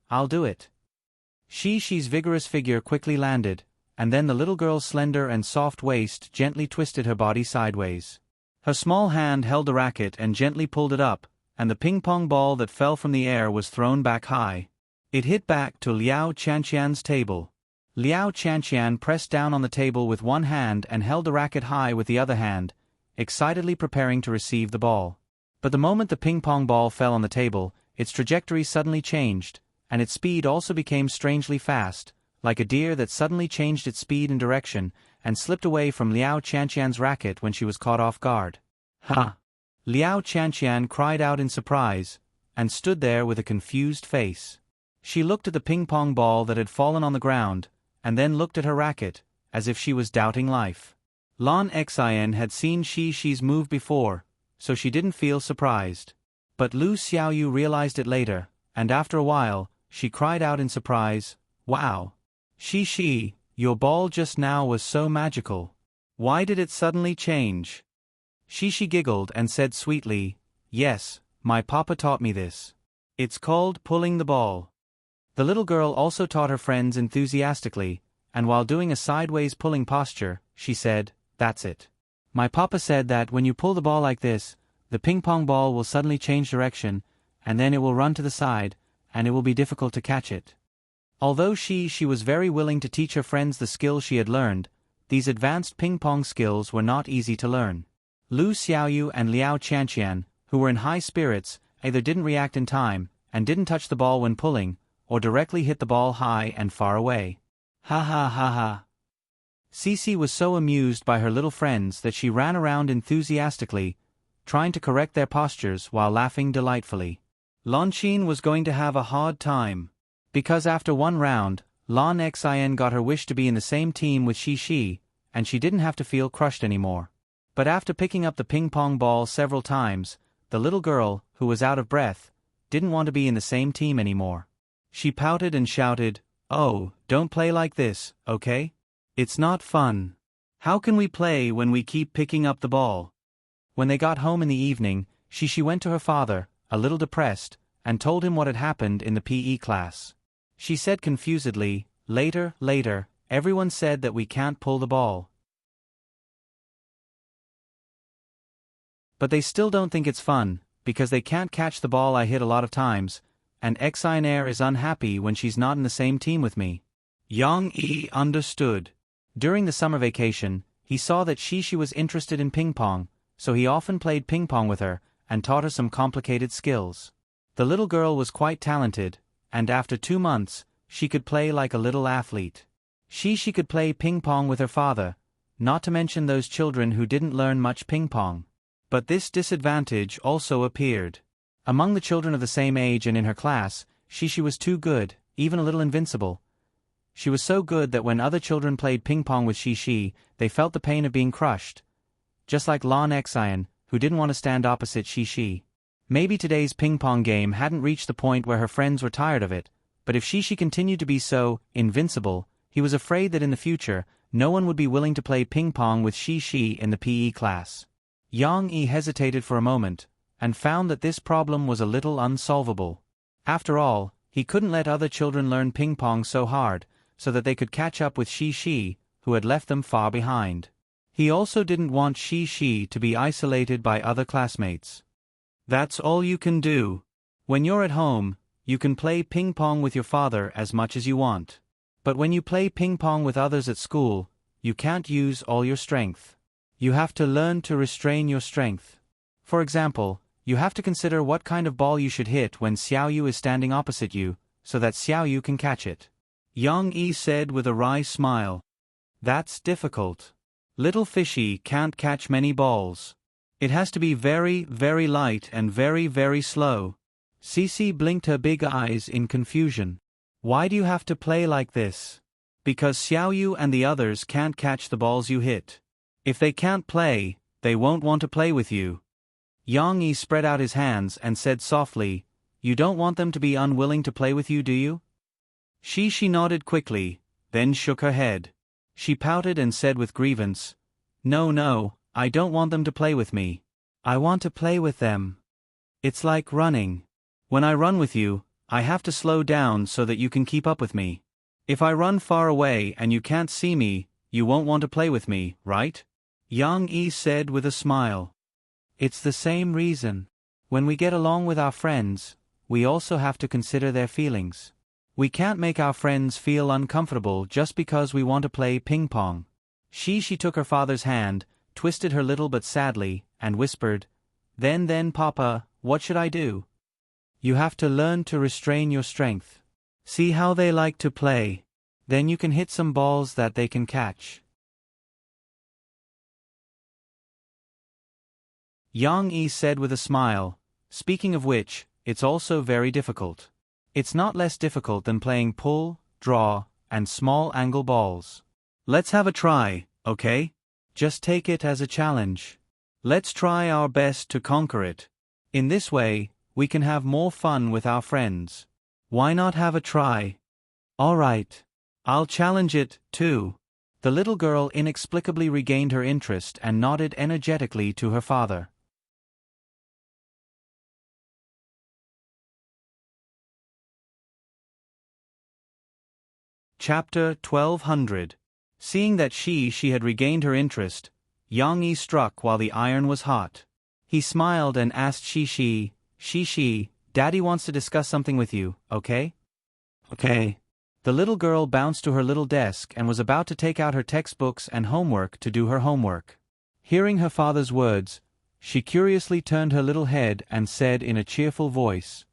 Shi's vigorous figure quickly landed, and then the little girl's slender and soft waist gently twisted her body sideways. Her small hand held the racket and gently pulled it up, and the ping-pong ball that fell from the air was thrown back high. It hit back to Liao Qianqian's table. Liao Qianqian pressed down on the table with one hand and held the racket high with the other hand, excitedly preparing to receive the ball. But the moment the ping-pong ball fell on the table, its trajectory suddenly changed, and its speed also became strangely fast, like a deer that suddenly changed its speed and direction, and slipped away from Liao Qianqian's racket when she was caught off guard. Ha! Liao Qianqian cried out in surprise, and stood there with a confused face. She looked at the ping-pong ball that had fallen on the ground, and then looked at her racket, as if she was doubting life. Lan Xian had seen Shi's move before, so she didn't feel surprised. But Lu Xiaoyu realized it later, and after a while, she cried out in surprise, Wow! Shi, your ball just now was so magical. Why did it suddenly change? Shi giggled and said sweetly, Yes, my papa taught me this. It's called pulling the ball. The little girl also taught her friends enthusiastically, and while doing a sideways pulling posture, she said, That's it. My papa said that when you pull the ball like this, the ping-pong ball will suddenly change direction, and then it will run to the side, and it will be difficult to catch it. Although she was very willing to teach her friends the skills she had learned, these advanced ping-pong skills were not easy to learn. Lu Xiaoyu and Liao Qianqian, who were in high spirits, either didn't react in time, and didn't touch the ball when pulling, or directly hit the ball high and far away. Ha. Cici was so amused by her little friends that she ran around enthusiastically, trying to correct their postures while laughing delightfully. Lanqin was going to have a hard time. Because after one round, Lan Xian got her wish to be in the same team with Shi, and she didn't have to feel crushed anymore. But after picking up the ping-pong ball several times, the little girl, who was out of breath, didn't want to be in the same team anymore. She pouted and shouted, "Oh, don't play like this, okay? It's not fun. How can we play when we keep picking up the ball?" When they got home in the evening, Shishi went to her father, a little depressed, and told him what had happened in the PE class. She said confusedly, later, everyone said that we can't pull the ball. But they still don't think it's fun, because they can't catch the ball I hit a lot of times, and Xinair is unhappy when she's not in the same team with me. Yang Yi understood. During the summer vacation, he saw that Shishi was interested in ping pong, so he often played ping pong with her, and taught her some complicated skills. The little girl was quite talented, and after 2 months, she could play like a little athlete. She could play ping pong with her father, not to mention those children who didn't learn much ping pong. But this disadvantage also appeared. Among the children of the same age and in her class, Shishi was too good, even a little invincible. She was so good that when other children played ping pong with Shishi, they felt the pain of being crushed. Just like Lan Xian, who didn't want to stand opposite Shishi. Maybe today's ping pong game hadn't reached the point where her friends were tired of it, but if Shishi continued to be so invincible, he was afraid that in the future, no one would be willing to play ping pong with Shishi in the PE class. Yang Yi hesitated for a moment, and found that this problem was a little unsolvable. After all, he couldn't let other children learn ping pong so hard, so that they could catch up with Shishi, who had left them far behind. He also didn't want Shishi to be isolated by other classmates. That's all you can do. When you're at home, you can play ping pong with your father as much as you want. But when you play ping pong with others at school, you can't use all your strength. You have to learn to restrain your strength. For example, you have to consider what kind of ball you should hit when Xiaoyu is standing opposite you, so that Xiaoyu can catch it. Yang Yi said with a wry smile. That's difficult. Little fishy can't catch many balls. It has to be very, very light and very, very slow. Cici blinked her big eyes in confusion. Why do you have to play like this? Because Xiaoyu and the others can't catch the balls you hit. If they can't play, they won't want to play with you. Yang Yi spread out his hands and said softly, "You don't want them to be unwilling to play with you, do you?" She nodded quickly, then shook her head. She pouted and said with grievance, No, I don't want them to play with me. I want to play with them. It's like running. When I run with you, I have to slow down so that you can keep up with me. If I run far away and you can't see me, you won't want to play with me, right? Yang Yi said with a smile. It's the same reason. When we get along with our friends, we also have to consider their feelings. We can't make our friends feel uncomfortable just because we want to play ping pong. She took her father's hand, twisted her little but sadly, and whispered, Then, Papa, what should I do? You have to learn to restrain your strength. See how they like to play. Then you can hit some balls that they can catch. Yang Yi said with a smile, speaking of which, it's also very difficult. It's not less difficult than playing pull, draw, and small angle balls. Let's have a try, okay? Just take it as a challenge. Let's try our best to conquer it. In this way, we can have more fun with our friends. Why not have a try? All right. I'll challenge it, too. The little girl inexplicably regained her interest and nodded energetically to her father. Chapter 1200. Seeing that she had regained her interest, Yang Yi struck while the iron was hot. He smiled and asked Shishi, Daddy wants to discuss something with you, okay? Okay. The little girl bounced to her little desk and was about to take out her textbooks and homework to do her homework. Hearing her father's words, she curiously turned her little head and said in a cheerful voice,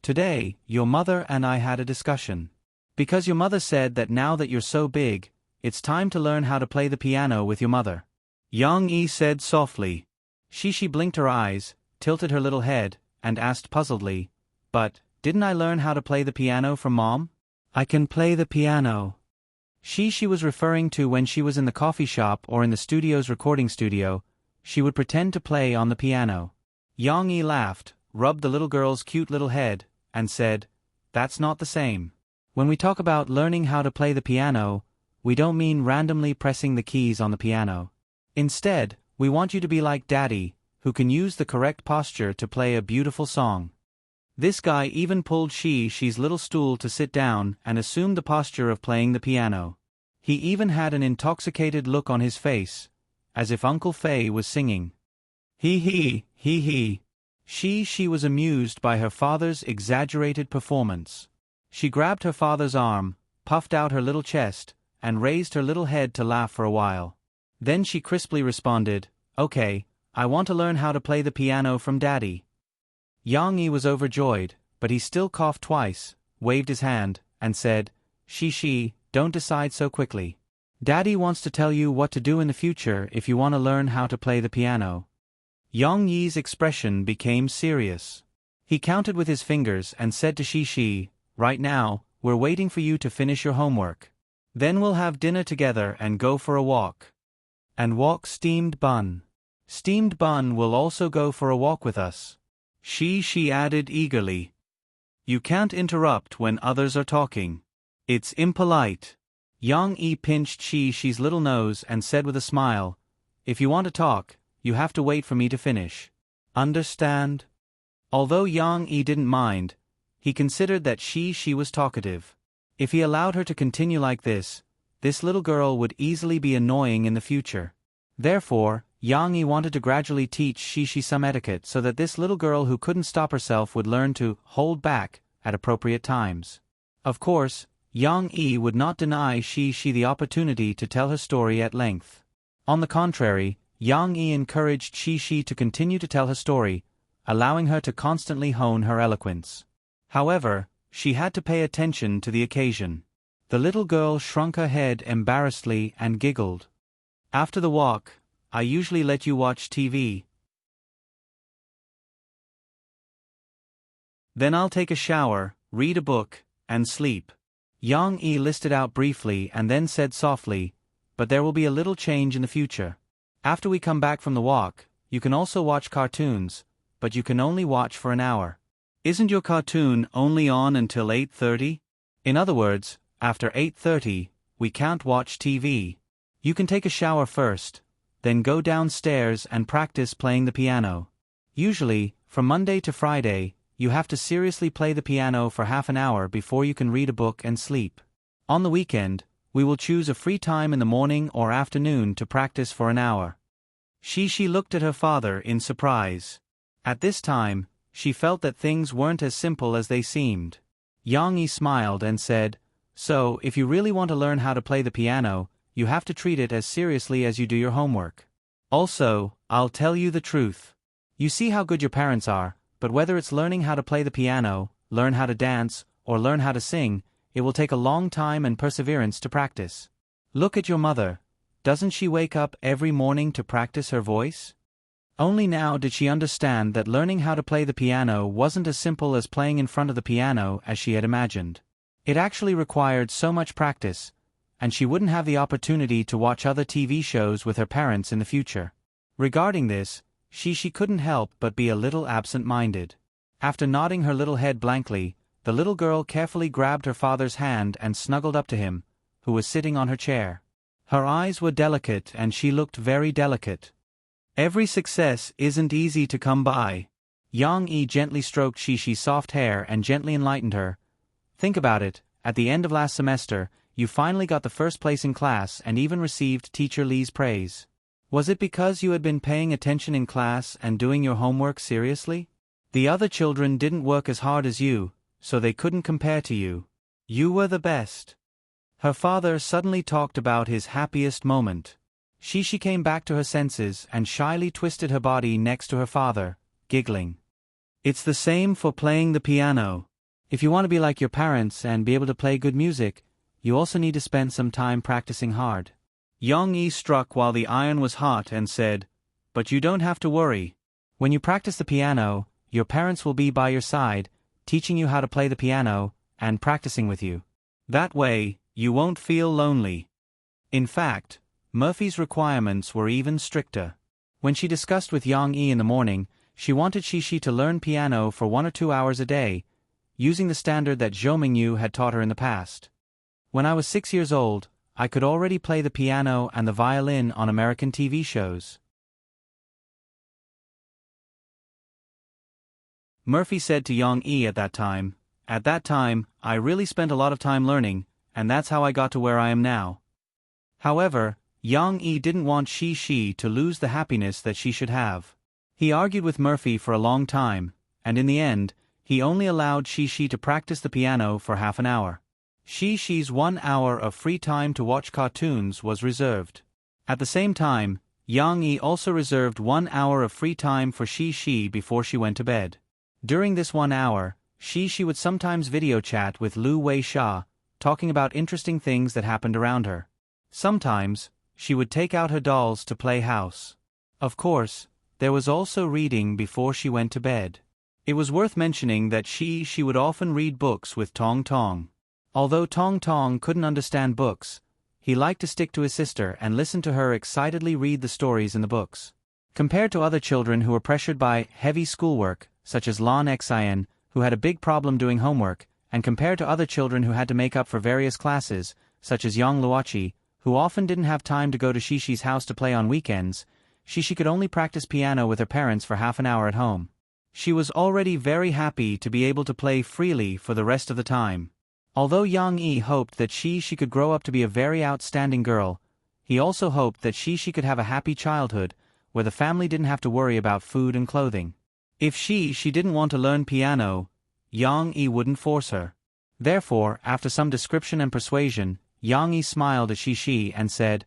Today, your mother and I had a discussion. Because your mother said that now that you're so big, it's time to learn how to play the piano with your mother. Yang Yi said softly. Shishi blinked her eyes, tilted her little head, and asked puzzledly, But, didn't I learn how to play the piano from Mom? I can play the piano. She was referring to when she was in the coffee shop or in the studio's recording studio, she would pretend to play on the piano. Yang Yi laughed, rubbed the little girl's cute little head, and said, "That's not the same. When we talk about learning how to play the piano, we don't mean randomly pressing the keys on the piano. Instead, we want you to be like Daddy, who can use the correct posture to play a beautiful song." This guy even pulled She's little stool to sit down and assumed the posture of playing the piano. He even had an intoxicated look on his face, as if Uncle Fay was singing. He he. She was amused by her father's exaggerated performance. She grabbed her father's arm, puffed out her little chest, and raised her little head to laugh for a while. Then she crisply responded, "Okay, I want to learn how to play the piano from Daddy." Yang-yi was overjoyed, but he still coughed twice, waved his hand, and said, She, don't decide so quickly. Daddy wants to tell you what to do in the future if you want to learn how to play the piano." Yang-yi's expression became serious. He counted with his fingers and said to She, "Right now, we're waiting for you to finish your homework. Then we'll have dinner together and go for a walk. And walk steamed bun. Steamed bun will also go for a walk with us." She added eagerly. "You can't interrupt when others are talking. It's impolite." Yang-yi pinched She's little nose and said with a smile, "If you want to talk, you have to wait for me to finish. Understand?" Although Yang-yi didn't mind, he considered that she was talkative. If he allowed her to continue like this little girl would easily be annoying in the future. Therefore, Yang-yi wanted to gradually teach She some etiquette so that this little girl who couldn't stop herself would learn to hold back at appropriate times. Of course, Yang-yi would not deny She the opportunity to tell her story at length. On the contrary, Yang-yi encouraged She to continue to tell her story, allowing her to constantly hone her eloquence. However, she had to pay attention to the occasion. The little girl shrunk her head embarrassedly and giggled. "After the walk, I usually let you watch TV. Then I'll take a shower, read a book, and sleep." Yang-yi listed out briefly and then said softly, "But there will be a little change in the future. After we come back from the walk, you can also watch cartoons, but you can only watch for an hour. Isn't your cartoon only on until 8:30? In other words, after 8:30, we can't watch TV. You can take a shower first, then go downstairs and practice playing the piano. Usually, from Monday to Friday, you have to seriously play the piano for half an hour before you can read a book and sleep. On the weekend, we will choose a free time in the morning or afternoon to practice for an hour." She looked at her father in surprise. At this time, she felt that things weren't as simple as they seemed. Yang-yi smiled and said, "So, if you really want to learn how to play the piano, you have to treat it as seriously as you do your homework. Also, I'll tell you the truth. You see how good your parents are, but whether it's learning how to play the piano, learn how to dance, or learn how to sing, it will take a long time and perseverance to practice. Look at your mother. Doesn't she wake up every morning to practice her voice?" Only now did she understand that learning how to play the piano wasn't as simple as playing in front of the piano as she had imagined. It actually required so much practice, and she wouldn't have the opportunity to watch other TV shows with her parents in the future. Regarding this, she couldn't help but be a little absent-minded. After nodding her little head blankly, the little girl carefully grabbed her father's hand and snuggled up to him, who was sitting on her chair. Her eyes were delicate and she looked very delicate. Every success isn't easy to come by. Yang-yi gently stroked She's soft hair and gently enlightened her. "Think about it, at the end of last semester, you finally got the first place in class and even received Teacher Lee's praise. Was it because you had been paying attention in class and doing your homework seriously? The other children didn't work as hard as you, so they couldn't compare to you. You were the best." Her father suddenly talked about his happiest moment. She came back to her senses and shyly twisted her body next to her father, giggling. "It's the same for playing the piano. If you want to be like your parents and be able to play good music, you also need to spend some time practicing hard." Yang-yi struck while the iron was hot and said, "But you don't have to worry. When you practice the piano, your parents will be by your side, teaching you how to play the piano, and practicing with you. That way, you won't feel lonely." In fact, Murphy's requirements were even stricter. When she discussed with Yang-yi in the morning, She wanted Shishi to learn piano for 1 or 2 hours a day, using the standard that Zhou Mingyu had taught her in the past. When I was 6 years old, I could already play the piano and the violin on American TV shows. Murphy said to Yang Yi at that time, "At that time, I really spent a lot of time learning, and that's how I got to where I am now." However, Yang Yi didn't want Shishi to lose the happiness that she should have. He argued with Murphy for a long time, and in the end, he only allowed Shishi to practice the piano for half an hour. Shishi's 1 hour of free time to watch cartoons was reserved. At the same time, Yang Yi also reserved 1 hour of free time for Shishi before she went to bed. During this 1 hour, Shishi would sometimes video chat with Lu Weisha, talking about interesting things that happened around her. Sometimes, she would take out her dolls to play house. Of course, there was also reading before she went to bed. It was worth mentioning that she would often read books with Tong Tong. Although Tong Tong couldn't understand books, he liked to stick to his sister and listen to her excitedly read the stories in the books. Compared to other children who were pressured by heavy schoolwork, such as Lan Xian, who had a big problem doing homework, and compared to other children who had to make up for various classes, such as Yang Luoqi, who often didn't have time to go to Shishi's house to play on weekends, Shishi could only practice piano with her parents for half an hour at home. She was already very happy to be able to play freely for the rest of the time. Although Yang Yi hoped that Shishi could grow up to be a very outstanding girl, he also hoped that Shishi could have a happy childhood, where the family didn't have to worry about food and clothing. If she didn't want to learn piano, Yang Yi wouldn't force her. Therefore, after some description and persuasion, Yang Yi smiled at Shishi and said,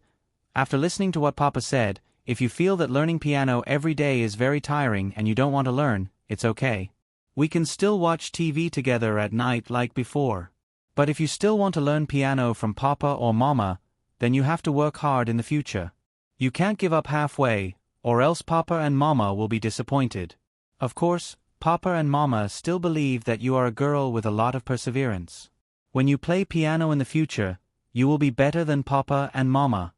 "After listening to what Papa said, if you feel that learning piano every day is very tiring and you don't want to learn, it's okay. We can still watch TV together at night like before. But if you still want to learn piano from Papa or Mama, then you have to work hard in the future. You can't give up halfway, or else Papa and Mama will be disappointed. Of course, Papa and Mama still believe that you are a girl with a lot of perseverance. When you play piano in the future, you will be better than Papa and Mama."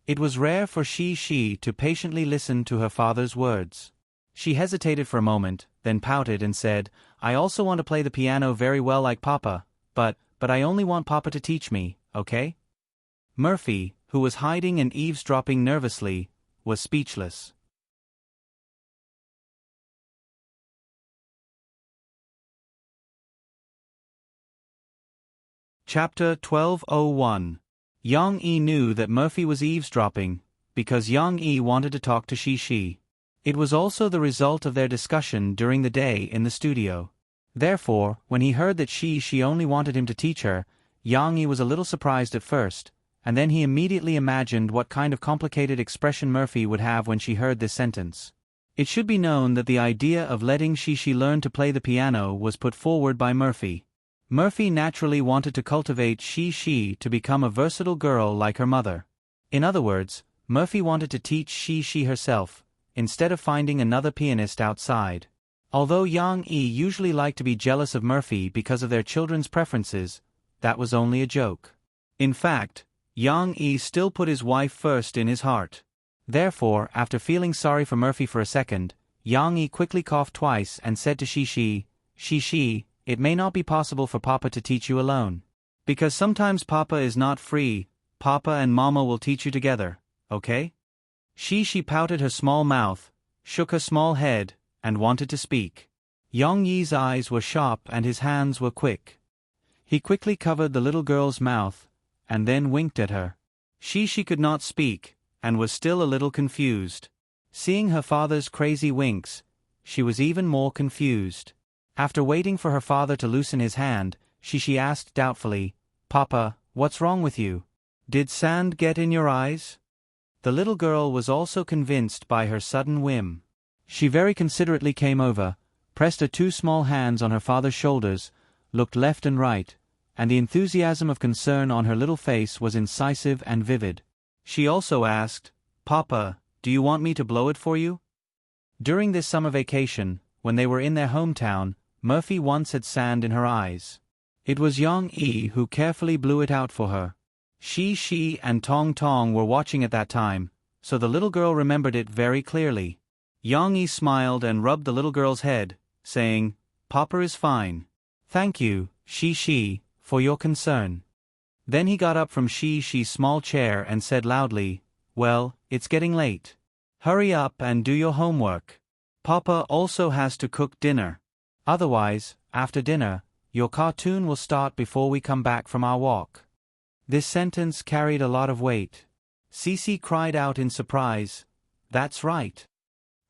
It was rare for Shishi to patiently listen to her father's words. She hesitated for a moment, then pouted and said, "I also want to play the piano very well like Papa, but I only want Papa to teach me, okay?" Murphy, who was hiding and eavesdropping nervously, was speechless. Chapter 1201. Yang Yi knew that Murphy was eavesdropping, because Yang Yi wanted to talk to Shishi. It was also the result of their discussion during the day in the studio. Therefore, when he heard that Shishi only wanted him to teach her, Yang Yi was a little surprised at first, and then he immediately imagined what kind of complicated expression Murphy would have when she heard this sentence. It should be known that the idea of letting Shishi learn to play the piano was put forward by Murphy. Murphy naturally wanted to cultivate Shishi to become a versatile girl like her mother. In other words, Murphy wanted to teach Shishi herself, instead of finding another pianist outside. Although Yang Yi usually liked to be jealous of Murphy because of their children's preferences, that was only a joke. In fact, Yang Yi still put his wife first in his heart. Therefore, after feeling sorry for Murphy for a second, Yang Yi quickly coughed twice and said to Shishi, "Shishi, it may not be possible for Papa to teach you alone. Because sometimes Papa is not free, Papa and Mama will teach you together, okay?" Shishi pouted her small mouth, shook her small head, and wanted to speak. Yang Yi's eyes were sharp and his hands were quick. He quickly covered the little girl's mouth, and then winked at her. Shishi could not speak, and was still a little confused. Seeing her father's crazy winks, she was even more confused. After waiting for her father to loosen his hand, Shishi asked doubtfully, "Papa, what's wrong with you? Did sand get in your eyes?" The little girl was also convinced by her sudden whim. She very considerately came over, pressed her 2 small hands on her father's shoulders, looked left and right, and the enthusiasm of concern on her little face was incisive and vivid. She also asked, "Papa, do you want me to blow it for you?" During this summer vacation, when they were in their hometown, Murphy once had sand in her eyes. It was Yang Yi who carefully blew it out for her. Shishi and Tong Tong were watching at that time, so the little girl remembered it very clearly. Yang Yi smiled and rubbed the little girl's head, saying, "Papa is fine. Thank you, Shi, for your concern." Then he got up from Shi's small chair and said loudly, "Well, it's getting late. Hurry up and do your homework. Papa also has to cook dinner. Otherwise, after dinner, your cartoon will start before we come back from our walk." This sentence carried a lot of weight. Cece cried out in surprise, "That's right.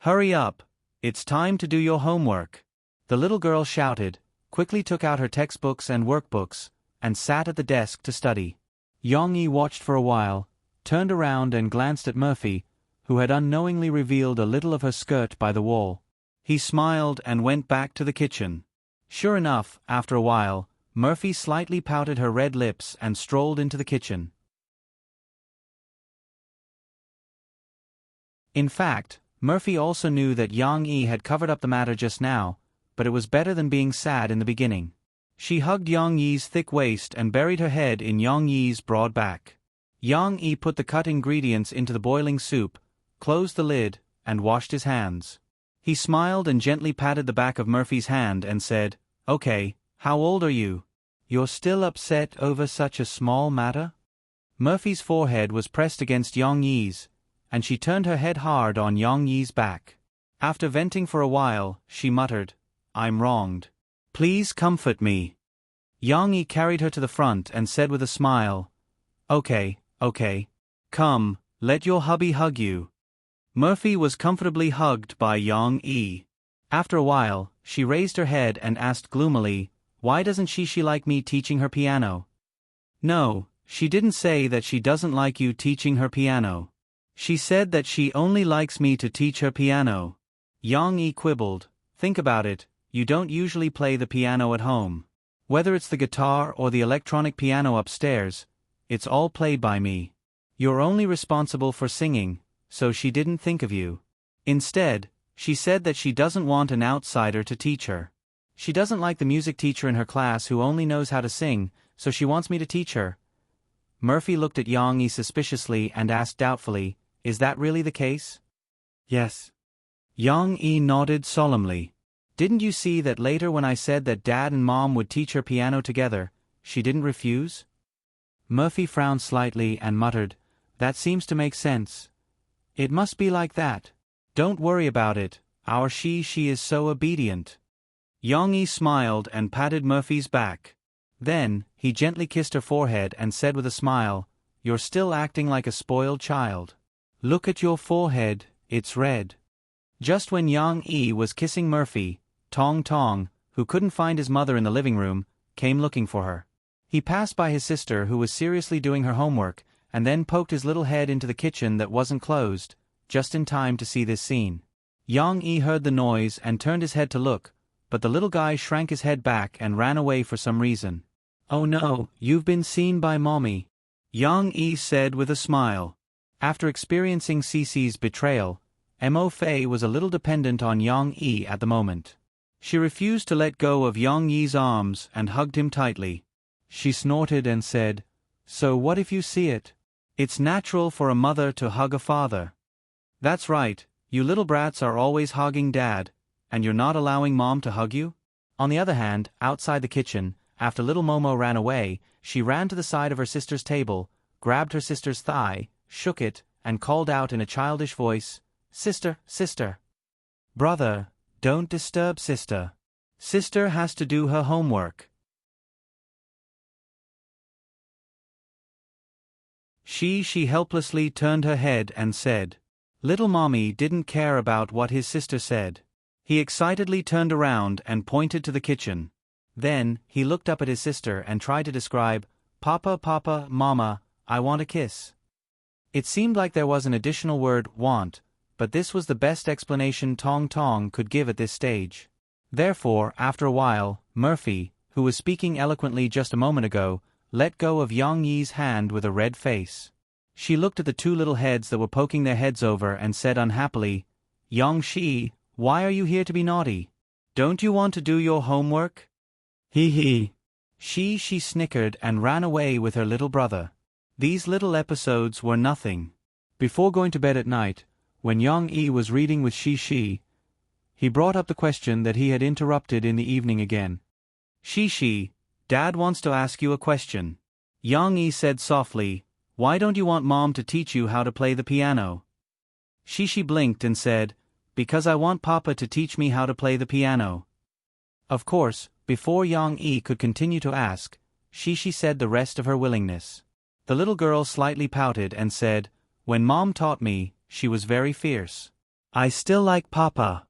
Hurry up, it's time to do your homework." The little girl shouted, quickly took out her textbooks and workbooks, and sat at the desk to study. Yang Yi watched for a while, turned around and glanced at Murphy, who had unknowingly revealed a little of her skirt by the wall. He smiled and went back to the kitchen. Sure enough, after a while, Murphy slightly pouted her red lips and strolled into the kitchen. In fact, Murphy also knew that Yang Yi had covered up the matter just now, but it was better than being sad in the beginning. She hugged Yang Yi's thick waist and buried her head in Yang Yi's broad back. Yang Yi put the cut ingredients into the boiling soup, closed the lid, and washed his hands. He smiled and gently patted the back of Murphy's hand and said, "Okay, how old are you? You're still upset over such a small matter?" Murphy's forehead was pressed against Yang Yi's, and she turned her head hard on Yang Yi's back. After venting for a while, she muttered, "I'm wronged. Please comfort me." Yang Yi carried her to the front and said with a smile, Okay. Come, let your hubby hug you." Murphy was comfortably hugged by Yang Yi. After a while, she raised her head and asked gloomily, "Why doesn't she like me teaching her piano?" "No, she didn't say that she doesn't like you teaching her piano. She said that she only likes me to teach her piano." Yang Yi quibbled, "Think about it, you don't usually play the piano at home. Whether it's the guitar or the electronic piano upstairs, it's all played by me. You're only responsible for singing, so she didn't think of you. Instead, she said that she doesn't want an outsider to teach her. She doesn't like the music teacher in her class who only knows how to sing, so she wants me to teach her." Murphy looked at Yang Yi suspiciously and asked doubtfully, "Is that really the case?" "Yes." Yang Yi nodded solemnly. "Didn't you see that later when I said that Dad and Mom would teach her piano together, she didn't refuse?" Murphy frowned slightly and muttered, "That seems to make sense. It must be like that. Don't worry about it, our she is so obedient." Yang Yi smiled and patted Murphy's back. Then, he gently kissed her forehead and said with a smile, "You're still acting like a spoiled child. Look at your forehead, it's red." Just when Yang Yi was kissing Murphy, Tong, who couldn't find his mother in the living room, came looking for her. He passed by his sister who was seriously doing her homework, and then poked his little head into the kitchen that wasn't closed, just in time to see this scene. Yang Yi heard the noise and turned his head to look, but the little guy shrank his head back and ran away for some reason. "Oh no, you've been seen by Mommy," Yang Yi said with a smile. After experiencing Cece's betrayal, Mo Fei was a little dependent on Yang Yi at the moment. She refused to let go of Yang Yi's arms and hugged him tightly. She snorted and said, "So what if you see it? It's natural for a mother to hug a father." "That's right, you little brats are always hugging Dad, and you're not allowing Mom to hug you?" On the other hand, outside the kitchen, after little Momo ran away, she ran to the side of her sister's table, grabbed her sister's thigh, shook it, and called out in a childish voice, Sister. Brother, don't disturb sister. Sister has to do her homework." She helplessly turned her head and said. Little Mommy didn't care about what his sister said. He excitedly turned around and pointed to the kitchen. Then, he looked up at his sister and tried to describe, Papa, Mama, I want a kiss." It seemed like there was an additional word, want, but this was the best explanation Tong could give at this stage. Therefore, after a while, Murphy, who was speaking eloquently just a moment ago, let go of Yang Yi's hand with a red face. She looked at the two little heads that were poking their heads over and said unhappily, "Yang Shi, why are you here to be naughty? Don't you want to do your homework?" He. She snickered and ran away with her little brother. These little episodes were nothing. Before going to bed at night, When Yang Yi was reading with Shi, he brought up the question that he had interrupted in the evening again. Shi, Dad wants to ask you a question. Yang Yi said softly, why don't you want Mom to teach you how to play the piano? Shi blinked and said, because I want Papa to teach me how to play the piano. Of course, before Yang Yi could continue to ask, Shi said the rest of her willingness. The little girl slightly pouted and said, when Mom taught me, she was very fierce. I still like Papa.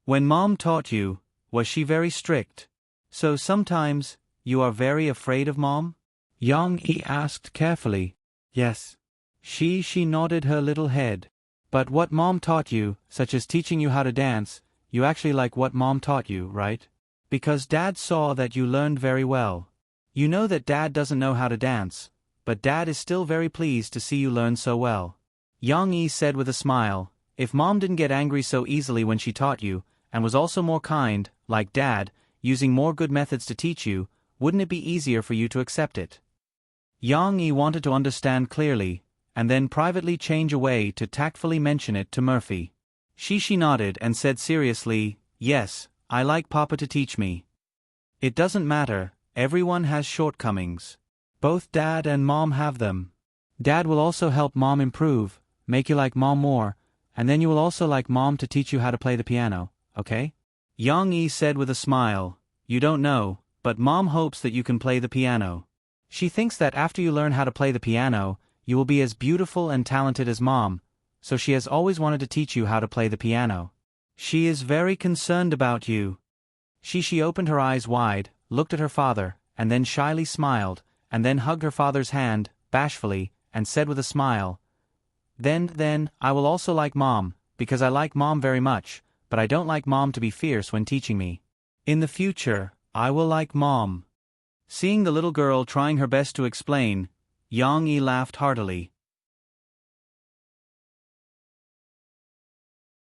When Mom taught you, was she very strict? So sometimes, you are very afraid of Mom? Yang Yi asked carefully. Yes. She nodded her little head. But what Mom taught you, such as teaching you how to dance, you actually like what Mom taught you, right? Because Dad saw that you learned very well. You know that Dad doesn't know how to dance, but Dad is still very pleased to see you learn so well. Yang Yi said with a smile, if Mom didn't get angry so easily when she taught you, and was also more kind, like Dad, using more good methods to teach you, wouldn't it be easier for you to accept it? Yang Yi wanted to understand clearly, and then privately change a way to tactfully mention it to Murphy. Shi nodded and said seriously, yes, I like Papa to teach me. It doesn't matter, everyone has shortcomings. Both Dad and Mom have them. Dad will also help Mom improve, make you like Mom more, and then you will also like Mom to teach you how to play the piano, okay? Yang Yi said with a smile, you don't know, but Mom hopes that you can play the piano. She thinks that after you learn how to play the piano, you will be as beautiful and talented as Mom, so she has always wanted to teach you how to play the piano. She is very concerned about you. She opened her eyes wide, looked at her father, and then shyly smiled, and then hugged her father's hand, bashfully, and said with a smile, Then, I will also like Mom, because I like Mom very much, but I don't like Mom to be fierce when teaching me. In the future, I will like Mom. Seeing the little girl trying her best to explain, Yang Yi laughed heartily.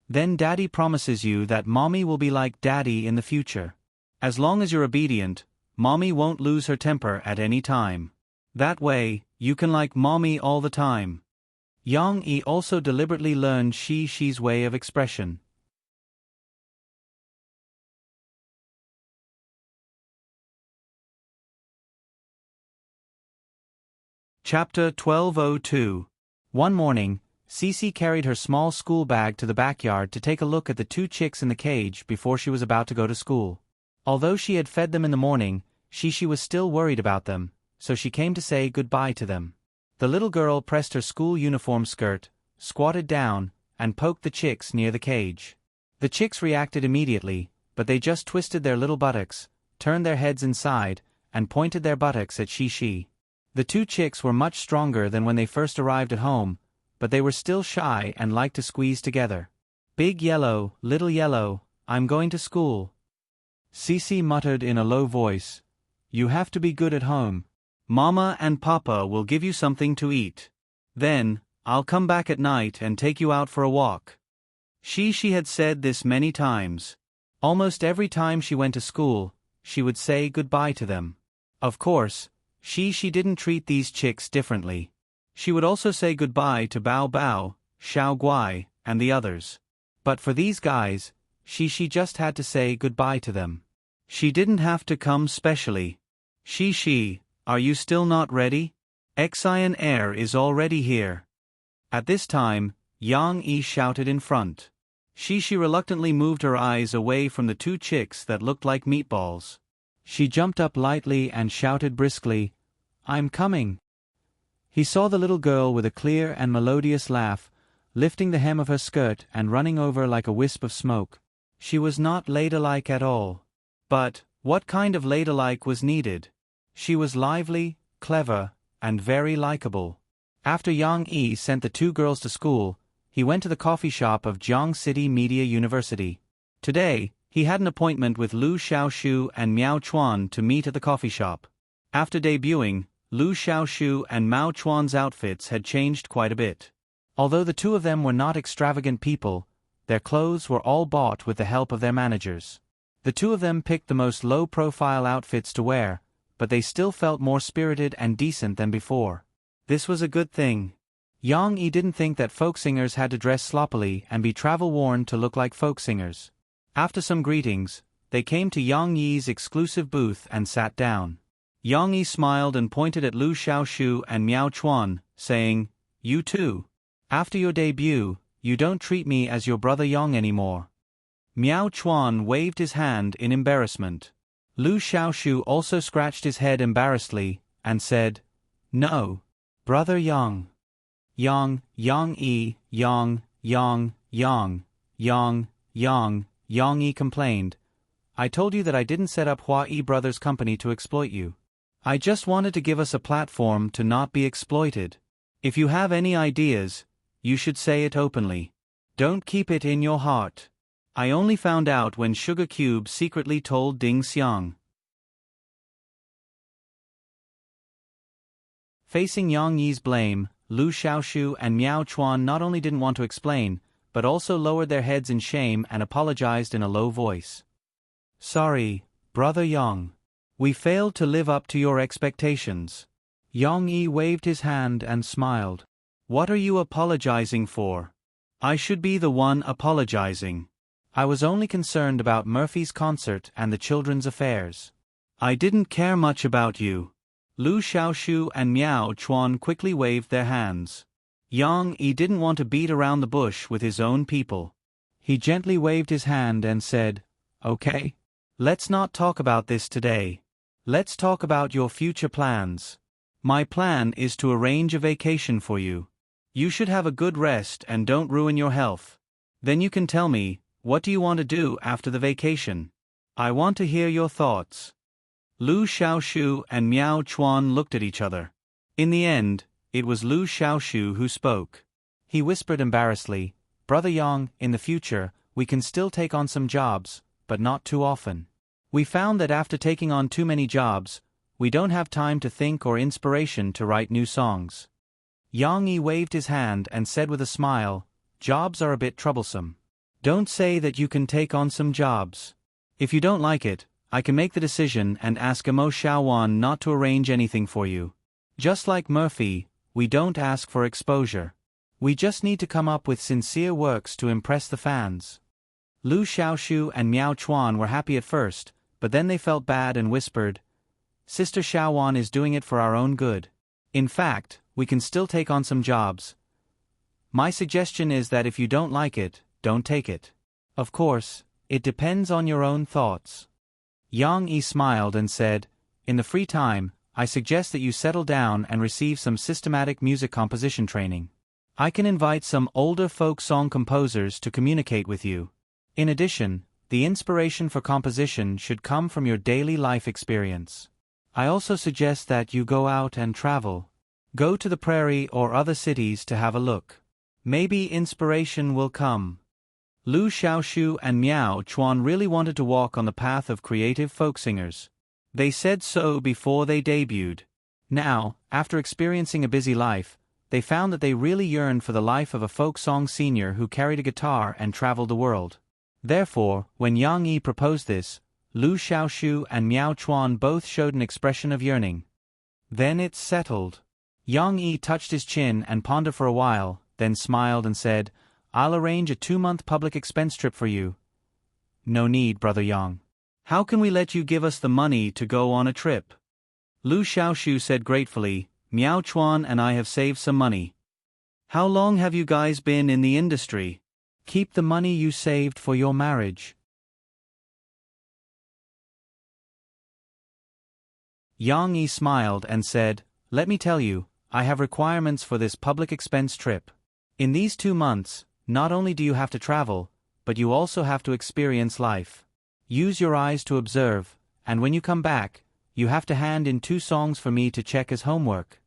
Then Daddy promises you that Mommy will be like Daddy in the future. As long as you're obedient, Mommy won't lose her temper at any time. That way, you can like Mommy all the time. Yang Yi also deliberately learned Shi's way of expression. Chapter 1202. One morning, Cece carried her small school bag to the backyard to take a look at the two chicks in the cage before she was about to go to school. Although she had fed them in the morning, She was still worried about them, so she came to say goodbye to them. The little girl pressed her school uniform skirt, squatted down, and poked the chicks near the cage. The chicks reacted immediately, but they just twisted their little buttocks, turned their heads inside, and pointed their buttocks at Shi. The two chicks were much stronger than when they first arrived at home, but they were still shy and liked to squeeze together. Big Yellow, Little Yellow, I'm going to school. Cece muttered in a low voice, You have to be good at home. Mama and Papa will give you something to eat. Then, I'll come back at night and take you out for a walk. She had said this many times. Almost every time she went to school, she would say goodbye to them. Of course, she didn't treat these chicks differently. She would also say goodbye to Bao Bao, Xiao Guai, and the others. But for these guys, she just had to say goodbye to them. She didn't have to come specially. Shi, are you still not ready? Xian Air is already here. At this time, Yang Yi shouted in front. Shi reluctantly moved her eyes away from the two chicks that looked like meatballs. She jumped up lightly and shouted briskly, I'm coming. He saw the little girl with a clear and melodious laugh, lifting the hem of her skirt and running over like a wisp of smoke. She was not ladylike at all. But, what kind of ladylike was needed? She was lively, clever, and very likable. After Yang Yi sent the two girls to school, he went to the coffee shop of Jiang City Media University. Today, he had an appointment with Lu Xiaoshu and Miao Chuan to meet at the coffee shop. After debuting, Lu Xiaoshu and Mao Chuan's outfits had changed quite a bit. Although the two of them were not extravagant people, their clothes were all bought with the help of their managers. The two of them picked the most low-profile outfits to wear, but they still felt more spirited and decent than before. This was a good thing. Yang Yi didn't think that folk singers had to dress sloppily and be travel-worn to look like folk singers. After some greetings, they came to Yang Yi's exclusive booth and sat down. Yang Yi smiled and pointed at Lu Xiaoshu and Miao Chuan, saying, "You too. After your debut, you don't treat me as your brother Yang anymore." Miao Chuan waved his hand in embarrassment. Lu Xiaoshu also scratched his head embarrassedly, and said, "No. Brother Yang." Yang Yi, Yang Yi complained. "I told you that I didn't set up Hua Yi Brothers Company to exploit you. I just wanted to give us a platform to not be exploited. If you have any ideas, you should say it openly. Don't keep it in your heart. I only found out when Sugar Cube secretly told Ding Xiang." Facing Yang Yi's blame, Lu Xiaoshu and Miao Chuan not only didn't want to explain, but also lowered their heads in shame and apologized in a low voice. "Sorry, Brother Yang. We failed to live up to your expectations." Yang Yi waved his hand and smiled. "What are you apologizing for? I should be the one apologizing. I was only concerned about Murphy's concert and the children's affairs. I didn't care much about you." Lu Xiaoshu and Miao Chuan quickly waved their hands. Yang Yi didn't want to beat around the bush with his own people. He gently waved his hand and said, "Okay. Let's not talk about this today. Let's talk about your future plans. My plan is to arrange a vacation for you. You should have a good rest and don't ruin your health. Then you can tell me, what do you want to do after the vacation? I want to hear your thoughts." Lu Xiaoshu and Miao Chuan looked at each other. In the end, it was Lu Xiaoshu who spoke. He whispered embarrassedly, "Brother Yang, in the future, we can still take on some jobs, but not too often. We found that after taking on too many jobs, we don't have time to think or inspiration to write new songs." Yang Yi waved his hand and said with a smile, "Jobs are a bit troublesome. Don't say that you can take on some jobs. If you don't like it, I can make the decision and ask Amo Xiaowan not to arrange anything for you. Just like Murphy, we don't ask for exposure. We just need to come up with sincere works to impress the fans." Lu Xiaoshu and Miao Chuan were happy at first, but then they felt bad and whispered, "Sister Xiaowan is doing it for our own good. In fact, we can still take on some jobs. My suggestion is that if you don't like it, don't take it. Of course, it depends on your own thoughts." Yang Yi smiled and said, "In the free time, I suggest that you settle down and receive some systematic music composition training. I can invite some older folk song composers to communicate with you. In addition, the inspiration for composition should come from your daily life experience. I also suggest that you go out and travel. Go to the prairie or other cities to have a look. Maybe inspiration will come." Lu Xiaoshu and Miao Chuan really wanted to walk on the path of creative folk singers. They said so before they debuted. Now, after experiencing a busy life, they found that they really yearned for the life of a folk song senior who carried a guitar and traveled the world. Therefore, when Yang Yi proposed this, Lu Xiaoshu and Miao Chuan both showed an expression of yearning. "Then it's settled." Yang Yi touched his chin and pondered for a while, then smiled and said, "I'll arrange a 2-month public expense trip for you." "No need, Brother Yang. How can we let you give us the money to go on a trip?" Lu Xiaoshu said gratefully, "Miao Chuan and I have saved some money." "How long have you guys been in the industry?" "Keep the money you saved for your marriage." Yang Yi smiled and said, "Let me tell you, I have requirements for this public expense trip. In these 2 months, not only do you have to travel, but you also have to experience life. Use your eyes to observe, and when you come back, you have to hand in 2 songs for me to check as homework."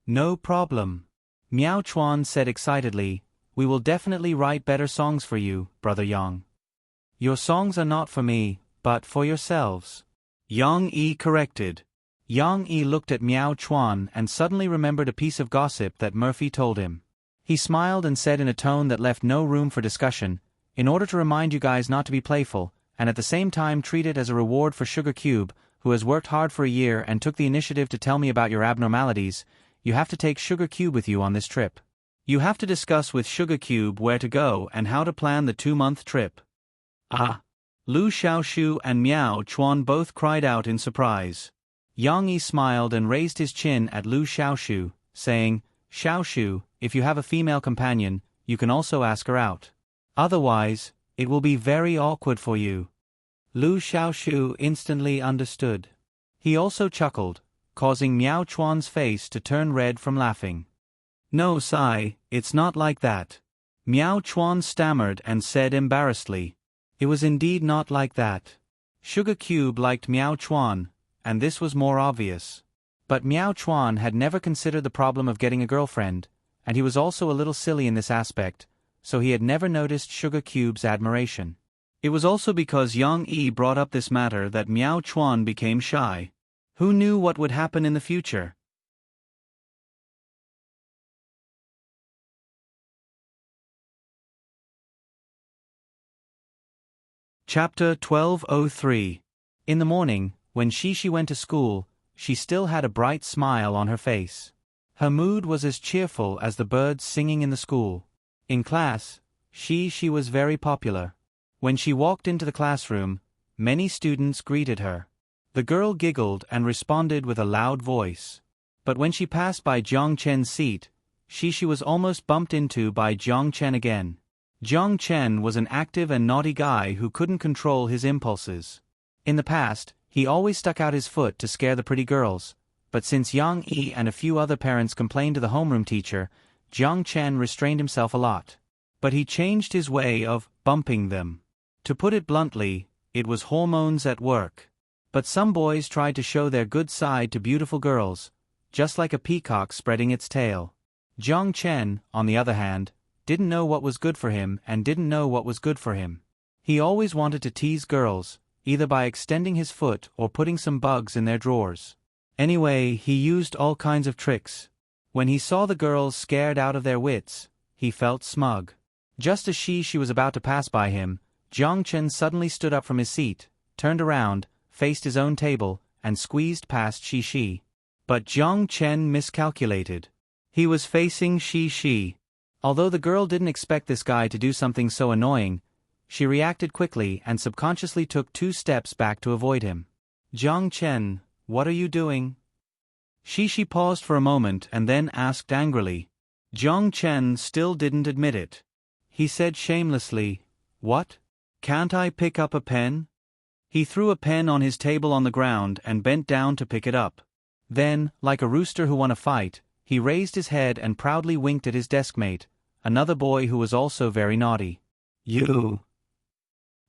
"No problem," Miao Chuan said excitedly. "We will definitely write better songs for you, Brother Yang." "Your songs are not for me, but for yourselves," Yang Yi corrected. Yang Yi looked at Miao Chuan and suddenly remembered a piece of gossip that Murphy told him. He smiled and said in a tone that left no room for discussion, "In order to remind you guys not to be playful, and at the same time treat it as a reward for Sugar Cube, who has worked hard for a year and took the initiative to tell me about your abnormalities, you have to take Sugar Cube with you on this trip. You have to discuss with Sugar Cube where to go and how to plan the 2-month trip. Ah! Lu Xiaoshu and Miao Chuan both cried out in surprise. Yang Yi smiled and raised his chin at Lu Xiaoshu, saying, Xiaoshu, if you have a female companion, you can also ask her out. Otherwise, it will be very awkward for you. Lu Xiaoshu instantly understood. He also chuckled, causing Miao Chuan's face to turn red from laughing. No, Sai, it's not like that. Miao Chuan stammered and said embarrassedly. It was indeed not like that. Sugar Cube liked Miao Chuan, and this was more obvious. But Miao Chuan had never considered the problem of getting a girlfriend, and he was also a little silly in this aspect, so he had never noticed Sugar Cube's admiration. It was also because Yang Yi brought up this matter that Miao Chuan became shy. Who knew what would happen in the future? Chapter 1203. In the morning, when Shishi went to school, she still had a bright smile on her face. Her mood was as cheerful as the birds singing in the school. In class, she was very popular. When she walked into the classroom, many students greeted her. The girl giggled and responded with a loud voice. But when she passed by Jiang Chen's seat, Shishi was almost bumped into by Jiang Chen again. Jiang Chen was an active and naughty guy who couldn't control his impulses. In the past, he always stuck out his foot to scare the pretty girls, but since Yang Yi and a few other parents complained to the homeroom teacher, Jiang Chen restrained himself a lot. But he changed his way of bumping them. To put it bluntly, it was hormones at work. But some boys tried to show their good side to beautiful girls, just like a peacock spreading its tail. Jiang Chen, on the other hand, didn't know what was good for him and didn't know what was good for him. He always wanted to tease girls, either by extending his foot or putting some bugs in their drawers. Anyway, he used all kinds of tricks. When he saw the girls scared out of their wits, he felt smug. Just as she was about to pass by him, Jiang Chen suddenly stood up from his seat, turned around, faced his own table, and squeezed past Shi. But Jiang Chen miscalculated. He was facing Shi. Although the girl didn't expect this guy to do something so annoying, she reacted quickly and subconsciously took 2 steps back to avoid him. Jiang Chen, what are you doing? Shi paused for a moment and then asked angrily. Jiang Chen still didn't admit it. He said shamelessly, What? Can't I pick up a pen? He threw a pen on his table on the ground and bent down to pick it up. Then, like a rooster who won a fight, he raised his head and proudly winked at his deskmate, another boy who was also very naughty. You!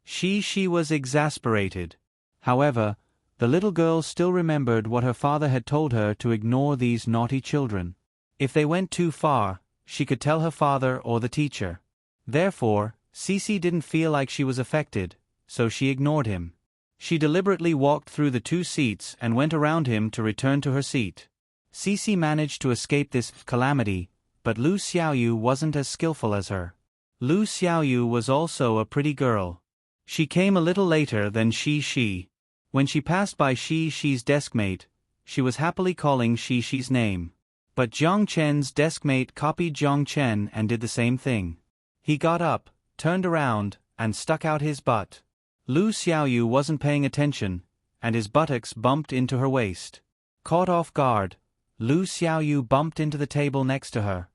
She was exasperated. However, the little girl still remembered what her father had told her to ignore these naughty children. If they went too far, she could tell her father or the teacher. Therefore, Cici didn't feel like she was affected, so she ignored him. She deliberately walked through the 2 seats and went around him to return to her seat. Cici managed to escape this calamity, but Lu Xiaoyu wasn't as skillful as her. Lu Xiaoyu was also a pretty girl. She came a little later than Shi. When she passed by Shi's deskmate, she was happily calling Shi's name. But Jiang Chen's deskmate copied Jiang Chen and did the same thing. He got up, turned around, and stuck out his butt. Lu Xiaoyu wasn't paying attention, and his buttocks bumped into her waist. Caught off guard, Lu Xiaoyu bumped into the table next to her.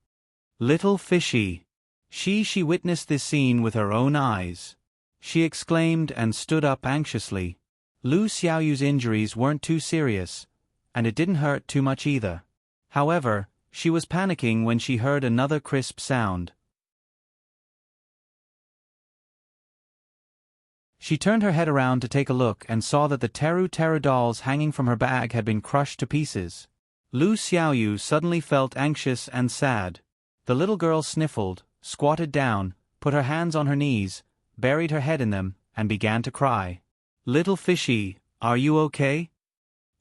Little fishy! She witnessed this scene with her own eyes. She exclaimed and stood up anxiously. Lu Xiaoyu's injuries weren't too serious, and it didn't hurt too much either. However, she was panicking when she heard another crisp sound. She turned her head around to take a look and saw that the Teru dolls hanging from her bag had been crushed to pieces. Lu Xiaoyu suddenly felt anxious and sad. The little girl sniffled, squatted down, put her hands on her knees, buried her head in them, and began to cry. Little fishy, are you okay?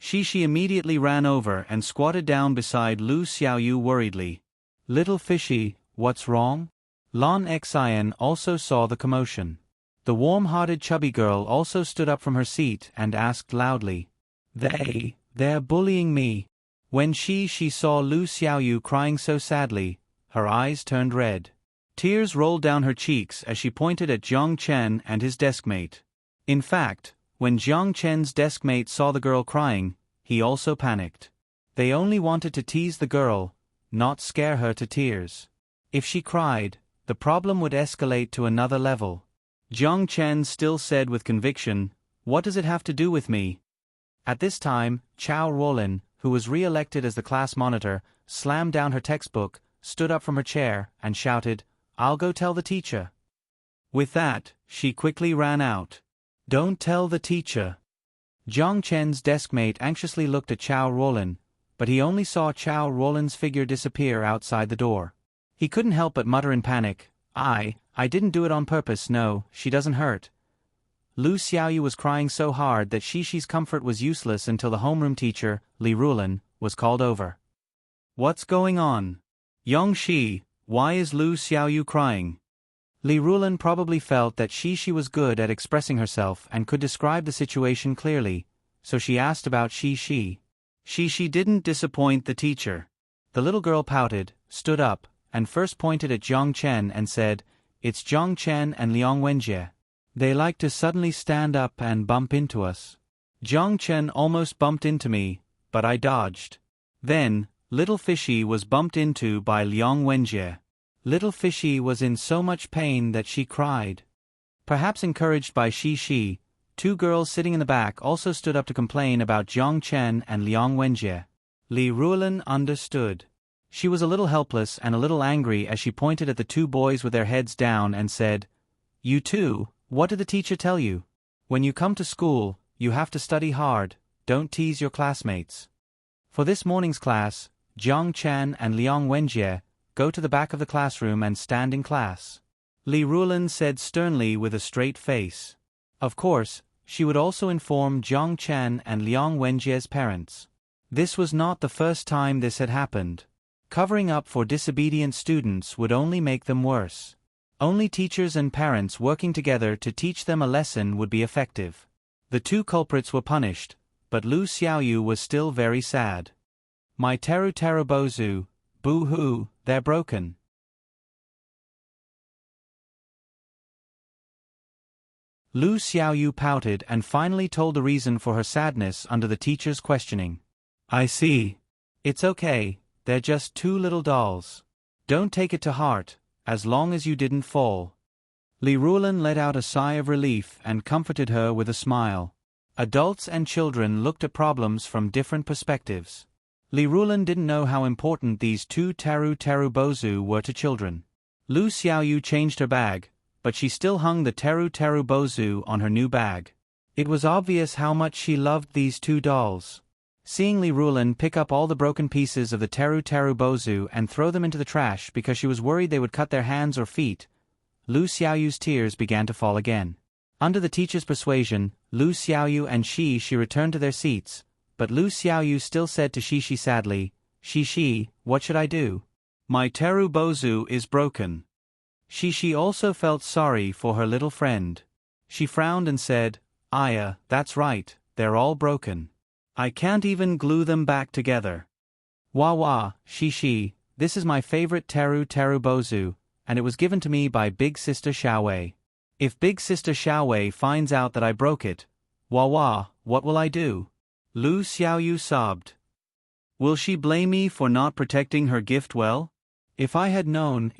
Shishi immediately ran over and squatted down beside Lu Xiaoyu worriedly. Little fishy, what's wrong? Lan Xian also saw the commotion. The warm-hearted chubby girl also stood up from her seat and asked loudly. They're bullying me. When she saw Lu Xiaoyu crying so sadly, her eyes turned red. Tears rolled down her cheeks as she pointed at Jiang Chen and his deskmate. In fact, when Jiang Chen's deskmate saw the girl crying, he also panicked. They only wanted to tease the girl, not scare her to tears. If she cried, the problem would escalate to another level. Jiang Chen still said with conviction, "What does it have to do with me?" At this time, Chao Ruolin, who was re-elected as the class monitor, slammed down her textbook, stood up from her chair, and shouted, "I'll go tell the teacher." With that, she quickly ran out. "Don't tell the teacher." Jiang Chen's deskmate anxiously looked at Chao Ruolin, but he only saw Chao Ruolin's figure disappear outside the door. He couldn't help but mutter in panic, I didn't do it on purpose, no, she doesn't hurt." Lu Xiaoyu was crying so hard that Xishi's comfort was useless until the homeroom teacher, Li Ruolin, was called over. "What's going on? Yongxi, why is Lu Xiaoyu crying?" Li Ruolin probably felt that Xishi was good at expressing herself and could describe the situation clearly, so she asked about Xishi. Xishi didn't disappoint the teacher. The little girl pouted, stood up, and first pointed at Jiang Chen and said, "It's Jiang Chen and Liang Wenjie. They like to suddenly stand up and bump into us. Jiang Chen almost bumped into me, but I dodged. Then, little Fishy was bumped into by Liang Wenjie. Little Fishy was in so much pain that she cried." Perhaps encouraged by Shi, two girls sitting in the back also stood up to complain about Jiang Chen and Liang Wenjie. Li Ruolin understood. She was a little helpless and a little angry as she pointed at the two boys with their heads down and said, "You two, what did the teacher tell you? When you come to school, you have to study hard, don't tease your classmates." For this morning's class, Jiang Chen and Liang Wenjie go to the back of the classroom and stand in class. Li Ruolin said sternly with a straight face. Of course, she would also inform Jiang Chen and Liang Wenjie's parents. This was not the first time this had happened. Covering up for disobedient students would only make them worse. Only teachers and parents working together to teach them a lesson would be effective. The two culprits were punished, but Lu Xiaoyu was still very sad. "My teru bozu, boo-hoo, they're broken." Lu Xiaoyu pouted and finally told the reason for her sadness under the teacher's questioning. "I see. It's okay. They're just two little dolls. Don't take it to heart, as long as you didn't fall." Li Ruolin let out a sigh of relief and comforted her with a smile. Adults and children looked at problems from different perspectives. Li Ruolin didn't know how important these two teru bozu were to children. Lu Xiaoyu changed her bag, but she still hung the teru bozu on her new bag. It was obvious how much she loved these two dolls. Seeing Li Ruolin pick up all the broken pieces of the teru bozu and throw them into the trash because she was worried they would cut their hands or feet, Lu Xiaoyu's tears began to fall again. Under the teacher's persuasion, Lu Xiaoyu and Shi returned to their seats, but Lu Xiaoyu still said to Shi sadly, "Shi, what should I do? My teru bozu is broken." Shi also felt sorry for her little friend. She frowned and said, "Aya, that's right, they're all broken. I can't even glue them back together." "Wah, Shi, this is my favorite teru bozu, and it was given to me by Big Sister Xiaowei. If Big Sister Xiaowei finds out that I broke it, wah, what will I do?" Lu Xiaoyu sobbed. "Will she blame me for not protecting her gift well? If I had known,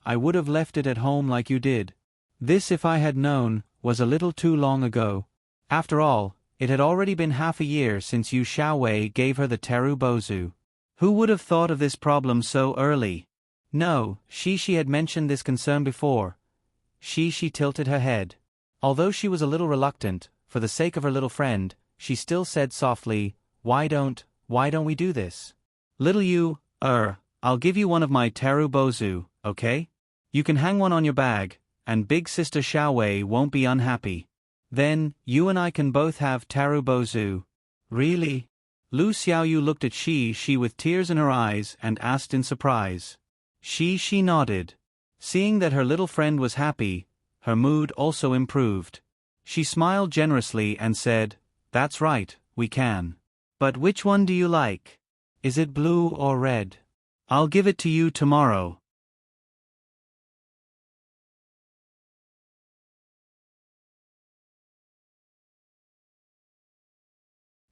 I would have left it at home like you did. This 'if I had known' was a little too long ago. After all, it had already been half a year since Yu Xiaowei gave her the teru bozu. Who would have thought of this problem so early?" No, Shi had mentioned this concern before. She tilted her head. Although she was a little reluctant, for the sake of her little friend, she still said softly, why don't we do this? "Little you, I'll give you one of my teru bozu, okay? You can hang one on your bag, and Big Sister Xiaowei won't be unhappy. Then, you and I can both have teru bozu." "Really?" Lu Xiaoyu looked at Shi with tears in her eyes and asked in surprise. She nodded. Seeing that her little friend was happy, her mood also improved. She smiled generously and said, "That's right, we can. But which one do you like? Is it blue or red?" I'll give it to you tomorrow.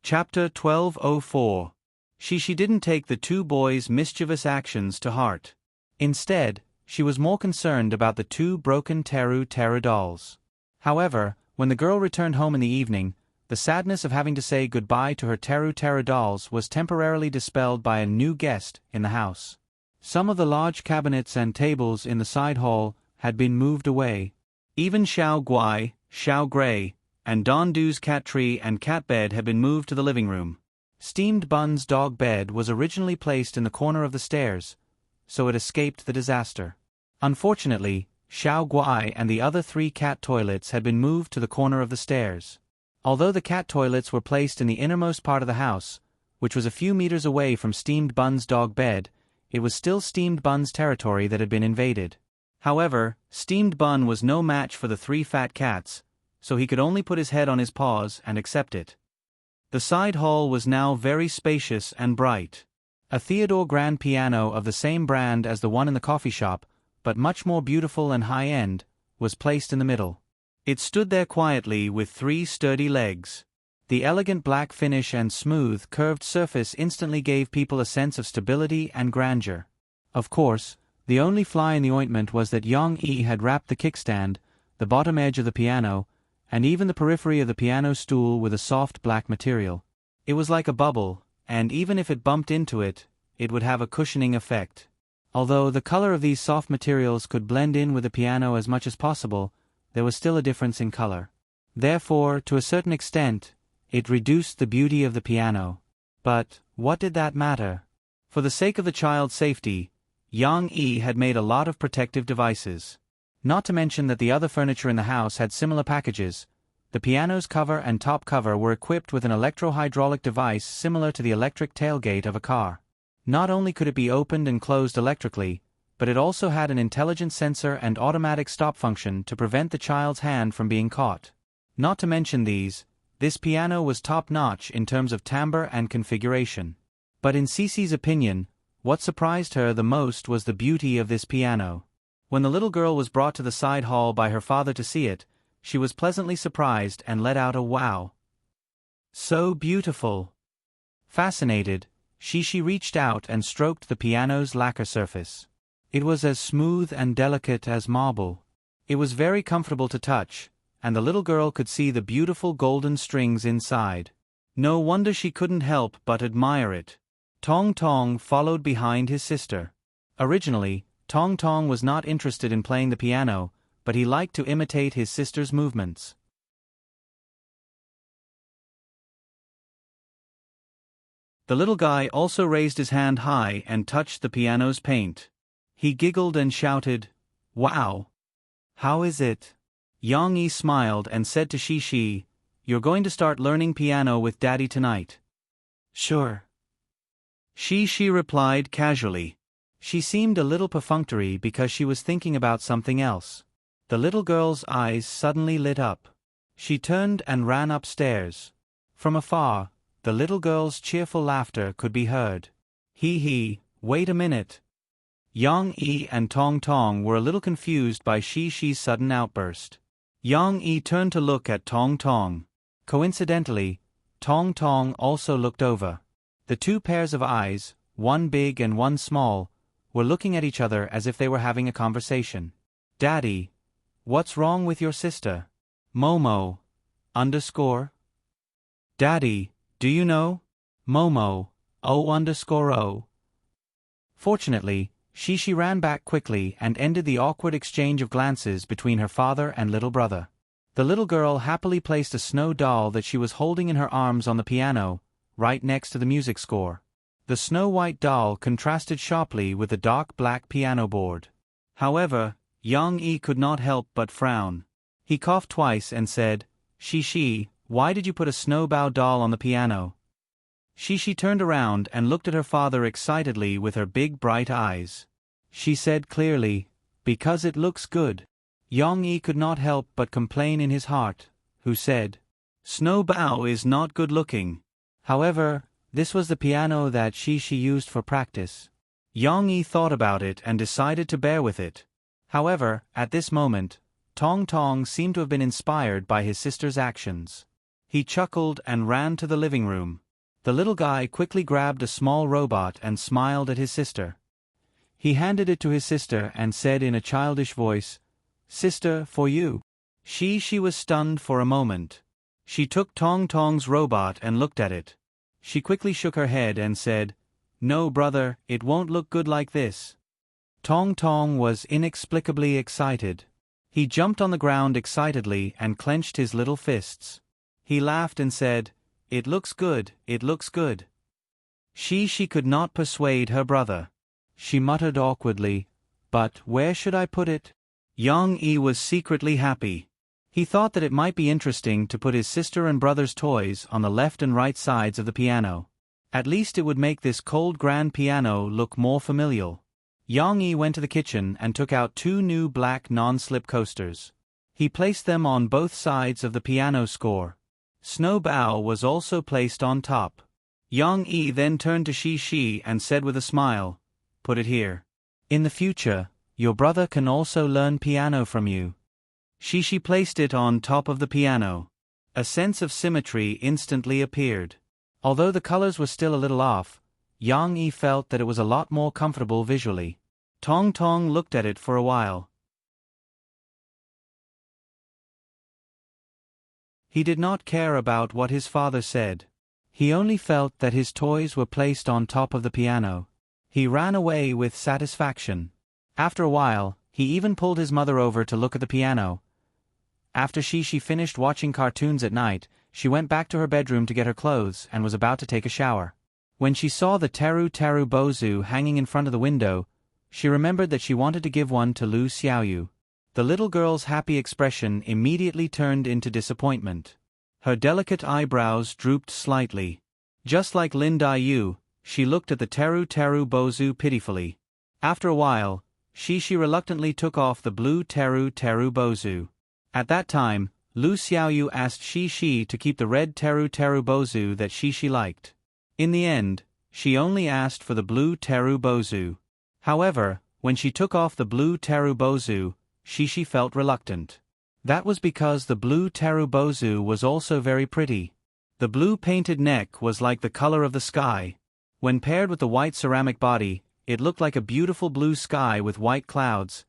Chapter 1204. She didn't take the two boys' mischievous actions to heart. Instead, she was more concerned about the two broken Teru dolls. However, when the girl returned home in the evening, the sadness of having to say goodbye to her Teru dolls was temporarily dispelled by a new guest in the house. Some of the large cabinets and tables in the side hall had been moved away. Even Xiao Guai, Xiao Gray, and Don Du's cat tree and cat bed had been moved to the living room. Steamed Bun's dog bed was originally placed in the corner of the stairs, so it escaped the disaster. Unfortunately, Xiao Guai and the other 3 cat toilets had been moved to the corner of the stairs. Although the cat toilets were placed in the innermost part of the house, which was a few meters away from Steamed Bun's dog bed, it was still Steamed Bun's territory that had been invaded. However, Steamed Bun was no match for the 3 fat cats, so he could only put his head on his paws and accept it. The side hall was now very spacious and bright. A Theodore grand piano of the same brand as the one in the coffee shop, but much more beautiful and high-end, was placed in the middle. It stood there quietly with 3 sturdy legs. The elegant black finish and smooth, curved surface instantly gave people a sense of stability and grandeur. Of course, the only fly in the ointment was that Yang-yi had wrapped the kickstand, the bottom edge of the piano, and even the periphery of the piano stool with a soft black material. It was like a bubble, and even if it bumped into it, it would have a cushioning effect. Although the color of these soft materials could blend in with the piano as much as possible, there was still a difference in color. Therefore, to a certain extent, it reduced the beauty of the piano. But what did that matter? For the sake of the child's safety, Yang-yi had made a lot of protective devices. Not to mention that the other furniture in the house had similar packages. The piano's cover and top cover were equipped with an electro-hydraulic device similar to the electric tailgate of a car. Not only could it be opened and closed electrically, but it also had an intelligent sensor and automatic stop function to prevent the child's hand from being caught. Not to mention this piano was top-notch in terms of timbre and configuration. But in Cece's opinion, what surprised her the most was the beauty of this piano. When the little girl was brought to the side hall by her father to see it, she was pleasantly surprised and let out a wow. So beautiful! Fascinated, she reached out and stroked the piano's lacquer surface. It was as smooth and delicate as marble. It was very comfortable to touch, and the little girl could see the beautiful golden strings inside. No wonder she couldn't help but admire it. Tong Tong followed behind his sister. Originally, Tong Tong was not interested in playing the piano, but he liked to imitate his sister's movements. The little guy also raised his hand high and touched the piano's paint. He giggled and shouted, "Wow! How is it?" Yang-yi smiled and said to Shi, "You're going to start learning piano with Daddy tonight." "Sure." Shi replied casually. She seemed a little perfunctory because she was thinking about something else. The little girl's eyes suddenly lit up. She turned and ran upstairs. From afar, the little girl's cheerful laughter could be heard. Wait a minute." Yang-yi and Tong Tong were a little confused by Shi's sudden outburst. Yang-yi turned to look at Tong Tong. Coincidentally, Tong Tong also looked over. The 2 pairs of eyes, one big and one small, were looking at each other as if they were having a conversation. "Daddy, what's wrong with your sister? Momo. _ Daddy, do you know? Momo. O_O. Fortunately, Shi ran back quickly and ended the awkward exchange of glances between her father and little brother. The little girl happily placed a snow doll that she was holding in her arms on the piano, right next to the music score. The snow-white doll contrasted sharply with the dark black piano board. However, Yang-yi could not help but frown. He coughed twice and said, "Shi, why did you put a snowbow doll on the piano?" Shi turned around and looked at her father excitedly with her big bright eyes. She said clearly, "Because it looks good." Yang-yi could not help but complain in his heart, who said, "Snowbow is not good looking." However, this was the piano that Shi used for practice. Yang Yi thought about it and decided to bear with it. However, at this moment, Tong Tong seemed to have been inspired by his sister's actions. He chuckled and ran to the living room. The little guy quickly grabbed a small robot and smiled at his sister. He handed it to his sister and said in a childish voice, "Sister, for you." She was stunned for a moment. She took Tong Tong's robot and looked at it. She quickly shook her head and said, "No, brother, it won't look good like this." Tong Tong was inexplicably excited. He jumped on the ground excitedly and clenched his little fists. He laughed and said, "It looks good, it looks good." She could not persuade her brother. She muttered awkwardly, "But where should I put it?" Yang Yi was secretly happy. He thought that it might be interesting to put his sister and brother's toys on the left and right sides of the piano. At least it would make this cold grand piano look more familial. Yang Yi went to the kitchen and took out 2 new black non-slip coasters. He placed them on both sides of the piano score. Snow Bao was also placed on top. Yang Yi then turned to Shi and said with a smile, "Put it here. In the future, your brother can also learn piano from you." Shi placed it on top of the piano. A sense of symmetry instantly appeared. Although the colors were still a little off, Yang Yi felt that it was a lot more comfortable visually. Tong Tong looked at it for a while. He did not care about what his father said. He only felt that his toys were placed on top of the piano. He ran away with satisfaction. After a while, he even pulled his mother over to look at the piano. After she finished watching cartoons at night, she went back to her bedroom to get her clothes and was about to take a shower. When she saw the Teru Teru Bozu hanging in front of the window, she remembered that she wanted to give one to Lu Xiaoyu. The little girl's happy expression immediately turned into disappointment. Her delicate eyebrows drooped slightly. Just like Lin Daiyu, she looked at the Teru Teru Bozu pitifully. After a while, she reluctantly took off the blue Teru Teru Bozu. At that time, Lu Xiaoyu asked Shi to keep the red Teru Teru Bozu that Shi liked. In the end, she only asked for the blue Teru Bozu. However, when she took off the blue Teru Bozu, Shi felt reluctant. That was because the blue Teru Bozu was also very pretty. The blue painted neck was like the color of the sky. When paired with the white ceramic body, it looked like a beautiful blue sky with white clouds.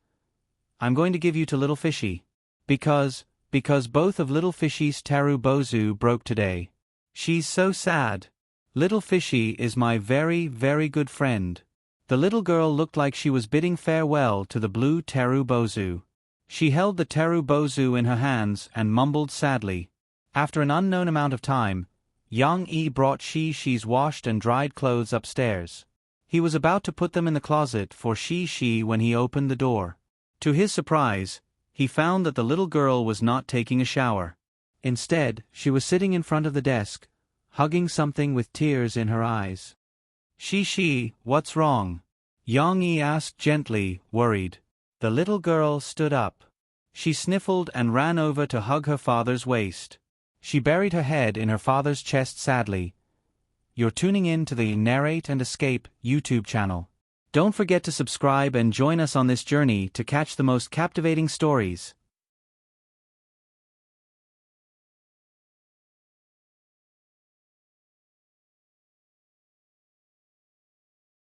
"I'm going to give you to Little Fishy. Because both of Little Fishy's Teru Bozu broke today. She's so sad. Little Fishy is my very, very good friend." The little girl looked like she was bidding farewell to the blue Teru Bozu. She held the Teru Bozu in her hands and mumbled sadly. After an unknown amount of time, Yang Yi brought Shi's washed and dried clothes upstairs. He was about to put them in the closet for Shi when he opened the door. To his surprise, he found that the little girl was not taking a shower. Instead, she was sitting in front of the desk, hugging something with tears in her eyes. "Shi, what's wrong?" Yang Yi asked gently, worried. The little girl stood up. She sniffled and ran over to hug her father's waist. She buried her head in her father's chest sadly. You're tuning in to the Narrate and Escape YouTube channel. Don't forget to subscribe and join us on this journey to catch the most captivating stories.